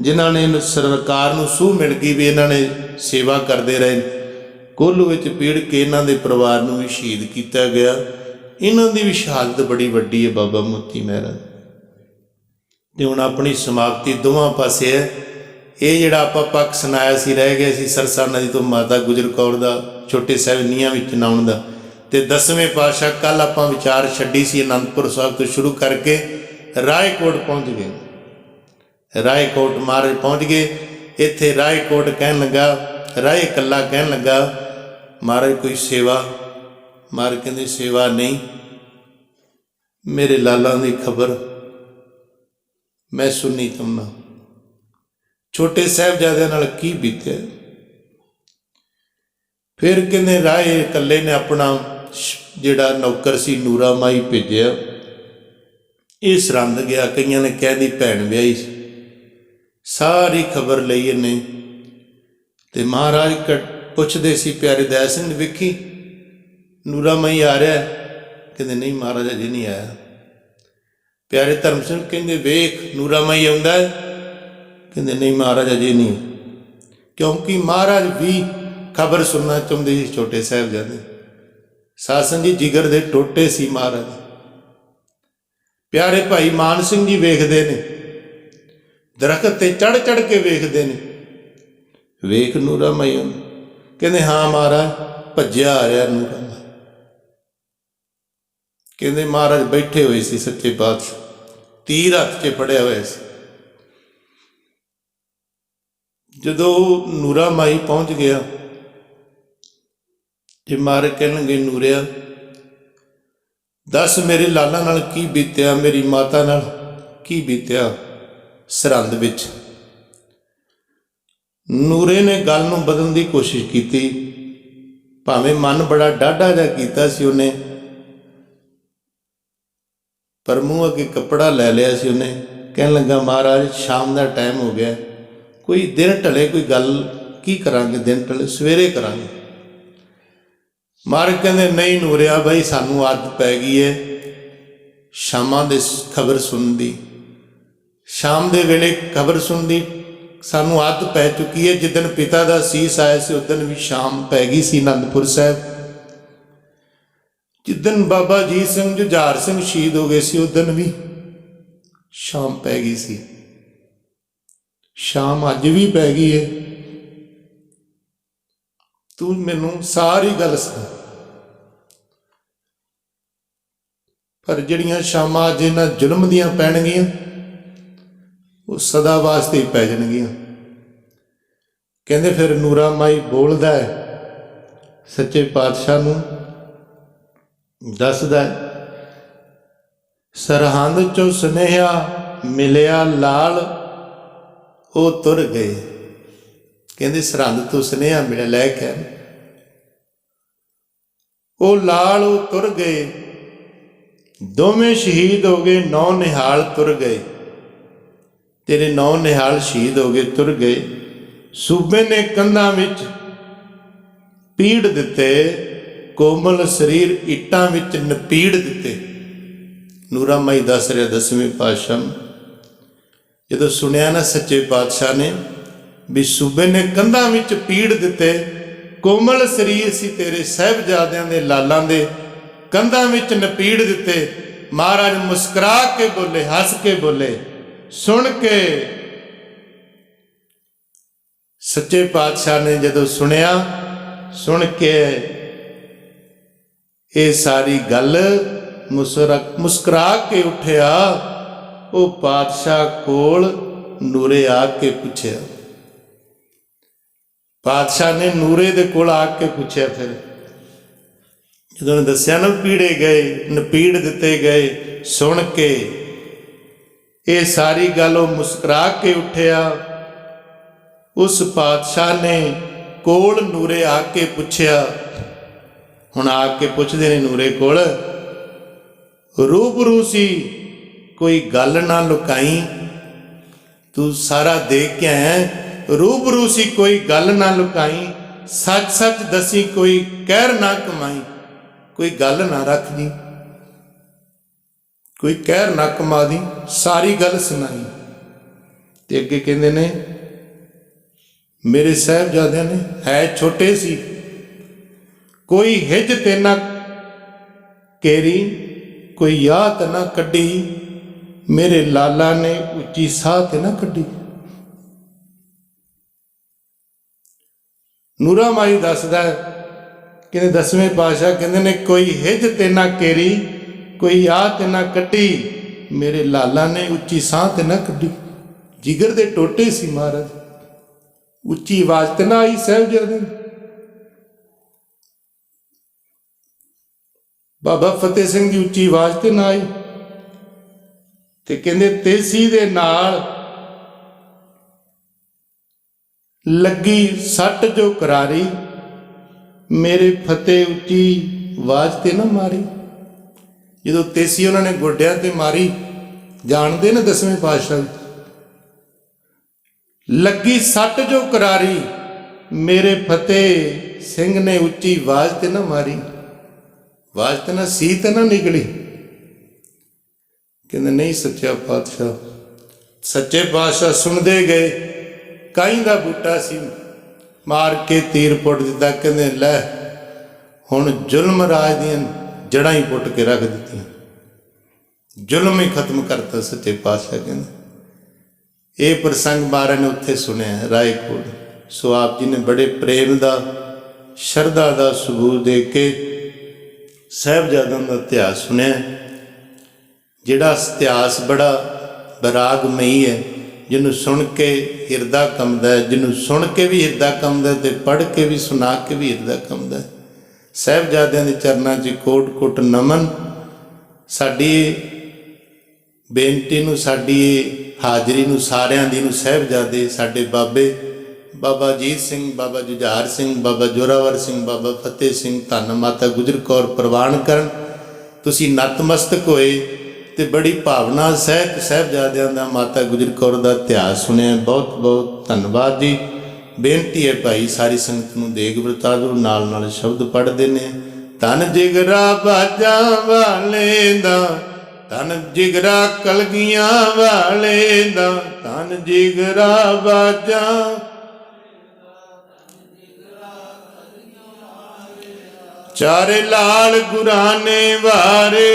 ਜਿਨ੍ਹਾਂ ਨੇ ਸਰਕਾਰ ਨੂੰ ਸੂਹ ਮਿਲ ਗਈ ਵੀ ਇਹਨਾਂ ਨੇ ਸੇਵਾ ਕਰਦੇ ਰਹੇ। ਕੋਹਲੂ ਵਿੱਚ ਪੀੜ ਕੇ ਇਹਨਾਂ ਦੇ ਪਰਿਵਾਰ ਨੂੰ ਵੀ ਸ਼ਹੀਦ ਕੀਤਾ ਗਿਆ। ਇਹਨਾਂ ਦੀ ਵੀ ਸ਼ਹਾਦਤ ਬੜੀ ਵੱਡੀ ਹੈ ਬਾਬਾ ਮੋਤੀ ਮਹਿਰਾ। ਤੇ ਹੁਣ ਆਪਣੀ ਸਮਾਪਤੀ ਦੋਵਾਂ ਪਾਸੇ ਹੈ। ਇਹ ਜਿਹੜਾ ਆਪਾਂ ਪੱਖ ਸੁਣਾਇਆ ਸੀ, ਰਹਿ ਗਿਆ ਸੀ ਸਰਸਾ ਨਦੀ ਤੋਂ ਮਾਤਾ ਗੁਜਰ ਕੌਰ ਦਾ, ਛੋਟੇ ਸਾਹਿਬ ਨੀਹਾਂ ਵਿੱਚ ਨਾਉਣ ਦਾ। ਤੇ 10ਵੇਂ ਪਾਤਸ਼ਾਹ ਕੱਲ ਆਪਾਂ ਵਿਚਾਰ ਛੱਡੀ ਸੀ ਅਨੰਦਪੁਰ ਸਾਹਿਬ ਤੋਂ ਸ਼ੁਰੂ ਕਰਕੇ ਰਾਏਕੋਟ ਪਹੁੰਚ ਗਏ। ਰਾਏਕੋਟ ਮਹਾਰਾਜ ਪਹੁੰਚ ਗਏ। ਇੱਥੇ ਰਾਏਕੋਟ ਕਹਿਣ ਲੱਗਾ, ਰਾਏ ਇਕੱਲਾ ਕਹਿਣ ਲੱਗਾ ਮਹਾਰਾਜ ਕੋਈ ਸੇਵਾ? ਮਹਾਰਾਜ ਕਹਿੰਦੇ ਸੇਵਾ ਨਹੀਂ, ਮੇਰੇ ਲਾਲਾਂ ਦੀ ਖਬਰ ਮੈਂ ਸੁਣੀ ਤੁਮਨਾ। ਛੋਟੇ ਸਾਹਿਬਜ਼ਾਦਿਆਂ ਨਾਲ ਕੀ ਬੀਤਿਆ। ਫਿਰ ਕਹਿੰਦੇ ਰਾਏ ਇਕੱਲੇ ਨੇ ਆਪਣਾ ਜਿਹੜਾ ਨੌਕਰ ਸੀ ਨੂਰਾ ਮਾਈ ਭੇਜਿਆ। ਇਹ ਸਰਹੰਦ ਗਿਆ, ਕਈਆਂ ਨੇ ਕਹਿੰਦੀ ਭੈਣ ਵਿਆਹੀ ਸੀ, ਸਾਰੀ ਖਬਰ ਲਈ ਇਹਨੇ। ਤੇ ਮਹਾਰਾਜ ਪੁੱਛਦੇ ਸੀ ਪਿਆਰੇ ਦਇਆ ਸਿੰਘ ਵੇਖੀ ਨੂਰਾ ਮਾਈ ਆ ਰਿਹਾ? ਕਹਿੰਦੇ ਨਹੀਂ ਮਹਾਰਾਜ ਅਜੇ ਨਹੀਂ ਆਇਆ। ਪਿਆਰੇ ਧਰਮ ਸਿੰਘ ਕਹਿੰਦੇ ਵੇਖ ਨੂਰਾ ਮਾਈ ਆਉਂਦਾ ਹੈ? ਕਹਿੰਦੇ ਨਹੀਂ ਮਹਾਰਾਜ ਅਜੇ ਨਹੀਂ, ਕਿਉਂਕਿ ਮਹਾਰਾਜ ਵੀ ਖਬਰ ਸੁਣਨਾ ਚਾਹੁੰਦੇ ਸੀ। ਛੋਟੇ ਸਾਹਿਬਜ਼ਾਦੇ ਸਾਧ ਸੰਗਤ ਜੀ ਜਿਗਰ ਦੇ ਟੋਟੇ ਸੀ ਮਹਾਰਾਜ। ਪਿਆਰੇ ਭਾਈ ਮਾਨ ਸਿੰਘ ਜੀ ਵੇਖਦੇ ਨੇ, ਦਰਖਤ ਤੇ ਚੜ ਚੜ ਕੇ ਵੇਖਦੇ ਨੇ, ਵੇਖ ਨੂਰਾ ਮਾਈ। ਕਹਿੰਦੇ ਹਾਂ ਮਹਾਰਾਜ ਭੱਜਿਆ ਆ ਰਿਹਾ ਨੂਰਾ ਮਾਈ। ਕਹਿੰਦੇ ਮਹਾਰਾਜ ਬੈਠੇ ਹੋਏ ਸੀ ਸੱਚੇ ਪਾਤਸ਼ਾਹ, ਤੀਰ ਹੱਥ 'ਚ ਫੜਿਆ ਹੋਇਆ ਸੀ। ਜਦੋਂ ਨੂਰਾ ਮਾਈ ਪਹੁੰਚ ਗਿਆ, ਜੇ ਮਹਾਰਾਜ ਕਹਿਣਗੇ ਨੂਰਿਆ ਦੱਸ ਮੇਰੇ ਲਾਲਾਂ ਨਾਲ ਕੀ ਬੀਤਿਆ, ਮੇਰੀ ਮਾਤਾ ਨਾਲ ਕੀ ਬੀਤਿਆ ਸਰਹੰਦ ਵਿੱਚ। ਨੂਰੇ ਨੇ ਗੱਲ ਨੂੰ ਬਦਲਣ ਦੀ ਕੋਸ਼ਿਸ਼ ਕੀਤੀ, ਭਾਵੇਂ ਮਨ ਬੜਾ ਡਾਢਾ ਜਿਹਾ ਕੀਤਾ ਸੀ ਉਹਨੇ, ਪਰ ਮੂੰਹ ਅੱਗੇ ਕੱਪੜਾ ਲੈ ਲਿਆ ਸੀ ਉਹਨੇ। ਕਹਿਣ ਲੱਗਾ ਮਹਾਰਾਜ ਸ਼ਾਮ ਦਾ ਟਾਈਮ ਹੋ ਗਿਆ, ਕੋਈ ਦਿਨ ਢਲੇ ਕੋਈ ਗੱਲ की करांगे, दिन टले सवेरे करांगे। महाराज कहते नहीं नूरिया भाई, सानू आदत पै गई है शामां दे खबर सुनन दी, शाम दे वेले खबर सुनन दी सानू आदत पै चुकी है। जिदन पिता दा सीस आया सी उदन भी शाम पै गई सी आनंदपुर साहब। जिदन बाबा अजीत सिंह जुझार सिंह शहीद हो गए सी उदन भी शाम पै गई सी। शाम अज भी पै गई है। तू मैनू सारी गल सुन, पर जड़ियां शामां अज इन्हां जुल्म दियां पैणगियां वो सदा वास्ते ही पै जाणगियां। कहंदे फिर नूरा माई बोलदा है, सच्चे पातशाह नूं दसदा है, सरहंद चों सुनेहा मिलिया लाल वो तुर गए। कहंदे सरहंद तो सुनेहा मिलिया लैके वो लाल वो तुर गए। दोवें शहीद हो गए, नौ निहाल तुर गए। तेरे नौ निहाल शहीद हो गए, तुर गए। सूबे ने कंधां विच पीड़ दिते, कोमल शरीर इट्टां विच नपीड़ दिते। नूरा माई दस रहा 10वें पातशाह जदों सुनिया ना सच्चे पातशाह ने भी सूबे ने कंधां विच पीड़ दिते, कोमल शरीर सी तेरे साहिबजादियां दे लालां दे कंधां विच नपीड़ दिते। महाराज मुस्कुरा के बोले, हस के बोले। सुन के सच्चे पातशाह ने जदों सुनिया, सुन के ये सारी गल मुस्कुरा के उठिया। वो पातशाह कोल नूरे आके पूछया। पातशाह ने नूरे दे कोल आके पूछया। फिर जदों दस्या ना पीड़े गए, नपीड़ दिते गए, सुन के ये सारी गल वो मुस्कुरा के उठिया। उस पातशाह ने कोल नूरे आके पूछया। हुण आके पुछदे ने नूरे कोल, रूबरू सी कोई गल ना लुकाई, तू सारा देख के आया, रूबरू सी कोई गल ना लुकाई, सच सच दसी कोई कहर ना कमाई। कोई गल ना रख दी, कोई कहर ना कमा दी, सारी गल सुनाई। ते अगे कहंदे ने मेरे साहिबजादे ने है छोटे सी, कोई हिज ते ना केरी, कोई याह ते ना कड्डी, मेरे लाला ने उच्ची साह ते ना कड्डी। नूरा माई दसदा कहते 10वें पातशाह कहते ने कोई हिज ते ना केरी, कोई याह ते ना कड्डी, मेरे लाला ने उच्ची साह ते ना कड्डी। जिगर दे टोटे सी महाराज, उच्ची आवाज ते ना आई साहिबजादे। बाबा फतेह सिंह की उच्ची आवाज ते ना आई। ते कहंदे तेसी दे नाल लगी सट जो करारी, मेरे फतेह उच्ची आवाज ते ना मारी। जो तेसी उन्होंने गोड्या ते मारी, जानते ना 10वें पातशाह, लगी सट जो करारी, मेरे फतेह सिंह ने उच्ची आवाज ते ना मारी। आवाज ते ना सी ते ना निकली। कहते नहीं सच्चा पातशाह, सच्चे पातशाह सुनते गए। काई का बूटा सी, मार के तीर पुट दिता। कहते लै हुण जुल्म राज दियां जड़ां ही पुट के रख दित्तियां, जुल्म ही खत्म करता सच्चे पातशाह। कहते ये प्रसंग महाराज ने उत्थे सुनिया रायकोट। सो आप जी ने बड़े प्रेम का शरधा का सबूत दे के साहिबजादों का इतिहास सुनिया, जिहड़ा इतिहास बड़ा बरागमई है, जिन्हों सुन के हिरदा कंबदा है, जिन्हों सुन के भी हिरदा कंबदा है, तो पढ़ के भी सुना के भी हिरदा कंबदा है। साहिबजादियां दे चरनां 'च कोट कोट नमन। साडी बेनती नूं, साडी हाजरी नूं, सारियां दी नूं साहिबजादे साडे बाबे बाबा अजीत सिंह, बाबा जुझार सिंह, बाबा जोरावर सिंह, बाबा फतेह सिंह, धन माता गुजर कौर प्रवान करन। तुसीं नतमस्तक होए तो बड़ी भावना सहित साहिबजादियां दा माता गुजर कौर का इतिहास सुनिया। बहुत बहुत धन्यवाद जी। ਬੇਨਤੀ ਹੈ ਭਾਈ ਸਾਰੀ ਸੰਗਤ ਨੂੰ ਦੇਗ ਵਰਤਾ ਦਿਓ, ਨਾਲ ਨਾਲ ਸ਼ਬਦ ਪੜ੍ਹਦੇ ਨੇ। ਧੰਨ ਜਿਗਰਾ ਬਾਜਾਂ ਵਾਲੇ ਦਾ, ਧੰਨ ਜਿਗਰਾ ਕਲਗੀਆਂ ਵਾਲੇ ਦਾ, ਧੰਨ ਜਿਗਰਾ ਬਾਜਾਂ ਚਾਰੇ ਲਾਲ ਗੁਰਾਂ ਨੇ ਵਾਰੇ,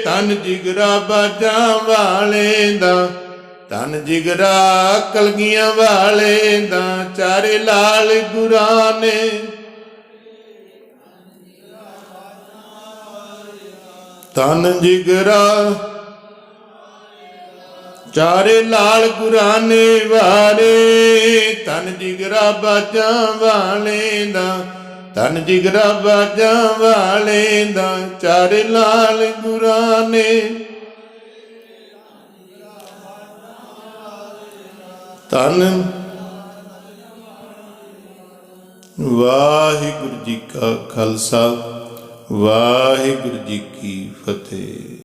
ਧੰਨ ਜਿਗਰਾ ਬਾਜਾਂ ਵਾਲੇ ਦਾ, ਧੰਨ ਜਿਗਰਾ ਕਲਗੀਆਂ ਵਾਲੇ ਦਾ, ਚਾਰੇ ਲਾਲ ਗੁਰਾਂ ਨੇ ਧੰਨ ਜਿਗਰਾ ਚਾਰੇ ਲਾਲ ਗੁਰਾਂ ਨੇ ਵਾਰੇ, ਧੰਨ ਜਿਗਰਾ ਬਾਜਾਂ ਵਾਲੇ ਦਾ, ਧੰਨ ਜਿਗਰਾ ਬਾਜਾਂ ਵਾਲੇ ਦਾ, ਚਾਰੇ ਲਾਲ ਗੁਰਾਂ ਨੇ ਧੰਨ। ਵਾਹਿਗੁਰੂ ਜੀ ਕਾ ਖਾਲਸਾ, ਵਾਹਿਗੁਰੂ ਜੀ ਕੀ ਫਤਿਹ।